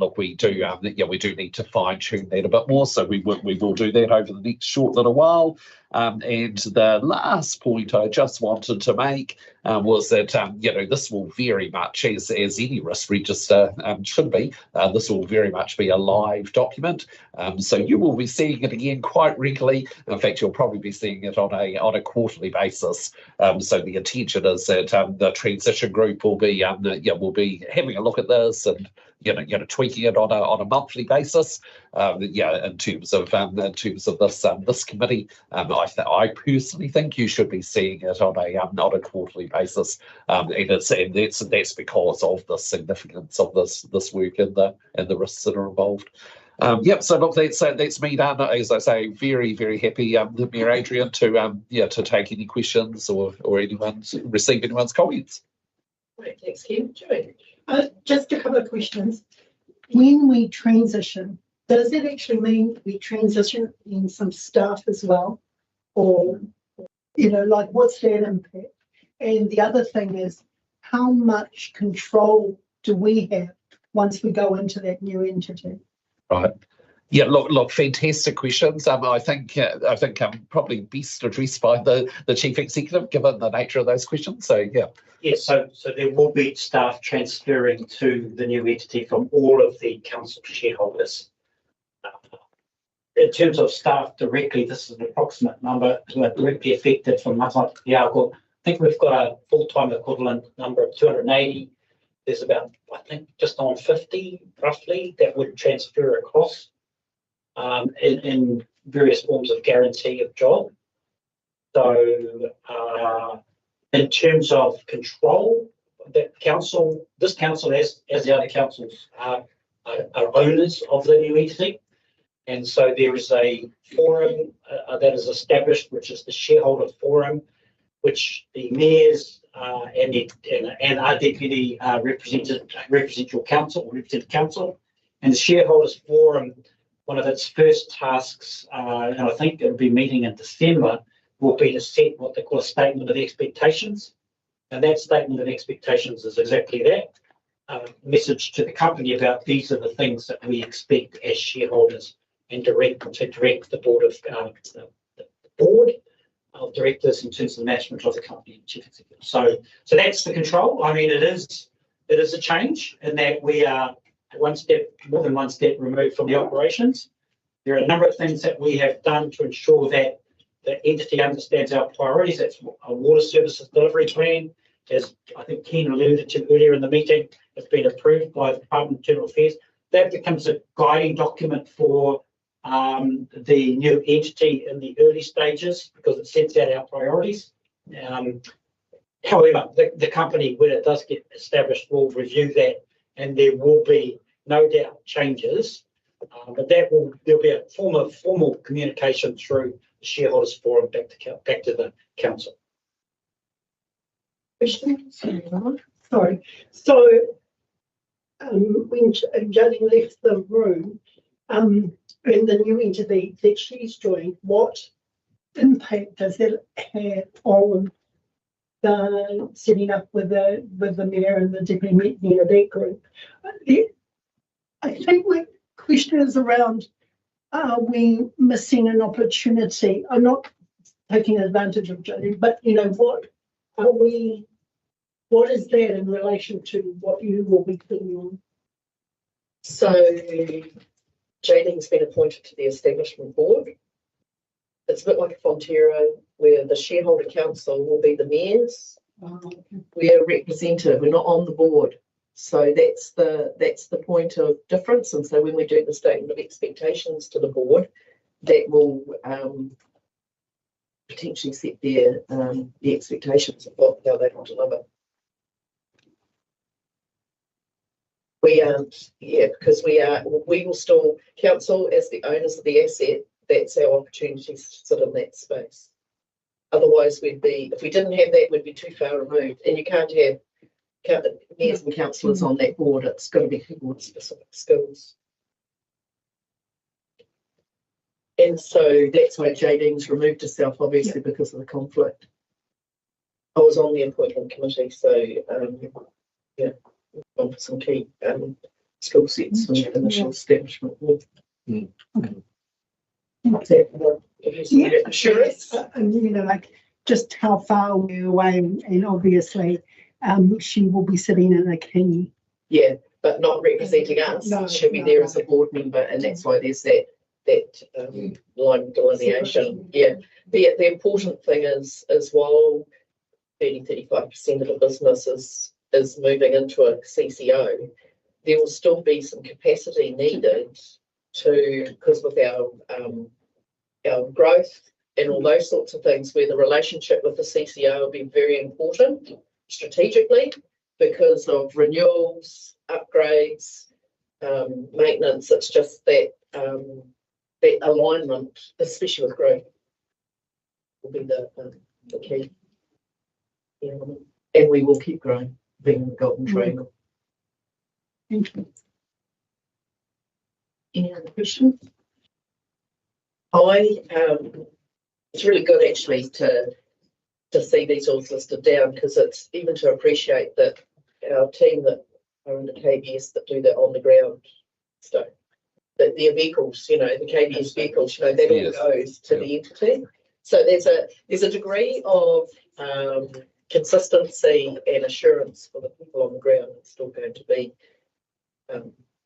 look, we do need to fine tune that a bit more. So we will do that over the next short little while. And the last point I just wanted to make was that, this will very much, as any risk register should be, this will very much be a live document. So you will be seeing it again quite regularly. In fact, you'll probably be seeing it on a quarterly basis. So the intention is that the transition group will be having a look at this and tweaking it on a monthly basis. In terms of this committee, I personally think you should be seeing it on a quarterly basis, and that's because of the significance of this work and the risks that are involved. So look, that's me done. As I say, very, very happy, Mayor Adrian, to take any questions or receive anyone's comments. Right, thanks, Ken. Joey. Just a couple of questions. When we transition, does it actually mean we transition in some staff as well? Or, what's that impact? And the other thing is, how much control do we have once we go into that new entity? Right. Yeah, look, fantastic questions. I think probably best addressed by the Chief Executive, given the nature of those questions. So, yeah. Yes, so there will be staff transferring to the new entity from all of the council shareholders. In terms of staff directly, this is an approximate number who are directly affected from Matamata-Piako. I think we've got a full-time equivalent number of 280. There's about, I think, just on 50, roughly, that would transfer across in various forms of guarantee of job. So in terms of control, this council, as the other councils, are owners of the new entity. And so there is a forum that is established, which is the shareholder forum, which the mayors and our deputy representative council. And the shareholders forum, one of its first tasks, and I think it'll be meeting in December, will be to set what they call a statement of expectations. And that statement of expectations is exactly that, message to the company about these are the things that we expect as shareholders, and direct the board of directors in terms of the management of the company and chief executive. So that's the control. I mean, it is a change in that we are more than one step removed from the operations. There are a number of things that we have done to ensure that the entity understands our priorities. That's a water services delivery plan, as I think Ken alluded to earlier in the meeting. It's been approved by the Department of Internal Affairs. That becomes a guiding document for the new entity in the early stages because it sets out our priorities. However, the company, when it does get established, will review that, and there will be no doubt changes, but there'll be a formal communication through the shareholders forum back to the council. Questions? Sorry. So when Jodie left the room, in the new entity that she's joined, what impact does that have on the setting up with the mayor and the deputy mayor, that group? I think my question is around, are we missing an opportunity? I'm not taking advantage of Jodie, but what is that in relation to what you will be putting on? So Jading's been appointed to the establishment board. It's a bit like a Fonterra, where the shareholder council will be the mayors. We're represented, we're not on the board. So that's the point of difference. And so when we do the statement of expectations to the board, that will potentially set the expectations of how they will deliver. Because we will still, council as the owners of the asset, that's our opportunity to sit in that space. Otherwise, if we didn't have that, we'd be too far removed. And you can't have mayors and councillors on that board. It's got to be people with specific skills. And so that's why Jading's removed herself, obviously, because of the conflict. I was on the appointment committee, so on for some key skill sets and initial establishment. give you some assurance. And you know, like just how far we're away, and obviously, she will be sitting in a key. Yeah, but not representing us. No, She'll be there as a board member, and that's why there's that line delineation. Yeah, the important thing is while 35% of the business is moving into a CCO, there will still be some capacity needed because with our growth and all those sorts of things, where the relationship with the CCO will be very important strategically because of renewals, upgrades, maintenance. It's just that alignment, especially with growth, will be the key. Yeah. And we will keep growing, being the golden triangle. Any other questions? It's really good actually to see these all listed down, because it's even to appreciate that our team that are in the KBS that do the on the ground stuff, that their vehicles, the KBS vehicles, that all goes to the entity. So there's a degree of consistency and assurance for the people on the ground. It's still going to be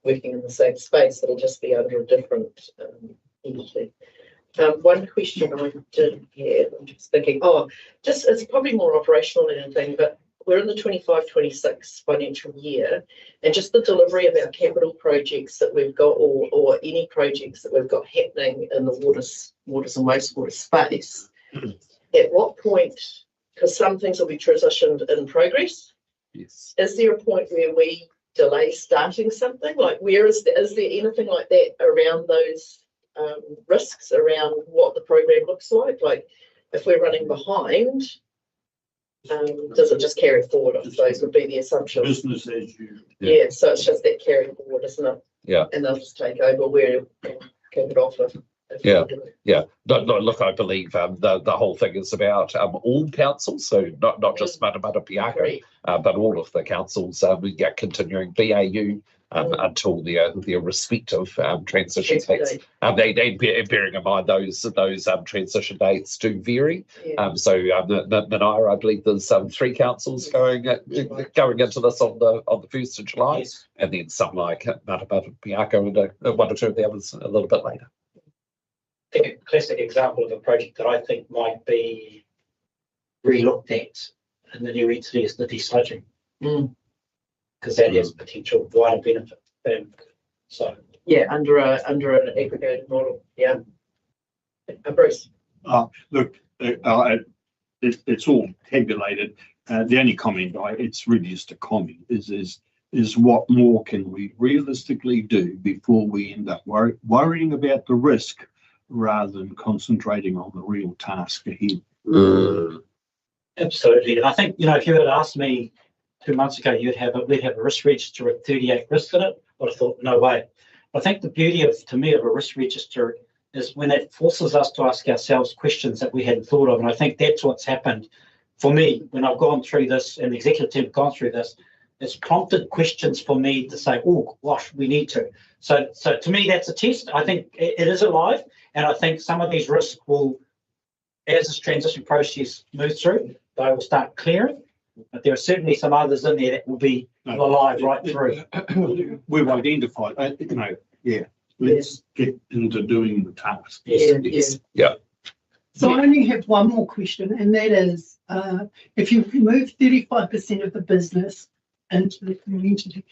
working in the same space. It'll just be under a different entity. One question I did have, I'm just thinking, it's probably more operational than anything, but we're in the 25-26 financial year, and just the delivery of our capital projects that we've got, or any projects that we've got happening in the waters and wastewater space. At what point, because some things will be transitioned in progress, Yes. is there a point where we delay starting something? Like, is there anything like that around those risks around what the program looks like? Like, if we're running behind, does it just carry forward? I suppose would be the assumption. Business as usual. Yeah, so it's just that carry forward, isn't it? Yeah. And they'll just take over where kick it off. Yeah. No, look, I believe the whole thing is about all councils, so not just Matamata-Piako, but all of the councils continuing BAU until their respective transition dates. Bearing in mind those transition dates do vary. So Manaia, I believe there's 3 councils going into this on the 1st of July, yes. And then some like Matamata-Piako and 1 or 2 of the others a little bit later. I think a classic example of a project that I think might be re-looked at in the new entity is the desludging. Because that has potential wider benefit. So yeah, under an aggregated model. Yeah. Bruce. Look, it's all tabulated. The only comment, it's really just a comment, is what more can we realistically do before we end up worrying about the risk rather than concentrating on the real task ahead. Absolutely. And I think, if you had asked me 2 months ago, we'd have a risk register with 38 risks in it, I'd have thought, no way. I think the beauty of a risk register is when it forces us to ask ourselves questions that we hadn't thought of. And I think that's what's happened for me when I've gone through this, and the executive team have gone through this. It's prompted questions for me to say, oh gosh, we need to. So to me, that's a test. I think it is alive, and I think some of these risks will, as this transition process moves through, they will start clearing. But there are certainly some others in there that will be alive right through. We've identified, let's get into doing the task. Yeah. So I only have one more question, and that is, if you move 35% of the business into the community,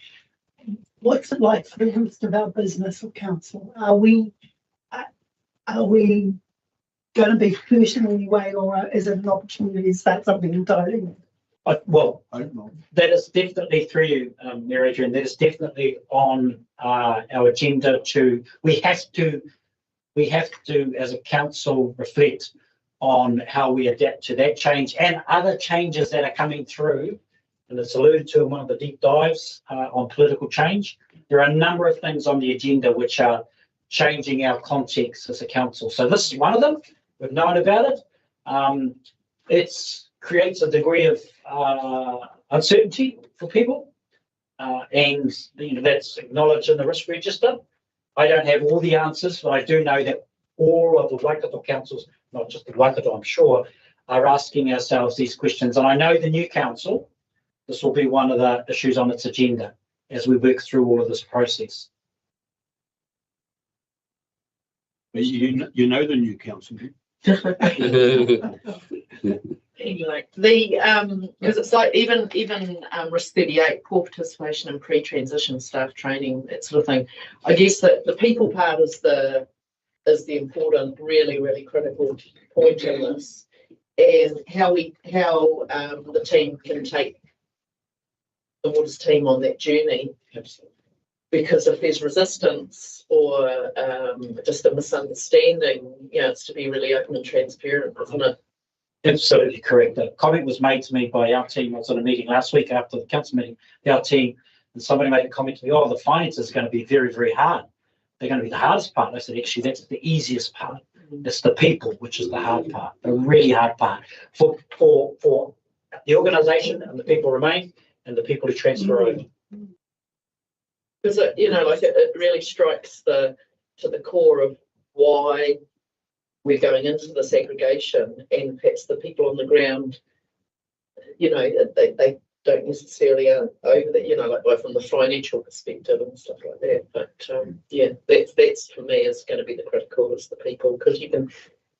what's it like for the rest of our business or council? Are we going to be hurt in any way, or is it an opportunity to start something entirely? Well, that is definitely through you, Mary Adrian. That is definitely on our agenda. We have to, as a council, reflect on how we adapt to that change and other changes that are coming through. And it's alluded to in one of the deep dives on political change. There are a number of things on the agenda which are changing our context as a council. So this is one of them. We've known about it. It creates a degree of uncertainty for people, and that's acknowledged in the risk register. I don't have all the answers, but I do know that all of the Waikato councils, not just the Waikato, I'm sure, are asking ourselves these questions. And I know the new council, this will be one of the issues on its agenda as we work through all of this process. You know the new council. Anyway, because it's like even risk 38, poor participation in pre-transition staff training, that sort of thing. I guess that the people part is the important, really critical point in this, and how the team can take the Waters team on that journey. Because if there's resistance or just a misunderstanding, it's to be really open and transparent, isn't it? Absolutely correct. A comment was made to me by our team. I was at a meeting last week after the council meeting, our team, and somebody made a comment to me, the finances are going to be very hard. They're going to be the hardest part. I said, actually, that's the easiest part. It's the people, which is the hard part, the really hard part. For the organisation and the people remain, and the people who transfer over. Because it really strikes to the core of why we're going into the segregation, and perhaps the people on the ground, they don't necessarily over that, like from the financial perspective and stuff like that. But that's for me is going to be the critical, is the people, because you can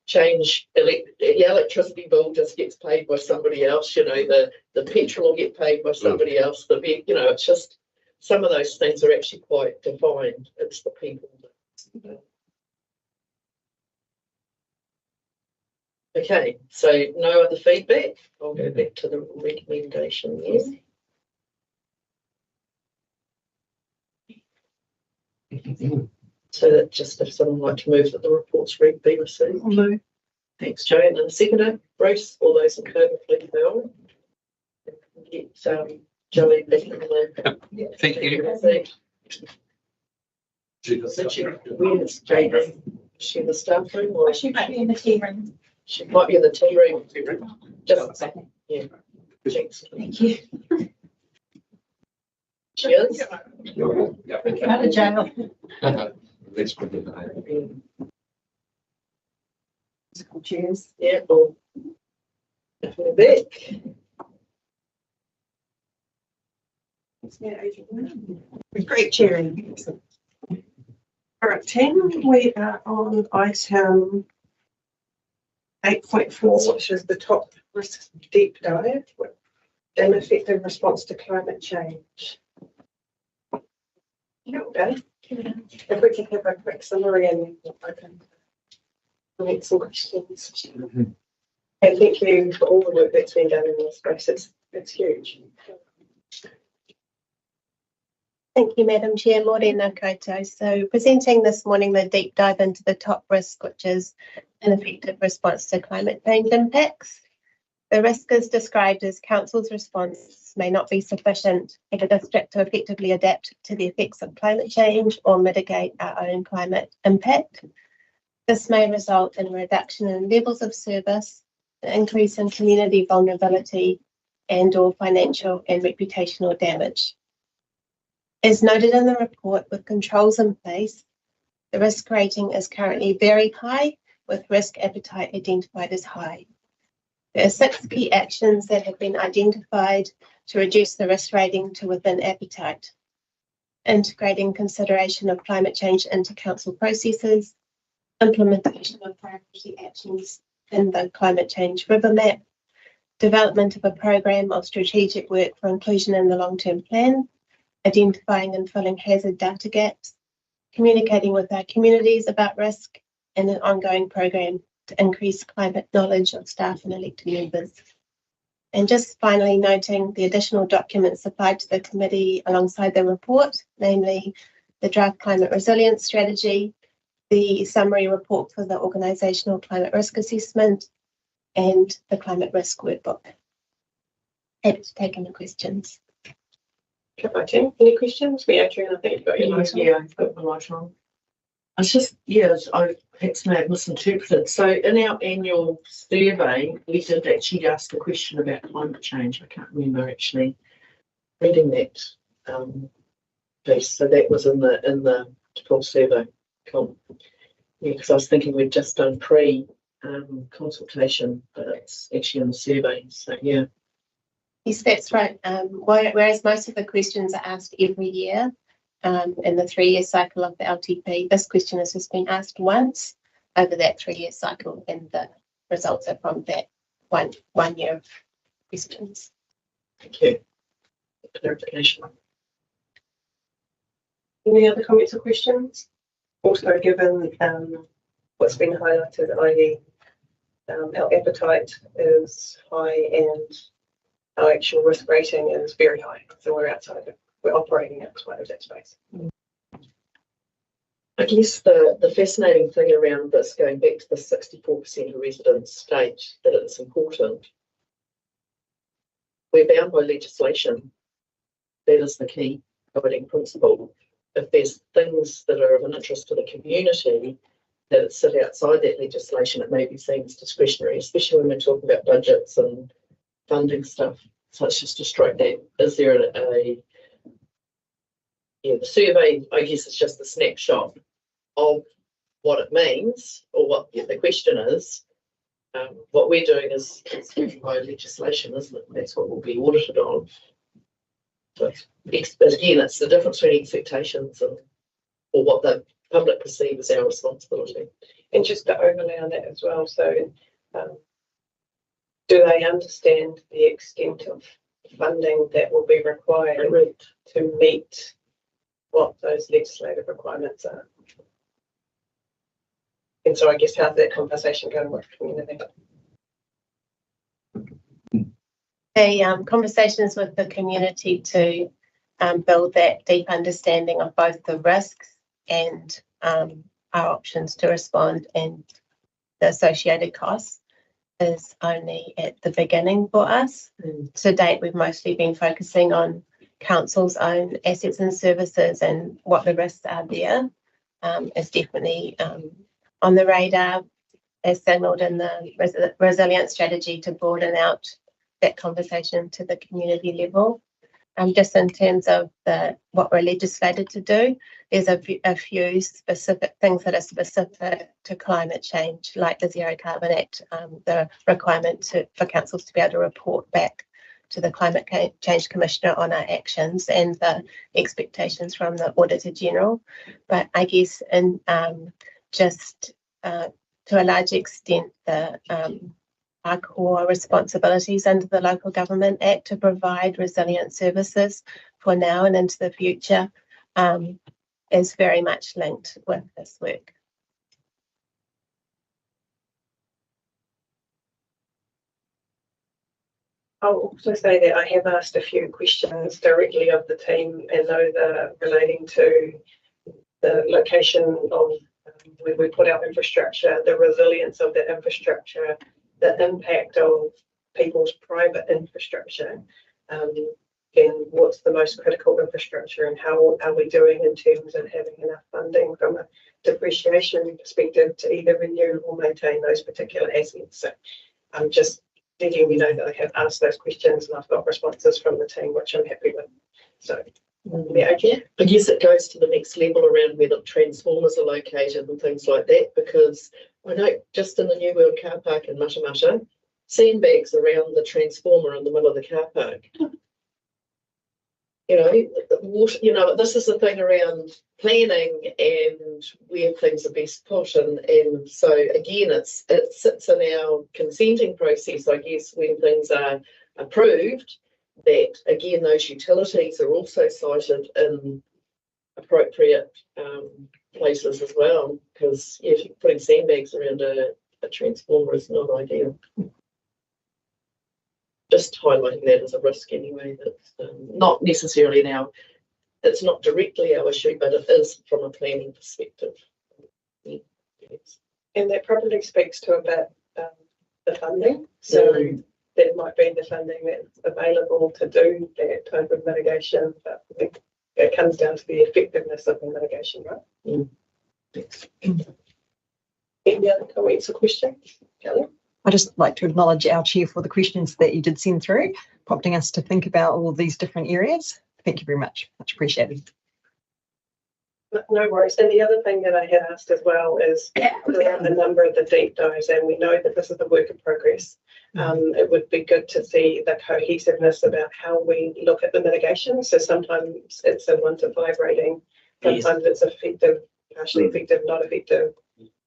change the electricity bill just gets paid by somebody else. The petrol will get paid by somebody else. It's just some of those things are actually quite defined. It's the people. Okay, so no other feedback. I'll go back to the recommendation here. So that just if someone would like to move that the reports be received. I'll move. Thanks, Joe. And then a seconder, Bruce. All those in favour, please say aye. Get Joey back in the. Thank you. Where's JD? Is she in the staff room or? She might be in the tea room. She might be in the tea room. Just a second. Yeah. Thanks. Thank you. Cheers. Out of jail. Cheers. Yeah. Well, back. Great cheering. All right, 10, we are on item 8.4, which is the top risk deep dive and effective response to climate change. Okay. If we can have a quick summary and open make some questions. And thank you for all the work that's been done in this space. It's huge. Thank you, Madam Chair. Morena koutou. So presenting this morning the deep dive into the top risk, which is an effective response to climate change impacts. The risk is described as Council's response may not be sufficient for the district to effectively adapt to the effects of climate change or mitigate our own climate impact. This may result in a reduction in levels of service, an increase in community vulnerability, and/or financial and reputational damage. As noted in the report, with controls in place, the risk rating is currently very high, with risk appetite identified as high. There are 6 key actions that have been identified to reduce the risk rating to within appetite. Integrating consideration of climate change into council processes, implementation of priority actions in the climate change river map, development of a program of strategic work for inclusion in the long-term plan, identifying and filling hazard data gaps, communicating with our communities about risk, and an ongoing program to increase climate knowledge of staff and elected members. And just finally noting the additional documents supplied to the committee alongside the report, namely the draft climate resilience strategy, the summary report for the organisational climate risk assessment, and the climate risk workbook. Happy to take any questions. Any questions? We actually, I think you've got your light on. Yeah, I've got my light on. It's just, I perhaps may have misinterpreted. So in our annual survey, we did actually ask a question about climate change. I can't remember actually reading that piece. So that was in the full survey. Cool. Yeah, because I was thinking we'd just done consultation, but it's actually in the survey. So yeah. Yes, that's right. Whereas most of the questions are asked every year in the 3-year cycle of the LTP, this question has just been asked once over that 3-year cycle, and the results are from that one year of questions. Thank you. Clarification. Any other comments or questions? Also, given what's been highlighted, i.e. our appetite is high and our actual risk rating is very high. So we're operating outside of that space. I guess the fascinating thing around this, going back to the 64% of residents state that it's important, we're bound by legislation. That is the key guiding principle. If there's things that are of an interest to the community that sit outside that legislation, it maybe seems discretionary, especially when we're talking about budgets and funding stuff. So it's just to strike that. Is there the survey, I guess it's just a snapshot of what it means, or what the question is. What we're doing is by legislation, isn't it? That's what we'll be audited on. So again, it's the difference between expectations or what the public perceive as our responsibility. And just to overlay on that as well, so do they understand the extent of funding that will be required to meet what those legislative requirements are? And so I guess how's that conversation going with the community? The conversations with the community to build that deep understanding of both the risks and our options to respond and the associated costs is only at the beginning for us. To date, we've mostly been focusing on council's own assets and services and what the risks are there. Is definitely on the radar, as signalled in the resilience strategy, to broaden out that conversation to the community level. Just in terms of what we're legislated to do, there's a few specific things that are specific to climate change, like the Zero Carbon Act, the requirement for councils to be able to report back to the Climate Change Commissioner on our actions, and the expectations from the Auditor General. But I guess just to a large extent, our core responsibilities under the Local Government Act to provide resilient services for now and into the future is very much linked with this work. I'll also say that I have asked a few questions directly of the team, and those are relating to the location of where we put our infrastructure, the resilience of the infrastructure, the impact of people's private infrastructure, and what's the most critical infrastructure, and how are we doing in terms of having enough funding from a depreciation perspective to either renew or maintain those particular assets. So I'm just letting you know that I have asked those questions and I've got responses from the team, which I'm happy with. So yeah, okay. I guess it goes to the next level around where the transformers are located and things like that, because I know just in the New World car park in Matamata, sandbags around the transformer in the middle of the car park. Water, this is the thing around planning and where things are best put, and so again, it sits in our consenting process, I guess, when things are approved, that again those utilities are also cited in appropriate places as well, because putting sandbags around a transformer is not ideal. Just highlighting that as a risk anyway, that's not necessarily it's not directly our issue, but it is from a planning perspective. Yeah. Yes. And that probably speaks to about the funding. So that might be the funding that's available to do that type of mitigation, but I think it comes down to the effectiveness of the mitigation, right? Thanks. Any other comments or questions, Kelly? I'd just like to acknowledge our chair for the questions that you did send through, prompting us to think about all of these different areas. Thank you very much. Much appreciated. No worries. And the other thing that I had asked as well is around a number of the deep dives, and we know that this is a work in progress. It would be good to see the cohesiveness about how we look at the mitigation. So sometimes it's a 1 to 5 rating, sometimes it's effective, partially effective, not effective.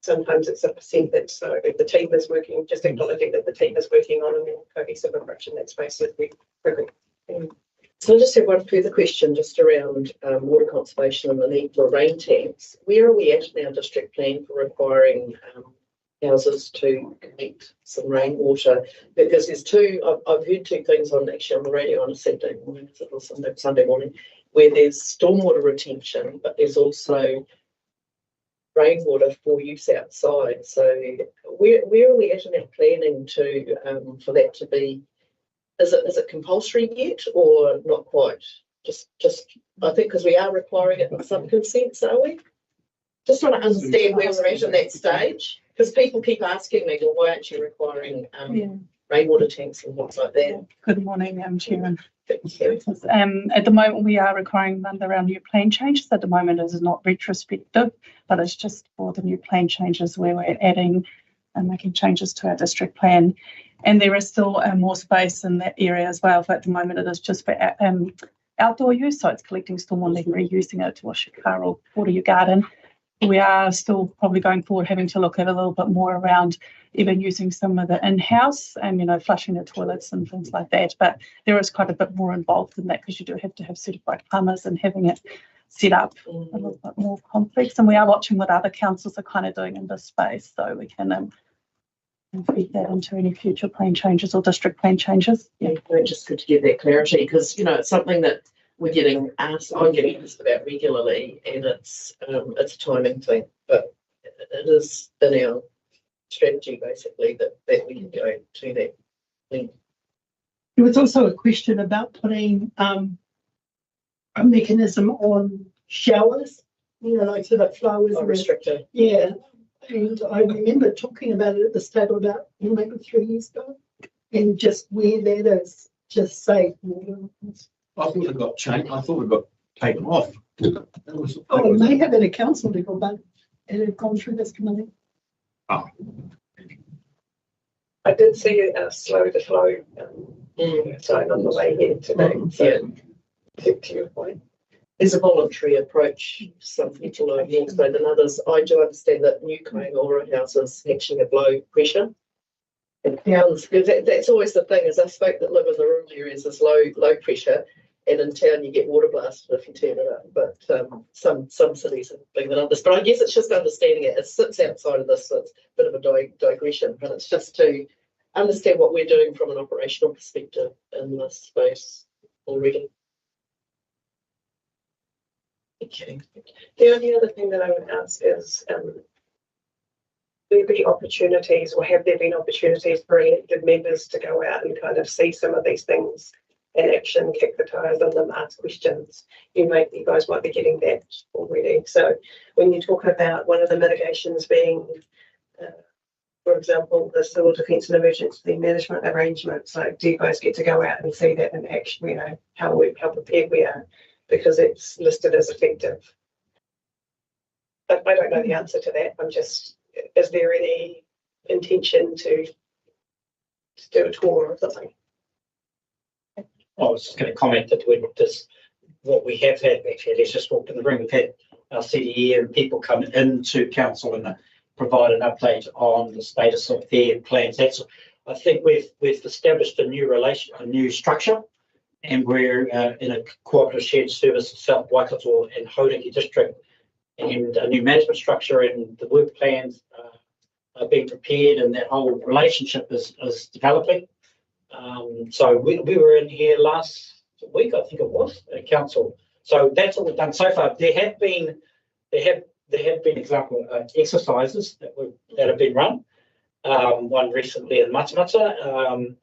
Sometimes it's a percentage. So if the team is working, just acknowledging that the team is working on a more cohesive approach in that space would be brilliant. So I just have one further question just around water conservation and the need for rain tanks. Where are we at in our district plan for requiring houses to collect some rainwater? Because there's I've heard two things on the radio on a Saturday morning or Sunday morning, where there's stormwater retention, but there's also rainwater for use outside. So where are we at in our planning to for that to be? Is it compulsory yet or not quite? Just I think because we are requiring it in some consents, are we? Just trying to understand where we're at in that stage, because people keep asking me, well, why aren't you requiring rainwater tanks and things like that? Good morning, Chairman. At the moment, we are requiring them under our new plan changes. At the moment, it is not retrospective, but it's just for the new plan changes where we're adding and making changes to our district plan. And there is still more space in that area as well. But at the moment, it is just for outdoor use. So it's collecting stormwater and reusing it to wash your car or water your garden. We are still probably going forward having to look at a little bit more around even using some of the in-house and, flushing the toilets and things like that. But there is quite a bit more involved in that because you do have to have certified plumbers and having it set up a little bit more complex. And we are watching what other councils are kind of doing in this space so we can feed that into any future plan changes or district plan changes. Yeah, just good to get that clarity because, it's something that we're getting asked, I'm getting asked about regularly, and it's a timing thing, but it is in our strategy basically that we can go to that thing. There was also a question about putting a mechanism on showers, so that flowers are restricted. Yeah, and I remember talking about it at the stable about maybe 3 years ago, and just where that is, just safe water. I thought it got changed. I thought it got taken off. It may have been a council level, but it had gone through this committee. Oh. I did see a slow to flow sign on the way here today. To your point. There's a voluntary approach. Some people are more so than others. I do understand that new Kaingaora houses actually have low pressure. And towns, that's always the thing, is I spoke that live in the rural areas is low pressure, and in town you get water blasted if you turn it up. But some cities are bigger than others. But I guess it's just understanding it. It sits outside of this, so it's a bit of a digression, but it's just to understand what we're doing from an operational perspective in this space already. Okay. The only other thing that I would ask is will there be opportunities, or have there been opportunities for elected members to go out and kind of see some of these things in action, kick the tires on them, ask questions? You guys might be getting that already. So when you talk about one of the mitigations being, for example, the civil defence and emergency management arrangements, like do you guys get to go out and see that in action? How prepared we are, because it's listed as effective. But I don't know the answer to that. Is there any intention to do a tour or something? I was just going to comment that what we have had actually, let's just walk in the room. We've had our CDE and people come into council and provide an update on the status of their plans. I think we've established a new structure, and we're in a cooperative shared service in South Waikato and Hauraki district, and a new management structure, and the work plans are being prepared, and that whole relationship is developing. So we were in here last week, I think it was, at council. So that's all we've done so far. There have been example exercises that have been run. One recently in Matamata.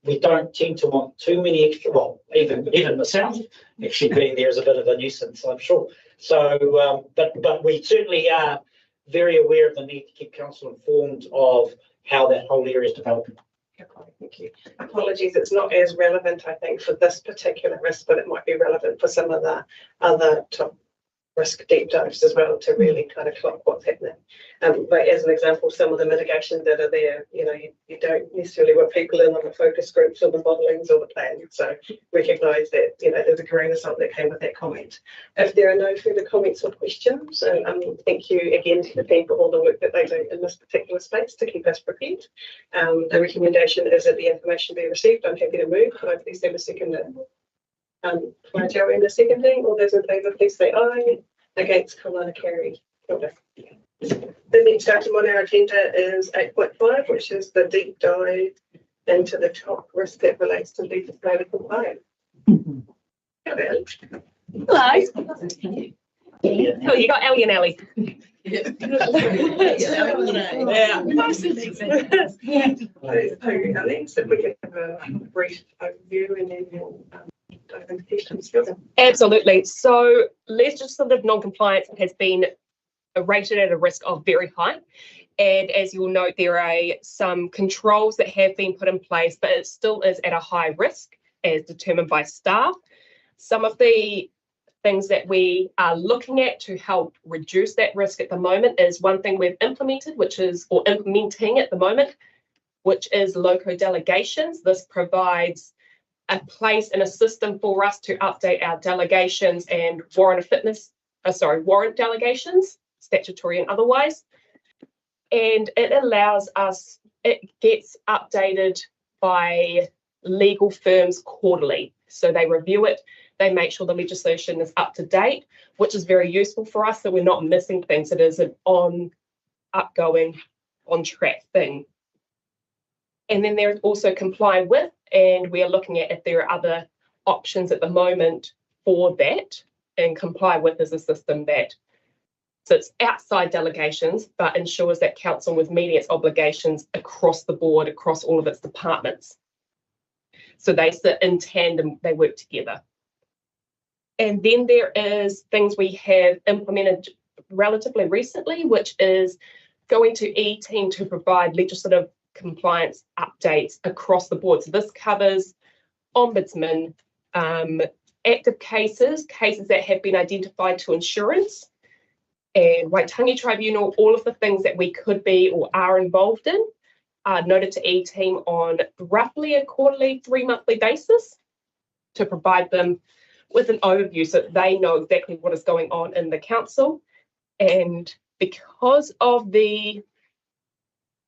We don't tend to want too many extra. Well, even myself actually being there is a bit of a nuisance, I'm sure. So, but we certainly are very aware of the need to keep council informed of how that whole area is developing. Thank you. Apologies, it's not as relevant, I think, for this particular risk, but it might be relevant for some of the other risk deep dives as well to really kind of clock what's happening. But as an example, some of the mitigations that are there, you don't necessarily want people in on the focus groups or the modellings or the plans. So recognise that, there's a grain of salt that came with that comment. If there are no further comments or questions, thank you again to the team for all the work that they do in this particular space to keep us prepared. The recommendation is that the information be received. I'm happy to move. Could I please have a second? Joey in the seconding. All those in favour, please say aye. Against, Kalana carried. The next item on our agenda is 8.5, which is the deep dive into the top risk that relates to legislative compliance. Hello. Oh, you got Ellie and Ellie. Yeah. Alex, if we can have a brief overview and then we'll dive into questions. Absolutely. So legislative non-compliance has been rated at a risk of very high. And as you'll note, there are some controls that have been put in place, but it still is at a high risk as determined by staff. Some of the things that we are looking at to help reduce that risk at the moment is one thing we've implemented, or implementing at the moment, which is loco delegations. This provides a place and a system for us to update our delegations and warrant delegations, statutory and otherwise. And it allows us, it gets updated by legal firms quarterly. So they review it, they make sure the legislation is up to date, which is very useful for us, so we're not missing things. It is an ongoing, on-track thing. And then there's also comply with, and we are looking at if there are other options at the moment for that. And comply with is a system that sits outside delegations, but ensures that council was meeting its obligations across the board, across all of its departments. So they sit in tandem, they work together. And then there is things we have implemented relatively recently, which is going to E-Team to provide legislative compliance updates across the board. So this covers ombudsman, active cases that have been identified to insurance, and Waitangi Tribunal. All of the things that we could be or are involved in are noted to E-Team on roughly a quarterly, 3-monthly basis to provide them with an overview so that they know exactly what is going on in the council. And because of the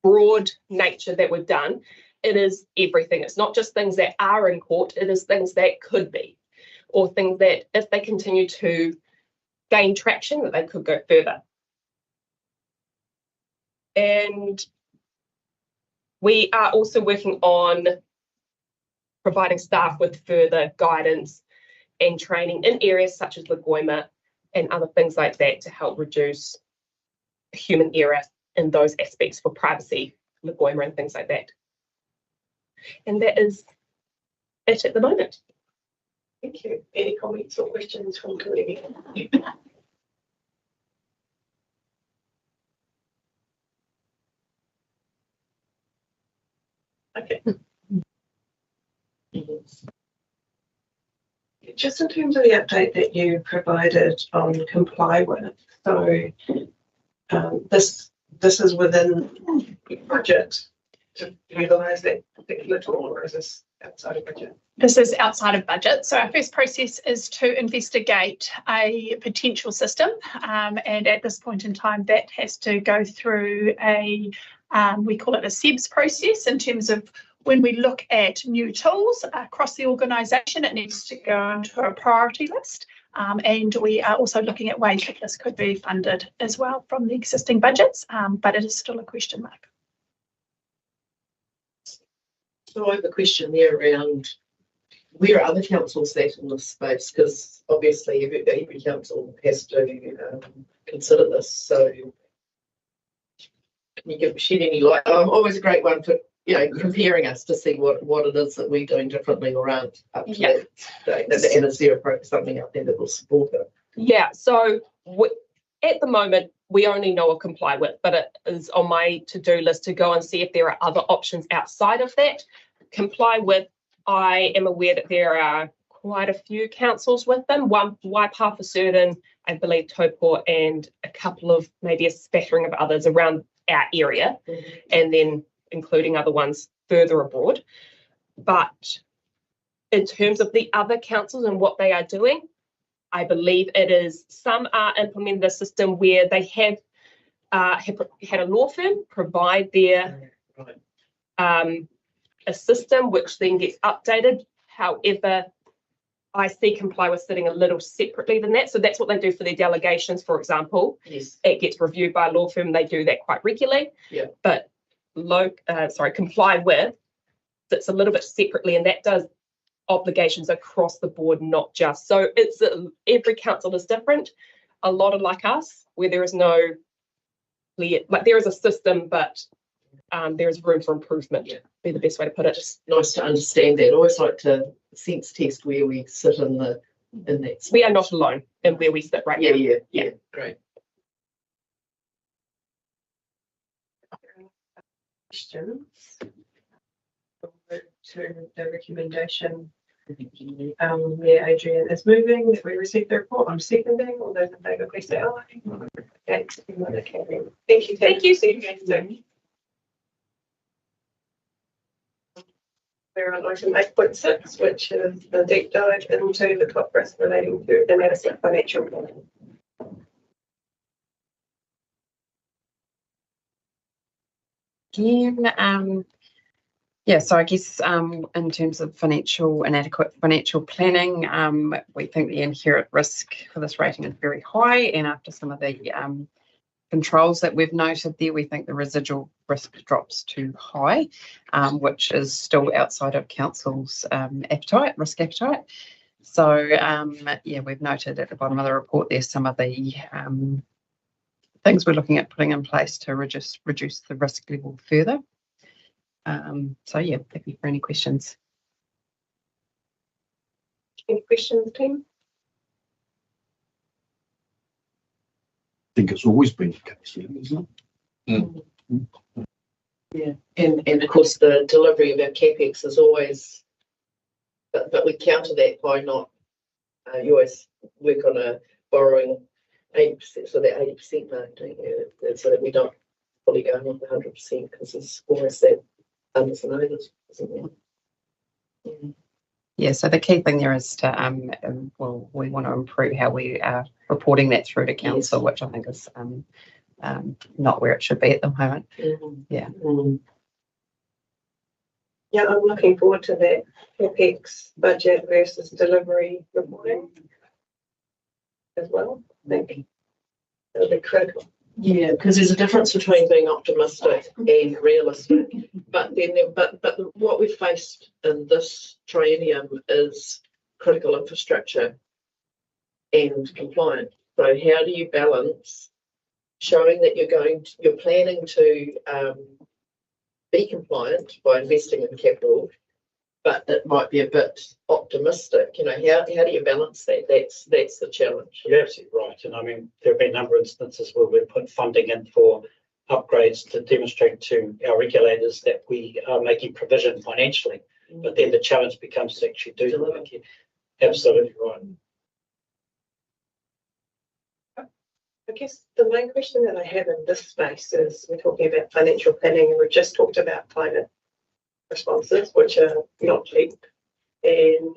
broad nature that we've done, it is everything. It's not just things that are in court, it is things that could be, or things that if they continue to gain traction, that they could go further. And we are also working on providing staff with further guidance and training in areas such as Lagoima and other things like that to help reduce human error in those aspects for privacy, Lagoima and things like that. And that is it at the moment. Thank you. Any comments or questions from committee? Okay. Just in terms of the update that you provided on comply with, so this is within your budget to utilise that particular tool, or is this outside of budget? This is outside of budget. So our first process is to investigate a potential system. And at this point in time, that has to go through we call it a SEBS process in terms of when we look at new tools across the organisation, it needs to go onto a priority list. And we are also looking at ways that this could be funded as well from the existing budgets, but it is still a question mark. So I have a question there around where are other councils at in this space? Because obviously every council has to consider this. So can you shed any light? Always a great one for comparing us to see what it is that we're doing differently or aren't up to that stage. And is there something out there that will support it? Yeah, so at the moment, we only know of comply with, but it is on my to-do list to go and see if there are other options outside of that. Comply with, I am aware that there are quite a few councils with them. One, Waipaha for certain, I believe Taupo, and a couple of, maybe a spattering of others around our area, and then including other ones further abroad. But in terms of the other councils and what they are doing, I believe it is, some are implementing the system where they have had a law firm provide their a system which then gets updated. However, IC Comply was sitting a little separately than that. So that's what they do for their delegations, for example. Yes. It gets reviewed by a law firm. They do that quite regularly. Yeah. But Comply with sits a little bit separately, and that does obligations across the board, not just. So it's every council is different. A lot are like us, where there is no clear, like there is a system, but there is room for improvement. Yeah. Be the best way to put it. Just nice to understand that. I always like to sense test where we sit in that space. We are not alone in where we sit right now. Yeah, great. Questions? To the recommendation. Adrian is moving that we received the report. I'm seconding. All those in favour, please say aye. Okay, thank you. Thank you. See you again soon. We're on item 8.6, which is the deep dive into the top risk relating to inadequate financial planning. So I guess in terms of inadequate financial planning, we think the inherent risk for this rating is very high, and after some of the controls that we've noted there, we think the residual risk drops too high, which is still outside of council's risk appetite. So we've noted at the bottom of the report there's some of the things we're looking at putting in place to reduce the risk level further. Happy for any questions. Any questions, team? I think it's always been the case, isn't it? Yeah, and of course the delivery of our capex is always, but we counter that by not. You always work on a borrowing 80%, so that 80% mark, don't you? So that we don't fully go on the 100%, because there's always that unders and overs, isn't there? Yeah, so the key thing there is to we want to improve how we are reporting that through to council, which I think is not where it should be at the moment. Yeah. Yeah, I'm looking forward to that capex budget versus delivery reporting as well. I think it'll be critical. Yeah, because there's a difference between being optimistic and realistic. But what we've faced in this triennium is critical infrastructure and compliance. So how do you balance showing that you're planning to be compliant by investing in capital, but it might be a bit optimistic? How do you balance that? That's the challenge. You're absolutely right. And I mean, there have been a number of instances where we've put funding in for upgrades to demonstrate to our regulators that we are making provision financially. But then the challenge becomes to actually do the work. Absolutely right. I guess the main question that I have in this space is we're talking about financial planning, and we've just talked about climate responses, which are not cheap, and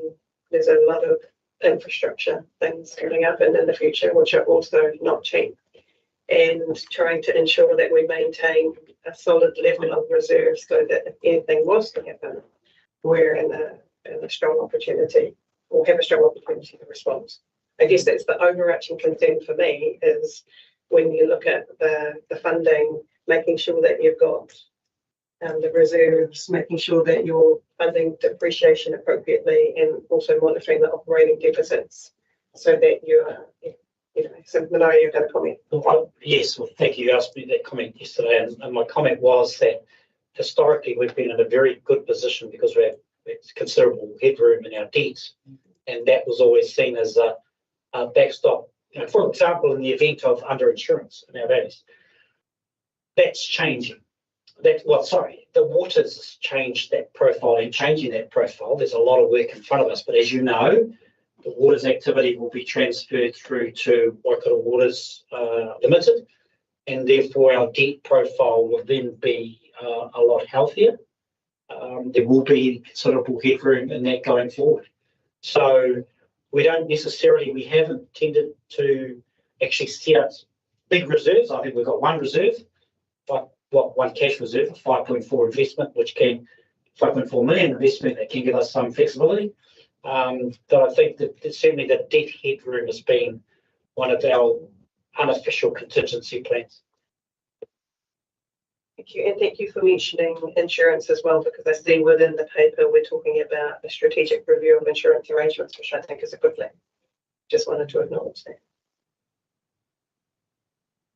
there's a lot of infrastructure things coming up and in the future which are also not cheap, and trying to ensure that we maintain a solid level of reserves so that if anything was to happen, we're in a strong opportunity, or have a strong opportunity to respond. I guess that's the overarching concern for me, is when you look at the funding, making sure that you've got the reserves, making sure that you're funding depreciation appropriately, and also monitoring the operating deficits so that you are, so Manaia, you're going to comment? Yes, well, thank you. You asked me that comment yesterday, and my comment was that historically we've been in a very good position because we have considerable headroom in our debt, and that was always seen as a backstop. For example, in the event of underinsurance in our valleys, that's changing. the water's changed that profile, and changing that profile, there's a lot of work in front of us. But as you know, the waters activity will be transferred through to Waikato Waters Limited, and therefore our debt profile will then be a lot healthier. There will be considerable headroom in that going forward. So we haven't tended to actually set up big reserves. I think we've got one reserve, one cash reserve, 5.4 investment, 5.4 million investment that can give us some flexibility. But I think that certainly the debt headroom has been one of our unofficial contingency plans. Thank you, and thank you for mentioning insurance as well, because I see within the paper we're talking about a strategic review of insurance arrangements, which I think is a good thing. Just wanted to acknowledge that.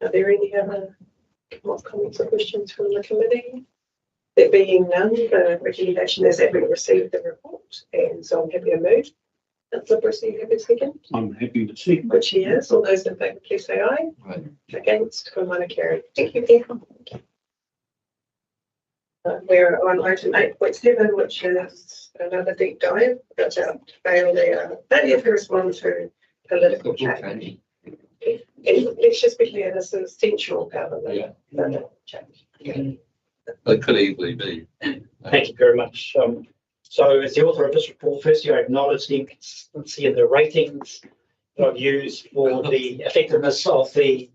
Are there any other comments or questions from the committee? There being none, the recommendation is that we receive the report, and so I'm happy to move. Councillor Brissy, you happy to second? I'm happy to see. Which he is. All those in favour, please say aye. Aye. Against, Kumana carried. Thank you, Peter. We're on item 8.7, which is another deep dive about failure to respond to political change. And let's just be clear, this is essential government change. It could easily be. Thank you very much. So as the author of this report, firstly, I acknowledge the inconsistency in the ratings that I've used for the effectiveness of the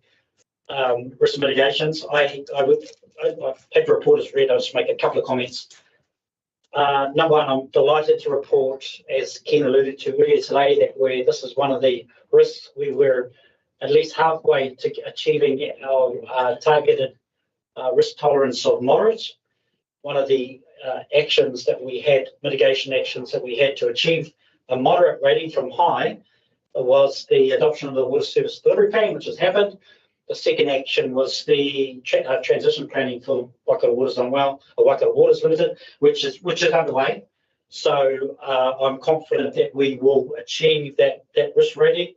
risk mitigations. I've had the report as read. I'll just make a couple of comments. Number one, I'm delighted to report, as Ken alluded to earlier today, that this is one of the risks we were at least halfway to achieving our targeted risk tolerance of moderate. One of the mitigation actions that we had to achieve a moderate rating from high was the adoption of the Water Service Delivery Plan, which has happened. The second action was the transition planning for Waikato Waters Limited, which is underway. So I'm confident that we will achieve that risk rating.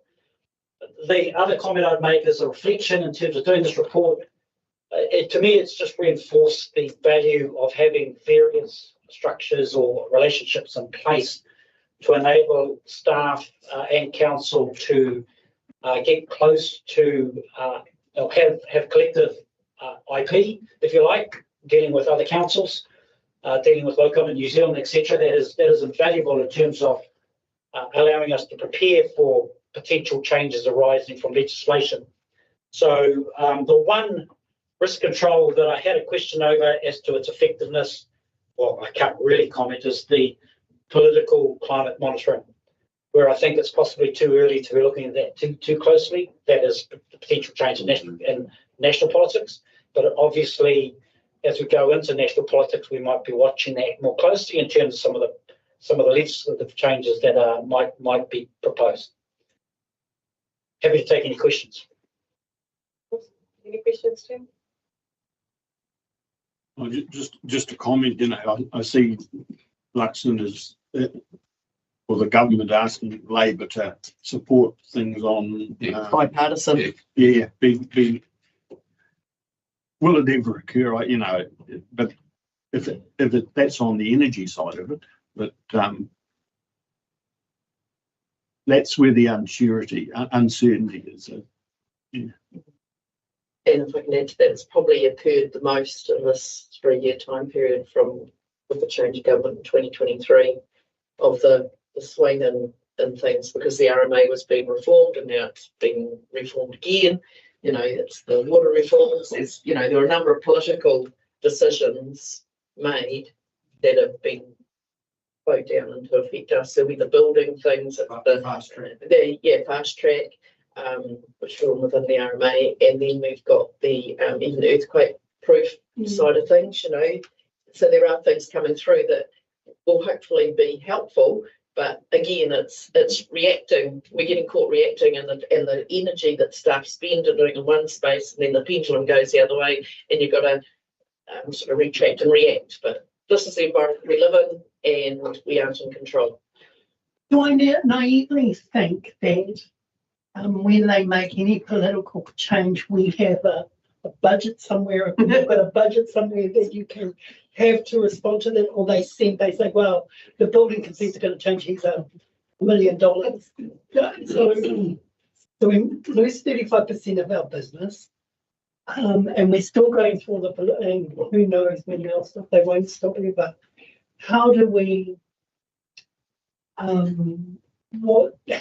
The other comment I'd make is a reflection in terms of doing this report. To me, it's just reinforced the value of having various structures or relationships in place to enable staff and council to get close to have collective IP, if you like, dealing with other councils, dealing with local in New Zealand, etc. That is invaluable in terms of allowing us to prepare for potential changes arising from legislation. So the one risk control that I had a question over as to its effectiveness, well, I can't really comment, is the political climate monitoring, where I think it's possibly too early to be looking at that too closely. That is the potential change in national politics. But obviously, as we go into national politics, we might be watching that more closely in terms of some of the legislative changes that might be proposed. Happy to take any questions. Any questions, Tim? Just a comment, I see Luxon is, or the government asking Labor to support things on bipartisan. Will it ever occur? But if that's on the energy side of it, but that's where the uncertainty is. And if I can add to that, it's probably occurred the most in this 3-year time period with the change of government in 2023 of the swing in things, because the RMA was being reformed and now it's being reformed again. It's the water reforms. There are a number of political decisions made that have been flowed down into affect us. So with the building things, fast track. Which fall within the RMA, and then we've got the even earthquake-proof side of things, So there are things coming through that will hopefully be helpful, but again, it's reacting. We're getting caught reacting, and the energy that staff spend are doing in one space, and then the pendulum goes the other way, and you've got to sort of retract and react. But this is the environment we live in, and we aren't in control. Do I naively think that when they make any political change, we have a a budget somewhere, if you've got a budget somewhere that you can have to respond to that, or they say, well, the building conceits are going to change, he's $1 million. So we lose 35% of our business. And we're still going through and who knows when else they won't stop ever. How do we well, I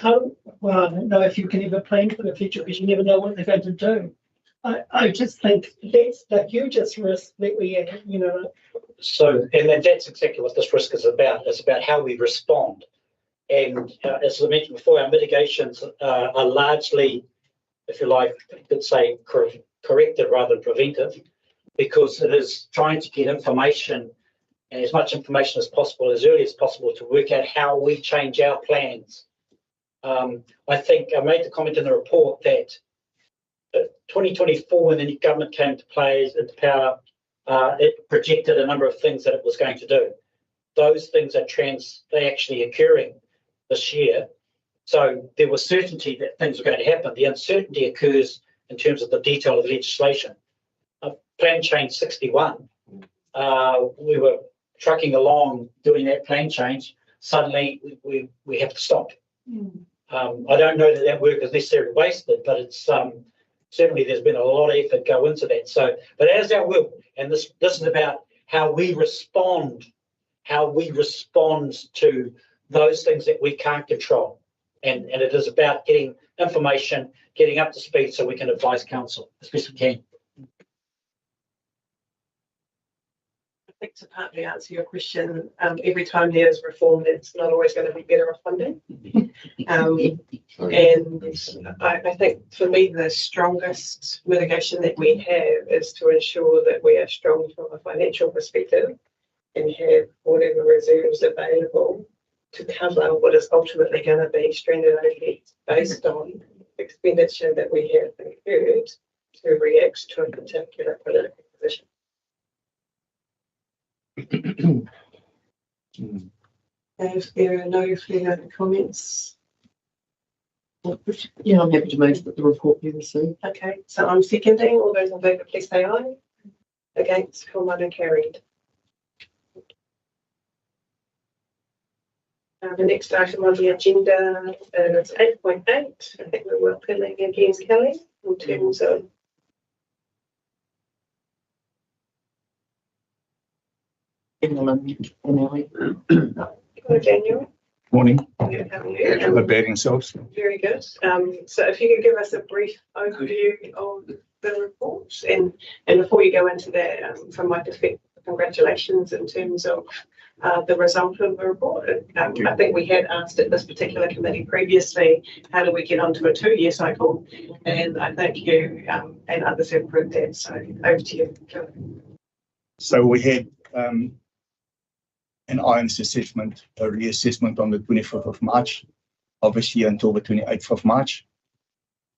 don't know if you can ever plan for the future because you never know what they're going to do. I just think that's the hugest risk that we have, you know. So, and that's exactly what this risk is about. It's about how we respond. And as I mentioned before, our mitigations are largely, if you like, you could say corrective rather than preventive, because it is trying to get information and as much information as possible, as early as possible, to work out how we change our plans. I think I made the comment in the report that 2024, when the new government came to into power, it projected a number of things that it was going to do. Those things are they actually occurring this year. So there was certainty that things were going to happen. The uncertainty occurs in terms of the detail of legislation. Plan change 61, we were trucking along doing that plan change. Suddenly we have to stop. I don't know that work is necessarily wasted, but it's certainly there's been a lot of effort go into that. So, but as our will, and this is about how we respond to those things that we can't control. And it is about getting information, getting up to speed so we can advise council as best we can. I think to partly answer your question, every time there's reform, it's not always going to be better funding. And I think for me, the strongest mitigation that we have is to ensure that we are strong from a financial perspective and have whatever reserves available to cover what is ultimately going to be stranded overhead based on expenditure that we have incurred to react to a particular political position. If there are no further comments. Yeah, I'm happy to move that the report be received. Okay, so I'm seconding. All those in favour, please say aye. Against, comment and carried. The next item on the agenda is 8.8. I think we're welcoming again Kelly in terms of Daniel. Morning. Yeah, Not bad themselves. very good. So if you could give us a brief overview of the report, and before you go into that, from my perspective, congratulations in terms of the result of the report. I think we had asked at this particular committee previously, how do we get onto a 2-year cycle? And I thank you and others have proved that. So over to you. So we had an IONS assessment, a reassessment on the 25th of March, obviously until the 28th of March,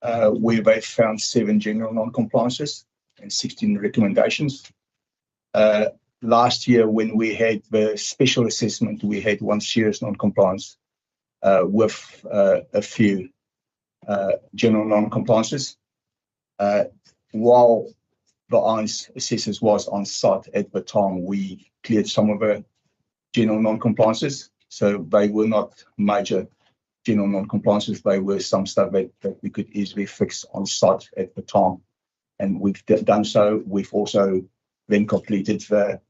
where they found 7 general non-compliances and 16 recommendations. Last year, when we had the special assessment, we had 1 serious non-compliance with a few general non-compliances. While the IONS assessors was on site at the time, we cleared some of the general non-compliances. So they were not major general non-compliances. They were some stuff that we could easily fix on site at the time. And we've done so. We've also then completed the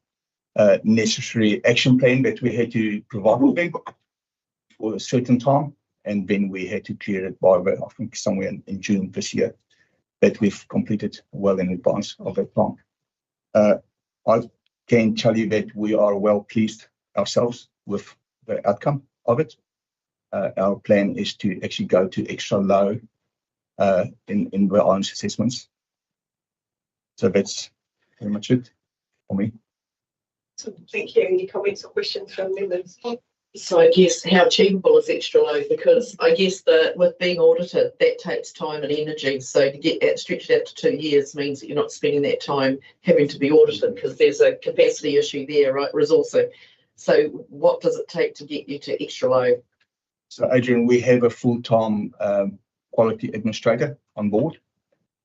necessary action plan that we had to provide with them for a certain time. And then we had to clear it by, I think, somewhere in June this year, that we've completed well in advance of that time. I can tell you that we are well pleased ourselves with the outcome of it. Our plan is to actually go to extra low in the IONS assessments. So that's pretty much it for me. So thank you. Any comments or questions from members? So I guess how achievable is extra low? Because I guess that with being audited, that takes time and energy. So to get that stretched out to 2 years means that you're not spending that time having to be audited because there's a capacity issue there, right? Resourcing. So what does it take to get you to extra low? So Adrian, we have a full-time quality administrator on board.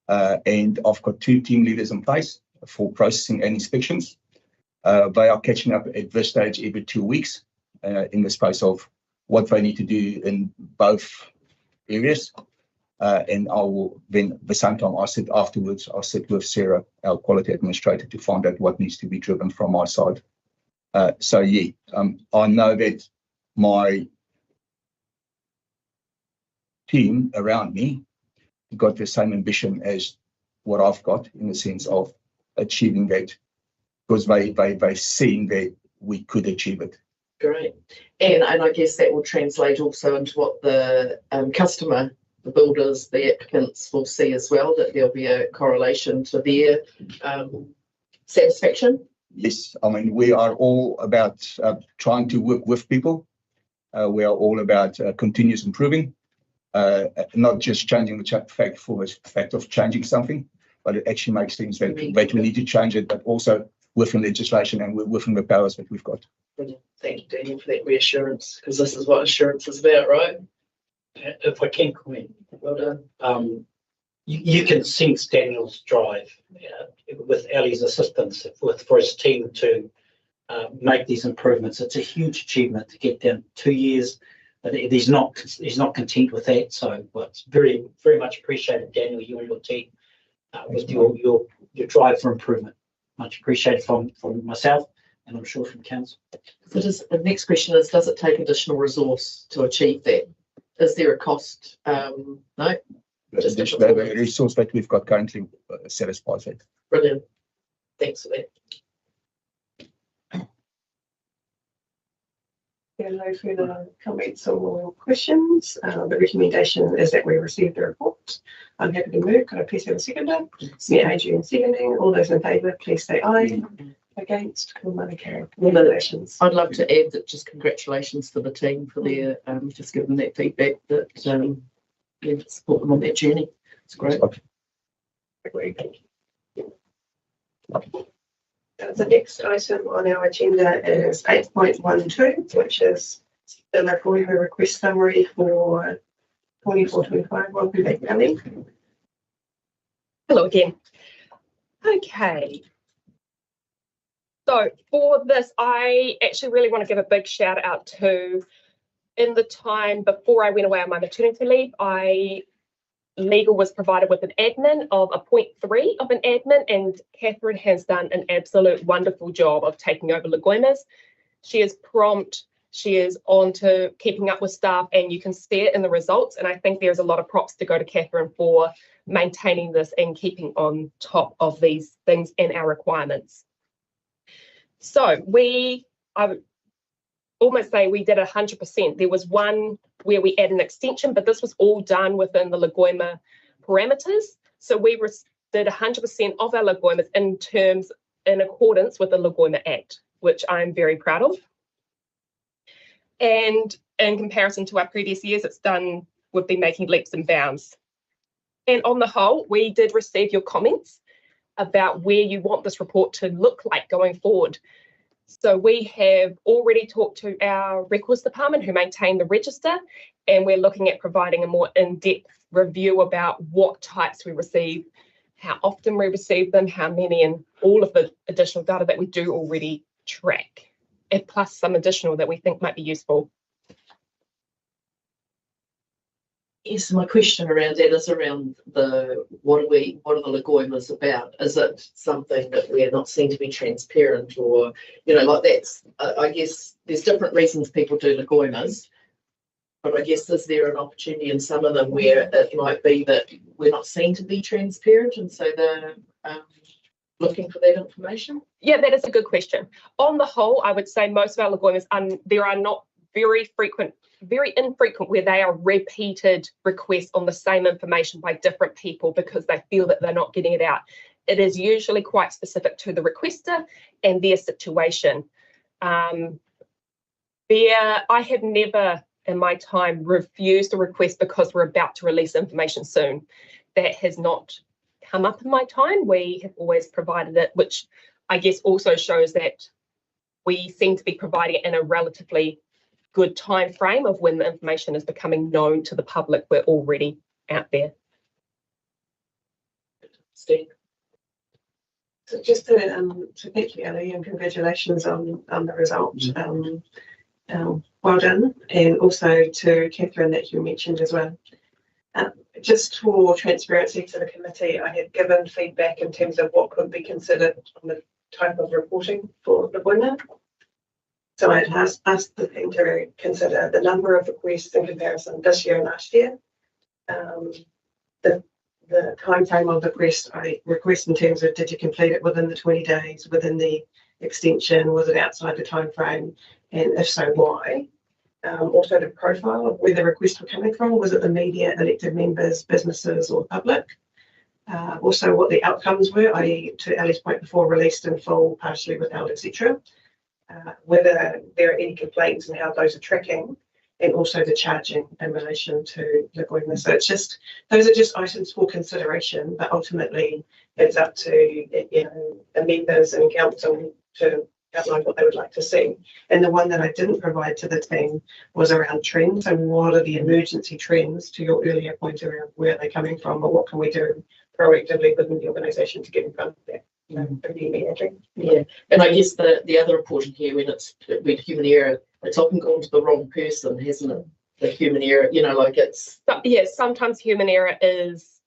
And I've got 2 team leaders in place for processing and inspections. They are catching up at this stage every 2 weeks in the space of what they need to do in both areas. And I will then, at the same time, I'll sit with Sarah, our quality administrator, to find out what needs to be driven from my side. So yeah, I know that my team around me got the same ambition as what I've got, in the sense of achieving that, because they seen that we could achieve it. Great. And I guess that will translate also into what the customer, the builders, the applicants will see as well, that there'll be a correlation to their satisfaction. Yes, I mean, we are all about trying to work with people. We are all about continuous improving, not just changing the fact for the fact of changing something, but it actually makes things that we need to change it, but also within legislation and within the powers that we've got. Brilliant. Thank you, Daniel, for that reassurance, because this is what assurance is about, right? If I can comment, Well done. you can sense Daniel's drive with Ali's assistance for his team to make these improvements. It's a huge achievement to get down 2 years. But he's not content with that. So it's very, very much appreciated, Daniel, you and your team with your drive for improvement. Much appreciated from myself, and I'm sure from council. So the next question is, does it take additional resource to achieve that? Is there a cost? No. The resource that we've got currently satisfies it. Brilliant. Thanks for that. There are no further comments or questions. The recommendation is that we receive the report. I'm happy to move. Could I please have a seconder? Mayor Adrian seconding. All those in favour, please say aye. Against, congratulations. I'd love to add that just congratulations to the team for their just giving that feedback, that support them on their journey. It's great. The next item on our agenda is 8.12, which is the Lagoima request summary for 24-25. Welcome back, Ali. Hello again. Okay. So for this, I actually really want to give a big shout out to, in the time before I went away on my maternity leave, Legal was provided with an admin of a 0.3 of an admin, and Catherine has done an absolute wonderful job of taking over Lagoima's. She is prompt, she is on to keeping up with staff, and you can see it in the results. And I think there's a lot of props to go to Catherine for maintaining this and keeping on top of these things and our requirements. So I would almost say we did 100%. There was one where we add an extension, but this was all done within the Lagoima parameters. So we did 100% of our Lagoimas in accordance with the Lagoima Act, which I'm very proud of. And in comparison to our previous years, we've been making leaps and bounds. And on the whole, we did receive your comments about where you want this report to look like going forward. So we have already talked to our records department who maintain the register, and we're looking at providing a more in-depth review about what types we receive, how often we receive them, how many, and all of the additional data that we do already track, and plus some additional that we think might be useful. Yes, my question around that is around what are the Lagoimas about? Is it something that we're not seen to be transparent, or like that's? I guess there's different reasons people do Lagoimas, but I guess is there an opportunity in some of them where it might be that we're not seen to be transparent, and so they're looking for that information? Yeah, that is a good question. On the whole, I would say most of our Lagoimas, there are not very infrequent where they are repeated requests on the same information by different people because they feel that they're not getting it out. It is usually quite specific to the requester and their situation. I have never in my time refused a request because we're about to release information soon. That has not come up in my time. We have always provided it, which I guess also shows that we seem to be providing it in a relatively good time frame of when the information is becoming known to the public. We're already out there. Steve. So just to thank you, Ellie, and congratulations on the result. Well done, and also to Catherine that you mentioned as well. Just for transparency to the committee, I had given feedback in terms of what could be considered on the type of reporting for the winner. So I had asked the team to consider the number of requests in comparison this year and last year. The time frame of the request in terms of did you complete it within the 20 days, within the extension, was it outside the time frame, and if so, why? Also the profile of where the requests were coming from, was it the media, elected members, businesses, or public? Also what the outcomes were, i.e. to Ellie's point before, released in full, partially withheld, etc. Whether there are any complaints and how those are tracking, and also the charging in relation to Lagoima. So it's just, those are just items for consideration, but ultimately it's up to the members and council to outline what they would like to see. And the one that I didn't provide to the team was around trends and what are the emergency trends, to your earlier point around where they're coming from, or what can we do proactively within the organisation to get in front of that. Yeah, and I guess the other reporting here, when human error, it's often gone to the wrong person, hasn't it? The human error, like it's. Yeah, sometimes human error is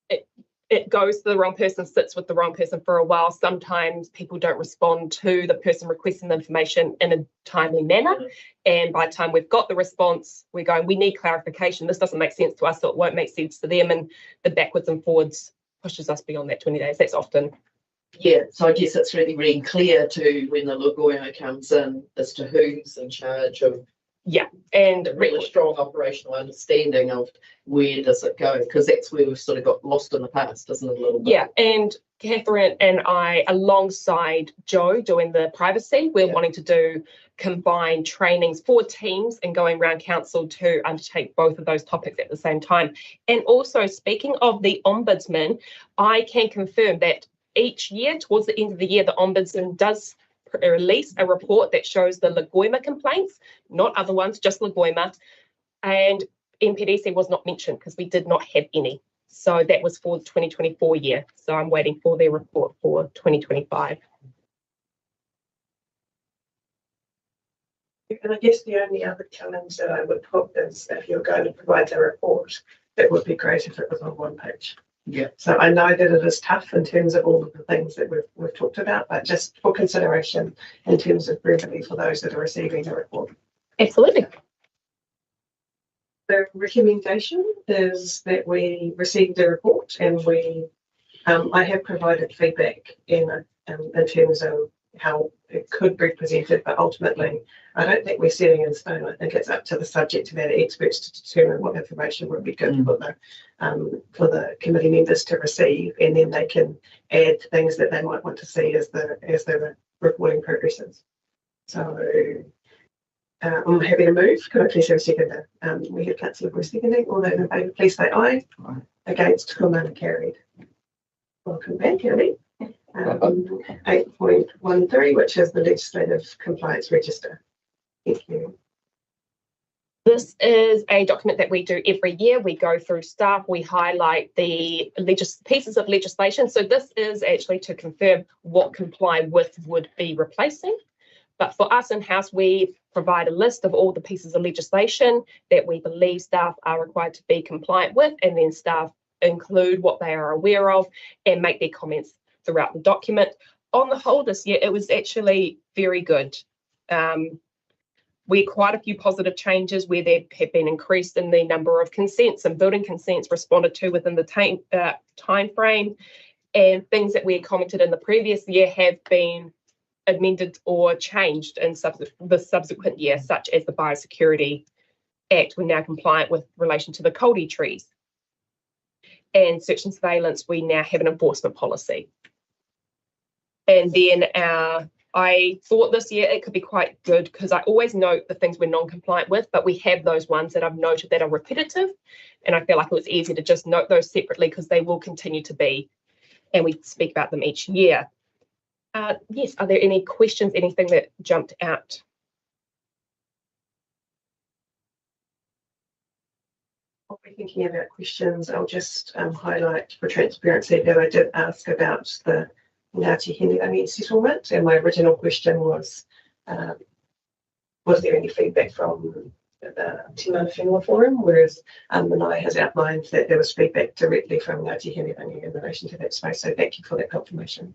it goes to the wrong person, sits with the wrong person for a while. Sometimes people don't respond to the person requesting the information in a timely manner, and by the time we've got the response, we're going, we need clarification. This doesn't make sense to us, so it won't make sense to them, and the backwards and forwards pushes us beyond that 20 days. That's often. Yeah, so I guess it's really clear to when the Lagoima comes in as to who's in charge of. Yeah, and a really strong operational understanding of where does it go, because that's where we've sort of got lost in the past, isn't it, a little bit? Yeah, and Catherine and I, alongside Joe doing the privacy, we're wanting to do combined trainings for teams and going around council to undertake both of those topics at the same time. And also, speaking of the Ombudsman, I can confirm that each year, towards the end of the year, the Ombudsman does release a report that shows the Lagoima complaints, not other ones, just Lagoima. And NPDC was not mentioned because we did not have any. So that was for the 2024 year. So I'm waiting for their report for 2025. And I guess the only other challenge that I would put is if you're going to provide a report, it would be great if it was on one page. Yeah. So I know that it is tough in terms of all of the things that we've talked about, but just for consideration in terms of brevity for those that are receiving the report. Absolutely. The recommendation is that we receive the report, and I have provided feedback in terms of how it could be presented, but ultimately I don't think we're setting in stone. I think it's up to the subject matter experts to determine what information would be good for the committee members to receive, and then they can add things that they might want to see as the reporting progresses. So I'm happy to move. Could I please have a seconder? We have Councillor Bruce seconding. All those in favour, please say aye. Aye. Against, command carried. Welcome back, Ellie. 8.13, which is the legislative compliance register. Thank you. This is a document that we do every year. We go through stuff, we highlight the pieces of legislation. So this is actually to confirm what comply with would be replacing. But for us in-house, we provide a list of all the pieces of legislation that we believe staff are required to be compliant with, and then staff include what they are aware of and make their comments throughout the document. On the whole this year, it was actually very good. We had quite a few positive changes where there have been increased in the number of consents and building consents responded to within the time frame, and things that we had commented in the previous year have been amended or changed in the subsequent year, such as the Biosecurity Act. We're now compliant with relation to the Kauri trees. And search and surveillance, we now have an enforcement policy. And then I thought this year it could be quite good because I always note the things we're non-compliant with, but we have those ones that I've noted that are repetitive. And I feel like it was easy to just note those separately because they will continue to be, and we speak about them each year. Yes, are there any questions, anything that jumped out? What we we're thinking about questions, I'll just highlight for transparency that I did ask about the Ngāti Hinirangi settlement, and my original question was there any feedback from the Timana Whenua Forum, whereas Manai has outlined that there was feedback directly from Ngāti Hinirangi in relation to that space, so thank you for that confirmation.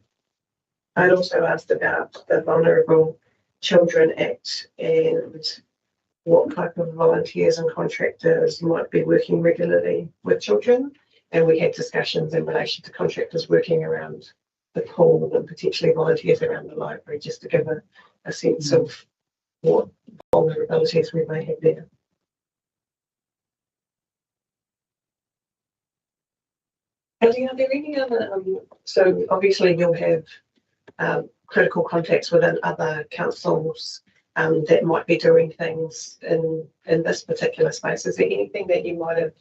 I'd also asked about the Vulnerable Children Act and what type of volunteers and contractors might be working regularly with children, and we had discussions in relation to contractors working around the pool and potentially volunteers around the library, just to give a sense of what vulnerabilities we may have there. Ellie, are there any other, so obviously you'll have critical contacts within other councils that might be doing things in this particular space. Is there anything that you might have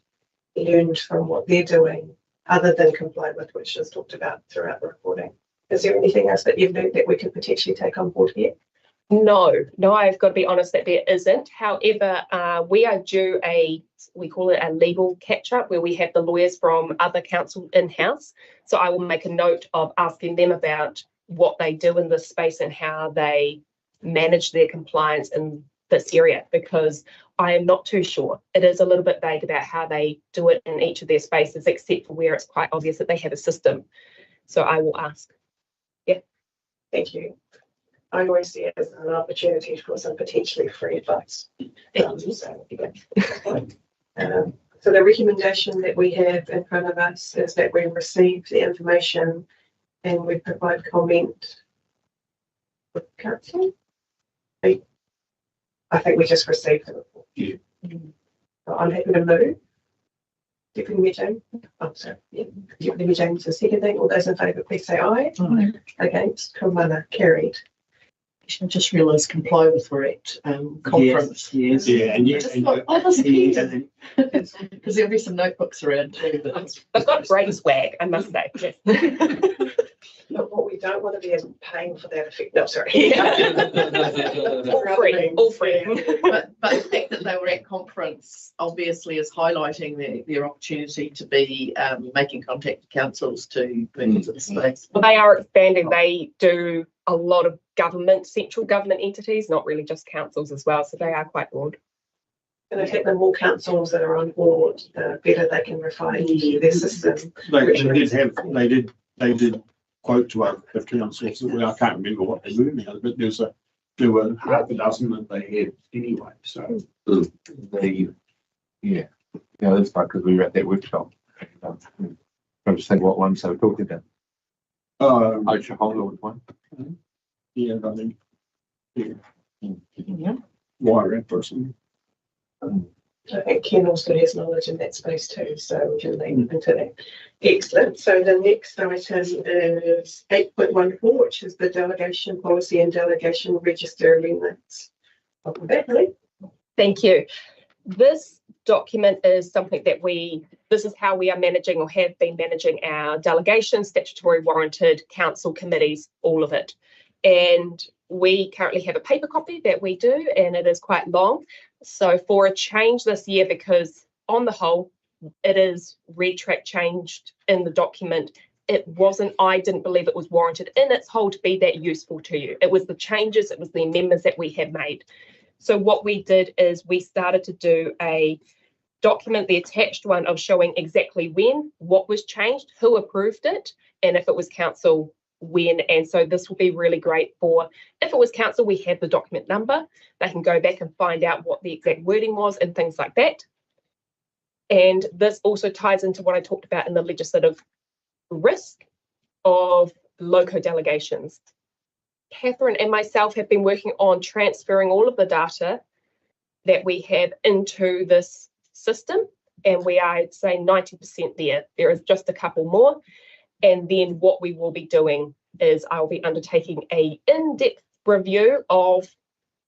learned from what they're doing other than comply with, which is talked about throughout the reporting? Is there anything else that you've learned that we could potentially take on board here? No, I've got to be honest that there isn't. However, we are due we call it a legal catch-up, where we have the lawyers from other council in-house. So I will make a note of asking them about what they do in this space and how they manage their compliance in this area, because I am not too sure. It is a little bit vague about how they do it in each of their spaces, except for where it's quite obvious that they have a system. So I will ask. Yeah. Thank you. I always see it as an opportunity for some potentially free advice. So the recommendation that we have in front of us is that we receive the information and we provide comment with council. I think we just received the report. Yeah. So I'm happy to move. Deputy Mayor James. Oh, sorry. Yeah. Deputy Mayor James is seconding. All those in favour, please say aye. Aye. Against, Kumana, carried. I just realised comply with correct conference. Yes. Yeah, and yes, because there'll be some notebooks around too. I've got brain swag, I must say. Yes. But what we don't want to be is paying for that effect. No, sorry. all free. But the fact that they were at conference obviously is highlighting their opportunity to be making contact with councils to move into the space. Well, they are expanding. They do a lot of central government entities, not really just councils as well. So they are quite broad. And I think the more councils that are on board, the better they can refine their system. They did quote to our councils. I can't remember what they were now, but there were half a dozen that they had anyway. So that's fine because we were at that workshop. I'm just thinking what ones they were talking about. Ochahola was one. Yeah, I mean, yeah. Wire person. I think Ken also has knowledge in that space too, so we can lean into that. Excellent. So the next item is 8.14, which is the delegation policy and delegation register amendments. Welcome back, Lee. Thank you. This document is something that this is how we are managing or have been managing our delegations, statutory warranted, council committees, all of it. And we currently have a paper copy that we do, and it is quite long. So for a change this year, because on the whole, it is retract changed in the document, I didn't believe it was warranted in its whole to be that useful to you. It was the changes, it was the amendments that we had made. So what we did is we started to do a document, the attached one, of showing exactly when, what was changed, who approved it, and if it was council, when. And so this will be really great for, if it was council, we have the document number. They can go back and find out what the exact wording was and things like that. And this also ties into what I talked about in the legislative risk of loco delegations. Catherine and myself have been working on transferring all of the data that we have into this system, and we are, I'd say, 90% there. There is just a couple more. And then what we will be doing is I'll be undertaking an in-depth review of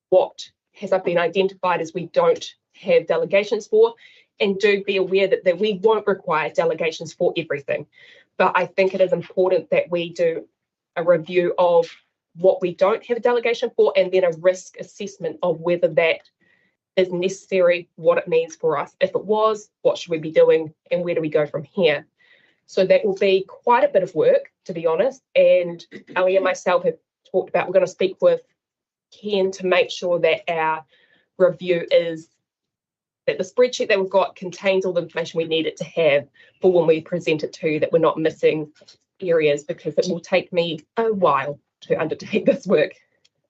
what has been identified as we don't have delegations for, and do be aware that we won't require delegations for everything. But I think it is important that we do a review of what we don't have a delegation for, and then a risk assessment of whether that is necessary, what it means for us. If it was, what should we be doing, and where do we go from here? So that will be quite a bit of work, to be honest. And Ellie and myself have talked about, we're going to speak with Ken to make sure that our review is, that the spreadsheet that we've got contains all the information we need it to have for when we present it to you, that we're not missing areas, because it will take me a while to undertake this work.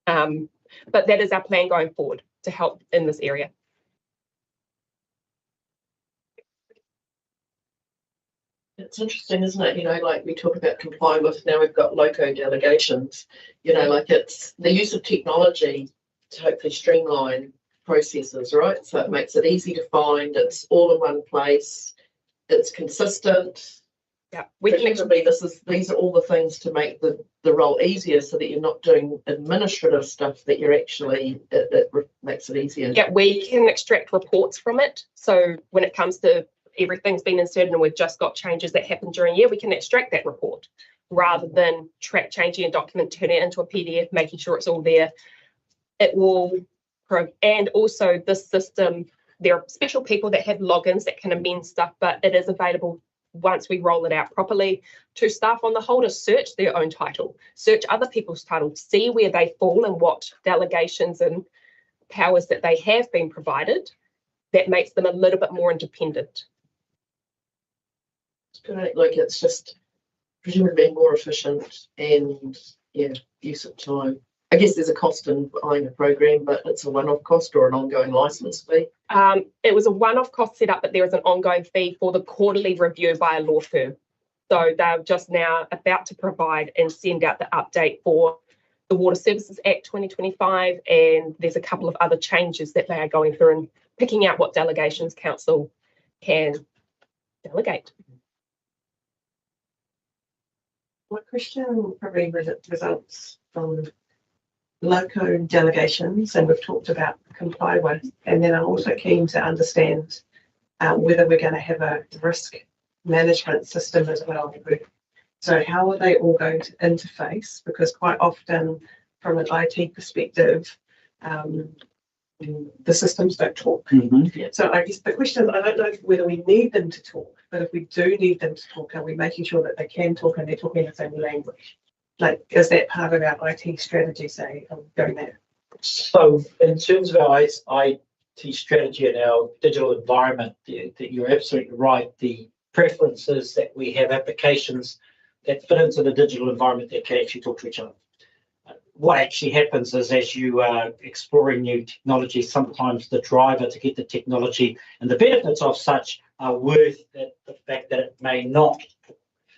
But that is our plan going forward, to help in this area. It's interesting, isn't it? You know, like we talk about complying with, now we've got loco delegations, you know, like it's the use of technology to hopefully streamline processes, right? So it makes it easy to find, it's all in one place, it's consistent. Yeah, these are all the things to make the role easier, so that you're not doing administrative stuff, that you're actually, it makes it easier. Yeah, we can extract reports from it. So when it comes to everything's been inserted and we've just got changes that happen during a year, we can extract that report rather than changing a document, turn it into a PDF, making sure it's all there. It will, and also this system, there are special people that have logins that can amend stuff, but it is available once we roll it out properly to staff on the whole to search their own title, search other people's titles, see where they fall and what delegations and powers that they have been provided. That makes them a little bit more independent. Like it's just presumably being more efficient and use of time. I guess there's a cost in buying a program, but it's a one-off cost or an ongoing license fee. It was a one-off cost set up, but there is an ongoing fee for the quarterly review by a law firm. So they're just now about to provide and send out the update for the Water Services Act 2025, and there's a couple of other changes that they are going through and picking out what delegations council can delegate. My question probably results from loco delegations, and we've talked about comply with, and then I'm also keen to understand whether we're going to have a risk management system as well. So how are they all going to interface? Because quite often from an IT perspective, the systems don't talk. So I guess the question, I don't know whether we need them to talk, but if we do need them to talk, are we making sure that they can talk and they're talking the same language? Like, is that part of our IT strategy, say, going there? So in terms of our IT strategy and our digital environment, you're absolutely right. The preference is that we have applications that fit into the digital environment that can actually talk to each other. What actually happens is, as you are exploring new technology, sometimes the driver to get the technology and the benefits of such are worth the fact that it may not.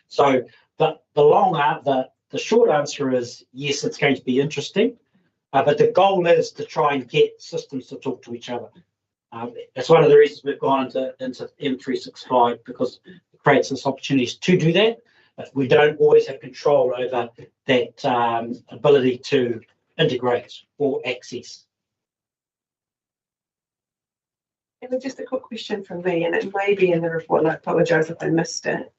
So, but the short answer is yes, it's going to be interesting, but the goal is to try and get systems to talk to each other. That's one of the reasons we've gone into M365, because it creates us opportunities to do that. But we don't always have control over that ability to integrate or access. And then just a quick question from me, and it may be in the report, and I apologise if I missed it.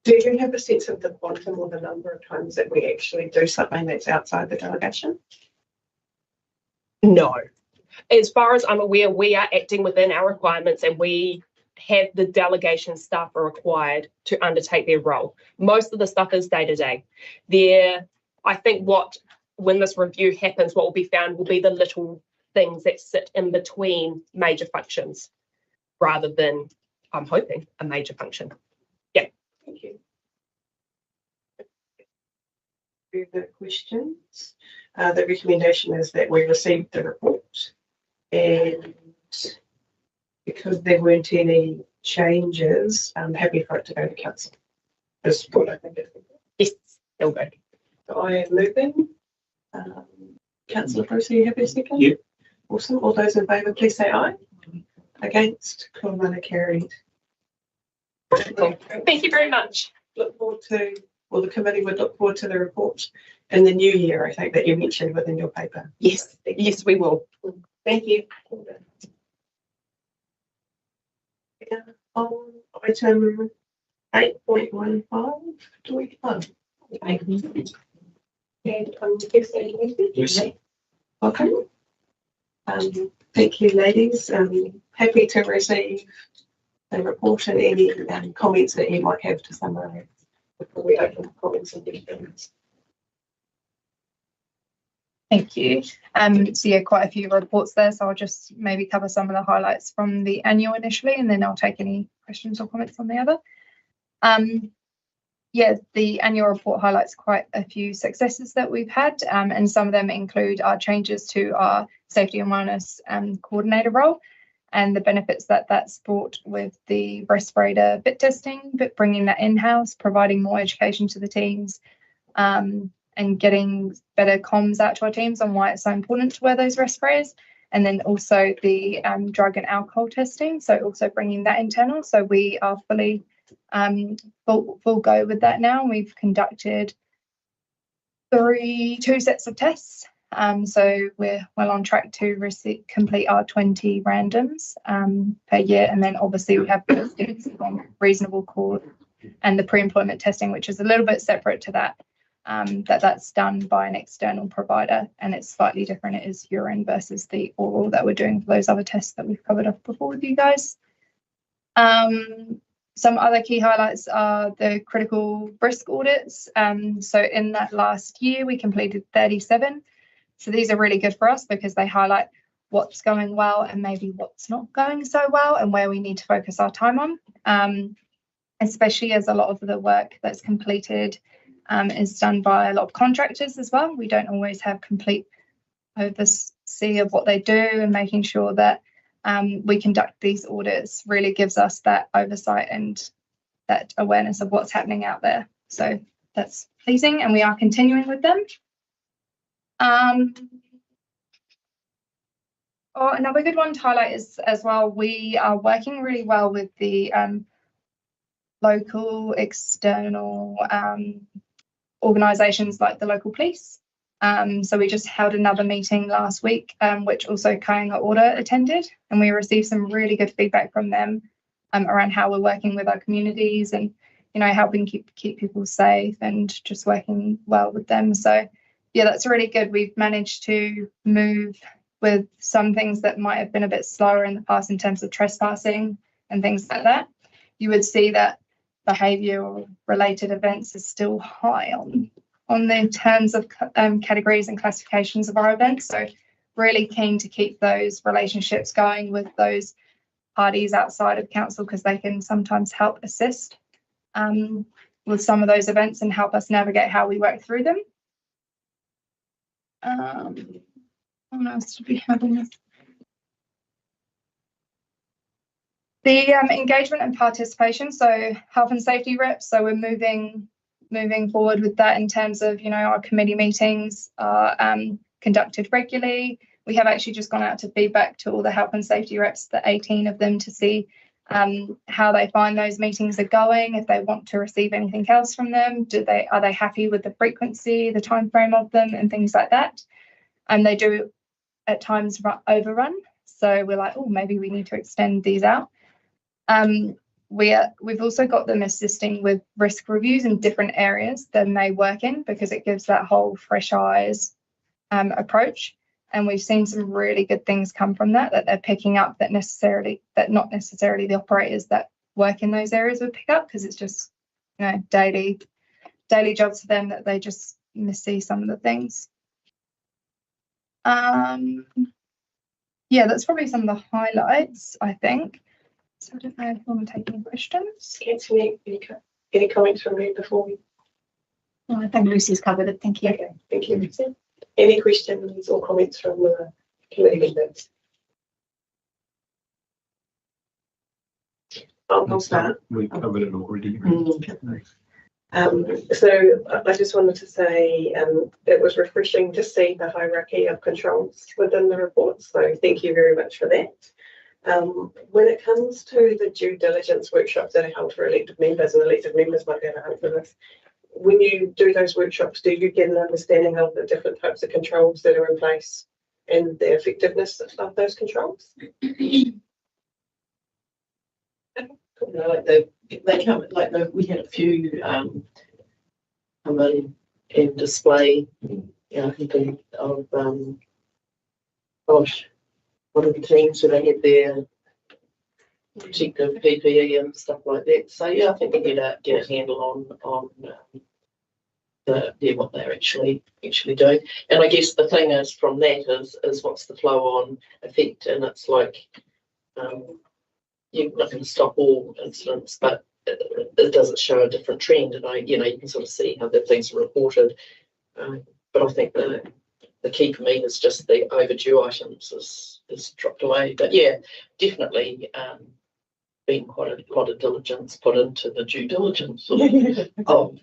Do you have a sense of the quantum or the number of times that we actually do something that's outside the delegation? No. As far as I'm aware, we are acting within our requirements, and we have the delegation staff are required to undertake their role. Most of the stuff is day to day. I think when this review happens, what will be found will be the little things that sit in between major functions, rather than, I'm hoping, a major function. Yeah. Thank you. Further questions? The recommendation is that we received the report, and because there weren't any changes, I'm happy for it to go to council. Is what I think. Yes, it'll go. So I am moving. Councillor Bruce, are you happy to second? Yep. Awesome. All those in favour, please say aye. Against, Kumana carried. Thank you very much. Look forward to, well, the committee would look forward to the report in the new year, I think, that you mentioned within your paper. Yes, yes, we will. Thank you. On item 8.15, do we fund? And Lucy. welcome. Thank you, ladies. Happy to receive the report and any comments that you might have to summarise before we open the comments and questions. Thank you. So yeah, quite a few reports there. So I'll just maybe cover some of the highlights from the annual initially, and then I'll take any questions or comments on the other. Yeah, the annual report highlights quite a few successes that we've had, and some of them include our changes to our safety and wellness coordinator role and the benefits that that's brought with the respirator bit testing, but bringing that in-house, providing more education to the teams, and getting better comms out to our teams on why it's so important to wear those respirators. And then also the drug and alcohol testing, so also bringing that internal. So we are fully full go with that now. We've conducted 2 sets of tests. So we're well on track to complete our 20 randoms per year. And then obviously we have on reasonable cause and the pre-employment testing, which is a little bit separate to that. That's done by an external provider, and it's slightly different. It is urine versus the oral that we're doing for those other tests that we've covered off before with you guys. Some other key highlights are the critical risk audits. So in that last year, we completed 37. So these are really good for us because they highlight what's going well and maybe what's not going so well and where we need to focus our time on, especially as a lot of the work that's completed is done by a lot of contractors as well. We don't always have complete oversee of what they do, and making sure that we conduct these audits really gives us that oversight and that awareness of what's happening out there. So that's pleasing, and we are continuing with them. Another good one to highlight is as well, we are working really well with the local external organisations like the local police. So we just held another meeting last week, which also Kāinga Order attended, and we received some really good feedback from them around how we're working with our communities and, you know, helping keep people safe and just working well with them. So yeah, that's really good. We've managed to move with some things that might have been a bit slower in the past in terms of trespassing and things like that. You would see that behavioural related events is still high on the terms of categories and classifications of our events. So really keen to keep those relationships going with those parties outside of council, because they can sometimes help assist with some of those events and help us navigate how we work through them. What else do we have in this? The engagement and participation, so health and safety reps. So we're moving forward with that in terms of, you know, our committee meetings are conducted regularly. We have actually just gone out to feedback to all the health and safety reps, the 18 of them, to see how they find those meetings are going, if they want to receive anything else from them, are they happy with the frequency, the time frame of them, and things like that. And they do at times overrun, so we're like, oh, maybe we need to extend these out. We've also got them assisting with risk reviews in different areas than they work in, because it gives that whole fresh eyes approach. And we've seen some really good things come from that they're picking up that not necessarily the operators that work in those areas would pick up, because it's just, you know, daily jobs for them that they just see some of the things. Yeah, that's probably some of the highlights, I think. So I don't know if you want to take any questions. Any comments from you before we? No, I think Lucy's covered it. Thank you. Okay, thank you, Lucy. Any questions or comments from the committee members? I'll start. We covered it already. So I just wanted to say it was refreshing to see the hierarchy of controls within the report. So thank you very much for that. When it comes to the due diligence workshops that are held for elected members, and elected members might be able to answer this, when you do those workshops, do you get an understanding of the different types of controls that are in place and the effectiveness of those controls? Like they come, like we had a few come in and display, you know, I think of gosh, one of the teams where they had their protective PPE and stuff like that. So yeah, I think they get a handle on what they're actually doing. And I guess the thing is from that is what's the flow on effect, and it's like you're not going to stop all incidents, but it doesn't show a different trend, and you can sort of see how the things are reported. But I think the key for me is just the overdue items is dropped away. But yeah, definitely been quite a lot of diligence put into the due diligence of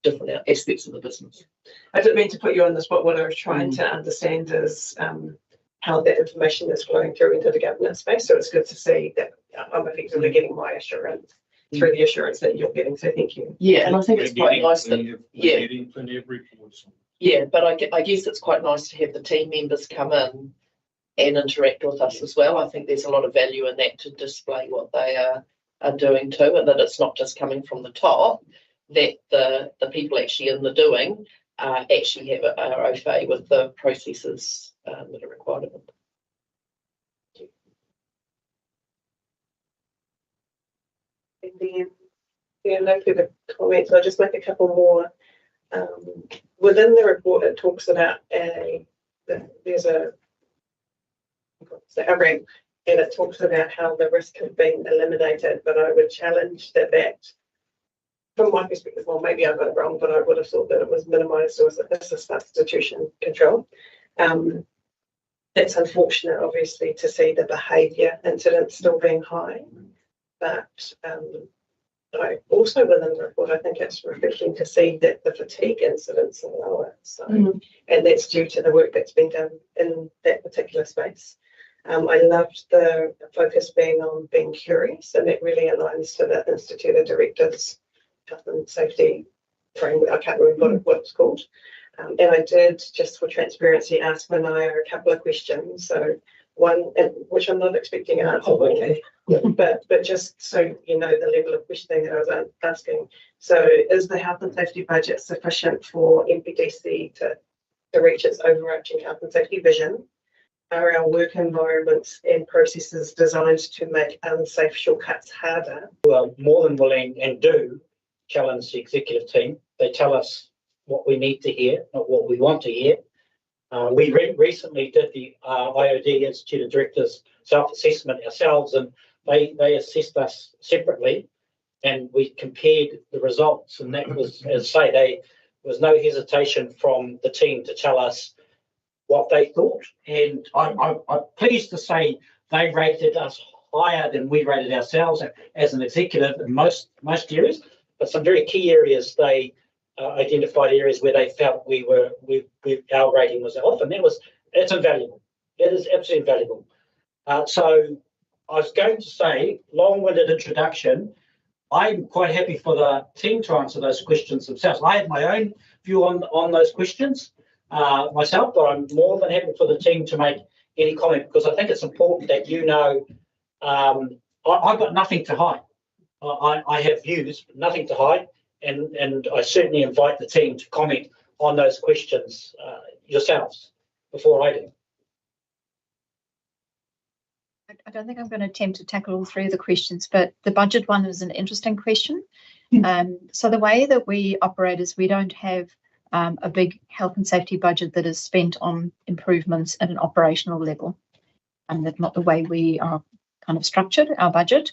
different aspects of the business. I didn't mean to put you on the spot. What I was trying to understand is how that information is flowing through into the governance space. So it's good to see that I'm effectively getting my assurance through the assurance that you're getting. So thank you. Yeah, and I think it's quite nice that but I guess it's quite nice to have the team members come in and interact with us as well. I think there's a lot of value in that to display what they are doing too, and that it's not just coming from the top, that the people actually in the doing actually are au fait with the processes that are required of them. And then, no further comments. I'll just make a couple more. Within the report, it talks about there's a rank, and it talks about how the risk has been eliminated. But I would challenge that from my perspective, well, maybe I got it wrong, but I would have thought that it was minimised or as a substitution control. It's unfortunate, obviously, to see the behaviour incidents still being high, but I also within the report, I think it's refreshing to see that the fatigue incidents are lower. So, and that's due to the work that's been done in that particular space. I loved the focus being on being curious, and that really aligns to the Institute of Directors Health and Safety framework. I can't remember what it's called. And I did, just for transparency, ask Manaya a couple of questions. So one, which I'm not expecting an answer, okay. But just so you know the level of questioning that I was asking. So is the health and safety budget sufficient for MPDC to reach its overarching health and safety vision? Are our work environments and processes designed to make unsafe shortcuts harder? Well, more than willing and do challenge the executive team. They tell us what we need to hear, not what we want to hear. We recently did the IOD Institute of Directors self-assessment ourselves, and they assessed us separately, and we compared the results. And that was, as I say, there was no hesitation from the team to tell us what they thought. And I'm pleased to say they rated us higher than we rated ourselves as an executive in most areas, but some very key areas they identified areas where they felt our rating was off, and it's invaluable. It is absolutely invaluable. So I was going to say, long-winded introduction, I'm quite happy for the team to answer those questions themselves. I have my own view on those questions myself, but I'm more than happy for the team to make any comment, because I think it's important that I've got nothing to hide. I have views, but nothing to hide. And I certainly invite the team to comment on those questions yourselves before I do. I don't think I'm going to attempt to tackle all three of the questions, but the budget one is an interesting question. So the way that we operate is we don't have a big health and safety budget that is spent on improvements at an operational level. And that's not the way we are kind of structured, our budget.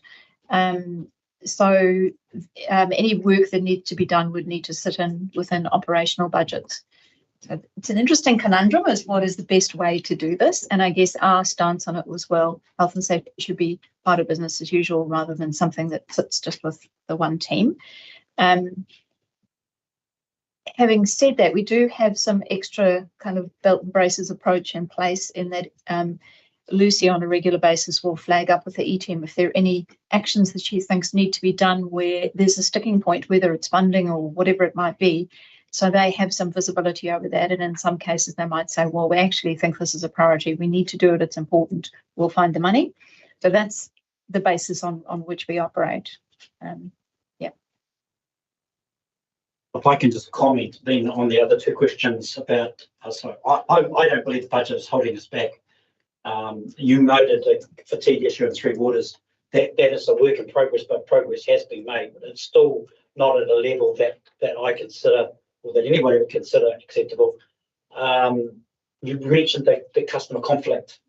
So any work that needs to be done would need to sit within operational budgets. So it's an interesting conundrum as what is the best way to do this. And I guess our stance on it was, well, health and safety should be part of business as usual rather than something that sits just with the one team. Having said that, we do have some extra kind of belt and braces approach in place in that Lucy on a regular basis will flag up with the E-team if there are any actions that she thinks need to be done where there's a sticking point, whether it's funding or whatever it might be. So they have some visibility over that. And in some cases, they might say, well, we actually think this is a priority. We need to do it. It's important. We'll find the money. So that's the basis on which we operate. If I can just comment then on the other two questions about, I don't believe the budget is holding us back. You noted the fatigue issue in Three Waters. That is a work in progress, but progress has been made. But it's still not at a level that I consider, or that anybody would consider acceptable. You mentioned the customer conflict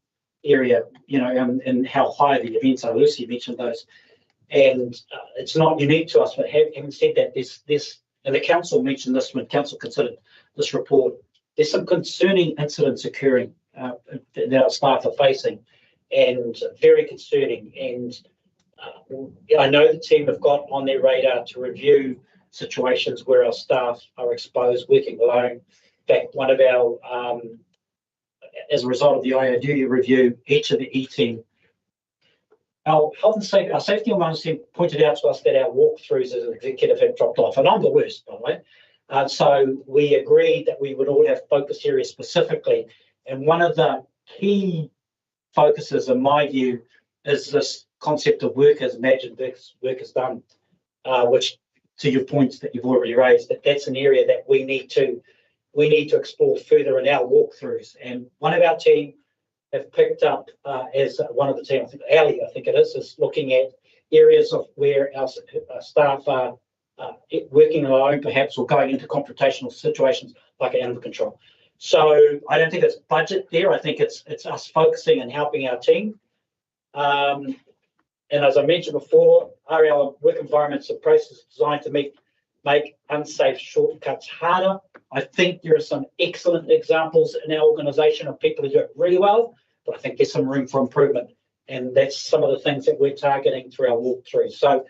area, and how high the events are. Lucy mentioned those, and it's not unique to us. But having said that, there's and the council mentioned this when council considered this report. There's some concerning incidents occurring that our staff are facing, and very concerning. And I know the team have got on their radar to review situations where our staff are exposed working alone. In fact, one of our, as a result of the IOD review, each of the E-team, our health and safety, our safety and wellness team pointed out to us that our walkthroughs as an executive have dropped off, and I'm the worst, by the way. So we agreed that we would all have focus areas specifically, and one of the key focuses, in my view, is this concept of work as imagined versus work as done, which, to your points that you've already raised, that's an area that we need to explore further in our walkthroughs. And one of our team have picked up, as one of the team, I think Ali, is looking at areas of where our staff are working alone, perhaps, or going into confrontational situations like animal control. So I don't think it's budget there. I think it's us focusing and helping our team. And as I mentioned before, are our work environments and processes designed to make unsafe shortcuts harder? I think there are some excellent examples in our organisation of people who do it really well, but I think there's some room for improvement. And that's some of the things that we're targeting through our walkthrough. So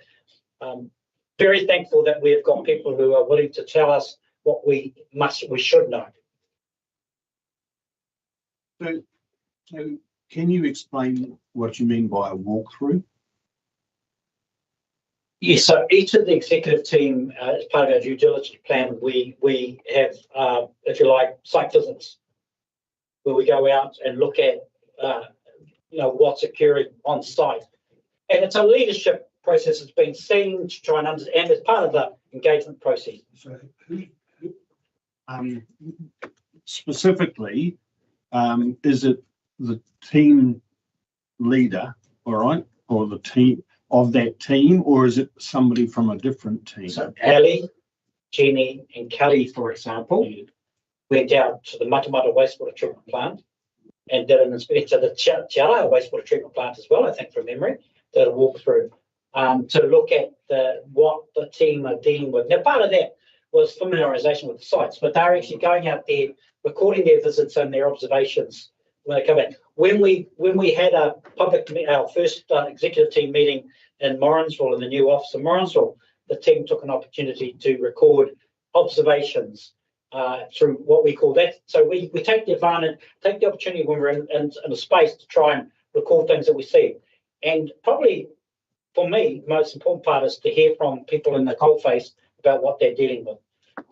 very thankful that we've got people who are willing to tell us what we should know. So can you explain what you mean by a walkthrough? Yes, so each of the executive team, as part of our due diligence plan, we have, if you like, site visits, where we go out and look at, what's occurring on site. And it's a leadership process that's been seen to try and understand, and it's part of the engagement process. So specifically, is it the team leader, all right, or the team of that team, or is it somebody from a different team? So Ali, Jenny and Kelly, for example, went out to the Matamata wastewater treatment plant and did an inspection to the Tiara wastewater treatment plant as well, I think, from memory, did a walkthrough to look at what the team are dealing with. Now, part of that was familiarisation with the sites, but they're actually going out there, recording their visits and their observations when they come back. When we had our first executive team meeting in Morrinsville, in the new office in Morrinsville, the team took an opportunity to record observations through what we call that. So we take the opportunity when we're in a space to try and record things that we see. And probably for me, the most important part is to hear from people in the coalface about what they're dealing with.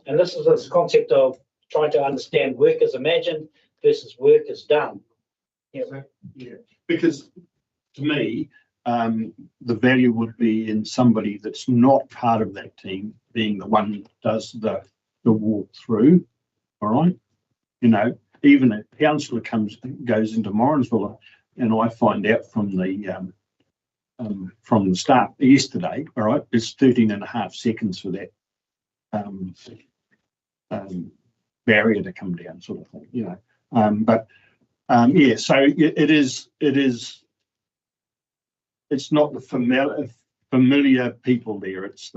And this is this concept of trying to understand work as imagined versus work as done. Yeah, because to me, the value would be in somebody that's not part of that team being the one that does the walkthrough. All right, even a councillor goes into Morrinsville, and I find out from the start yesterday. All right, it's 13.5 seconds for that barrier to come down, sort of thing. So it's not the familiar people there. It's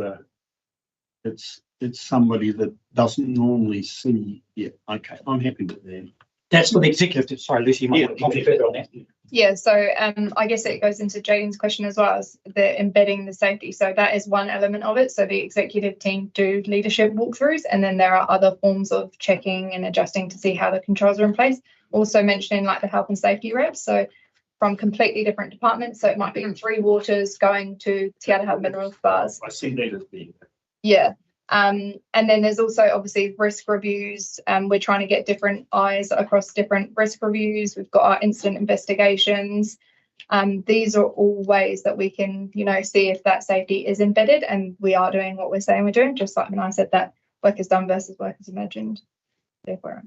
somebody that doesn't normally see. Yeah, okay, I'm happy with that. That's for the executive. Sorry, Lucy, you might want to comment further on that. Yeah, so I guess it goes into Jaden's question as well, as the embedding the safety. So that is one element of it. So the executive team do leadership walkthroughs, and then there are other forms of checking and adjusting to see how the controls are in place. Also mentioning like the health and safety reps. So from completely different departments. So it might be Three Waters going to Te Araha Mineral Bars. I see that as being. Yeah. And then there's also obviously risk reviews. We're trying to get different eyes across different risk reviews. We've got our incident investigations. These are all ways that we can, see if that safety is embedded, and we are doing what we're saying we're doing, just like when I said that work is done versus work is imagined. Therefore.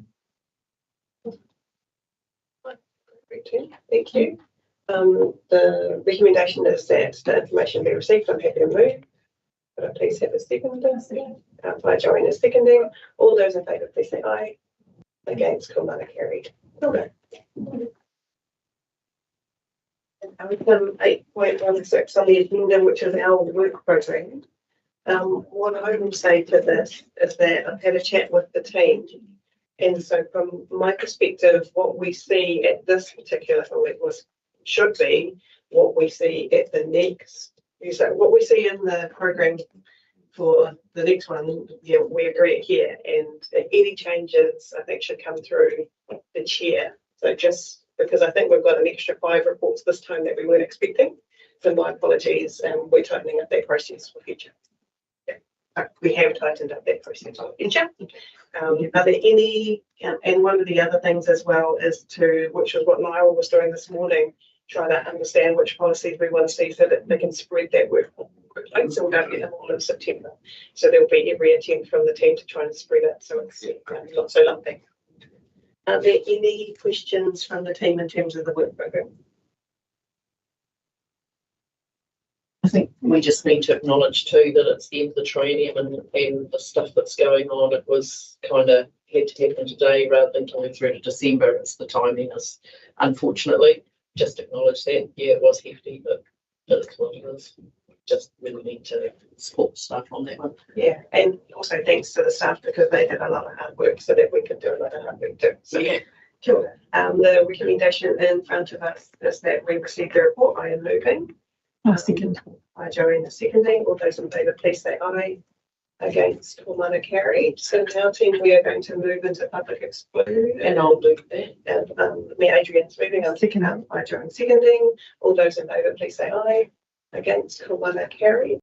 Thank you. The recommendation is that the information be received. I'm happy to move. Could I please have a second? By Joanna seconding. All those in favour, please say aye. Against, Kumana carried. Okay. Item 8.16 on the agenda, which is our work program. What I will say to this is that I've had a chat with the team, and so from my perspective, what we see at this particular should be what we see at the next. So what we see in the program for the next one, yeah, we agree here, and any changes I think should come through the chair. So just because I think we've got an extra 5 reports this time that we weren't expecting, so my apologies, and we're tightening up that process for future. We have tightened up that process for future. Are there any, and one of the other things as well is to, which was what Niall was doing this morning, try to understand which policies we want to see so that they can spread that work quickly, so we don't get them all in September. So there will be every attempt from the team to try and spread it so it's not so lumpy. Are there any questions from the team in terms of the work program? I think we just need to acknowledge too that it's the end of the triennium and the stuff that's going on, it was kind of had to happen today rather than coming through to December. It's the timing is, unfortunately, just acknowledge that. Yeah, it was hefty, but it's what it is. Just really need to support the staff on that one. Yeah, and also thanks to the staff because they did a lot of hard work so that we could do a lot of hard work too. So yeah. Sure. The recommendation in front of us is that we receive the report. I am moving. Second. By Joanna seconding. All those in favour, please say aye. Against, Kumana carried. So now, team, we are going to move into public exclude. And I'll do that. And me, Adrian's moving. I'm second. By Joanna seconding. All those in favour, please say aye. Against, Kumana carried.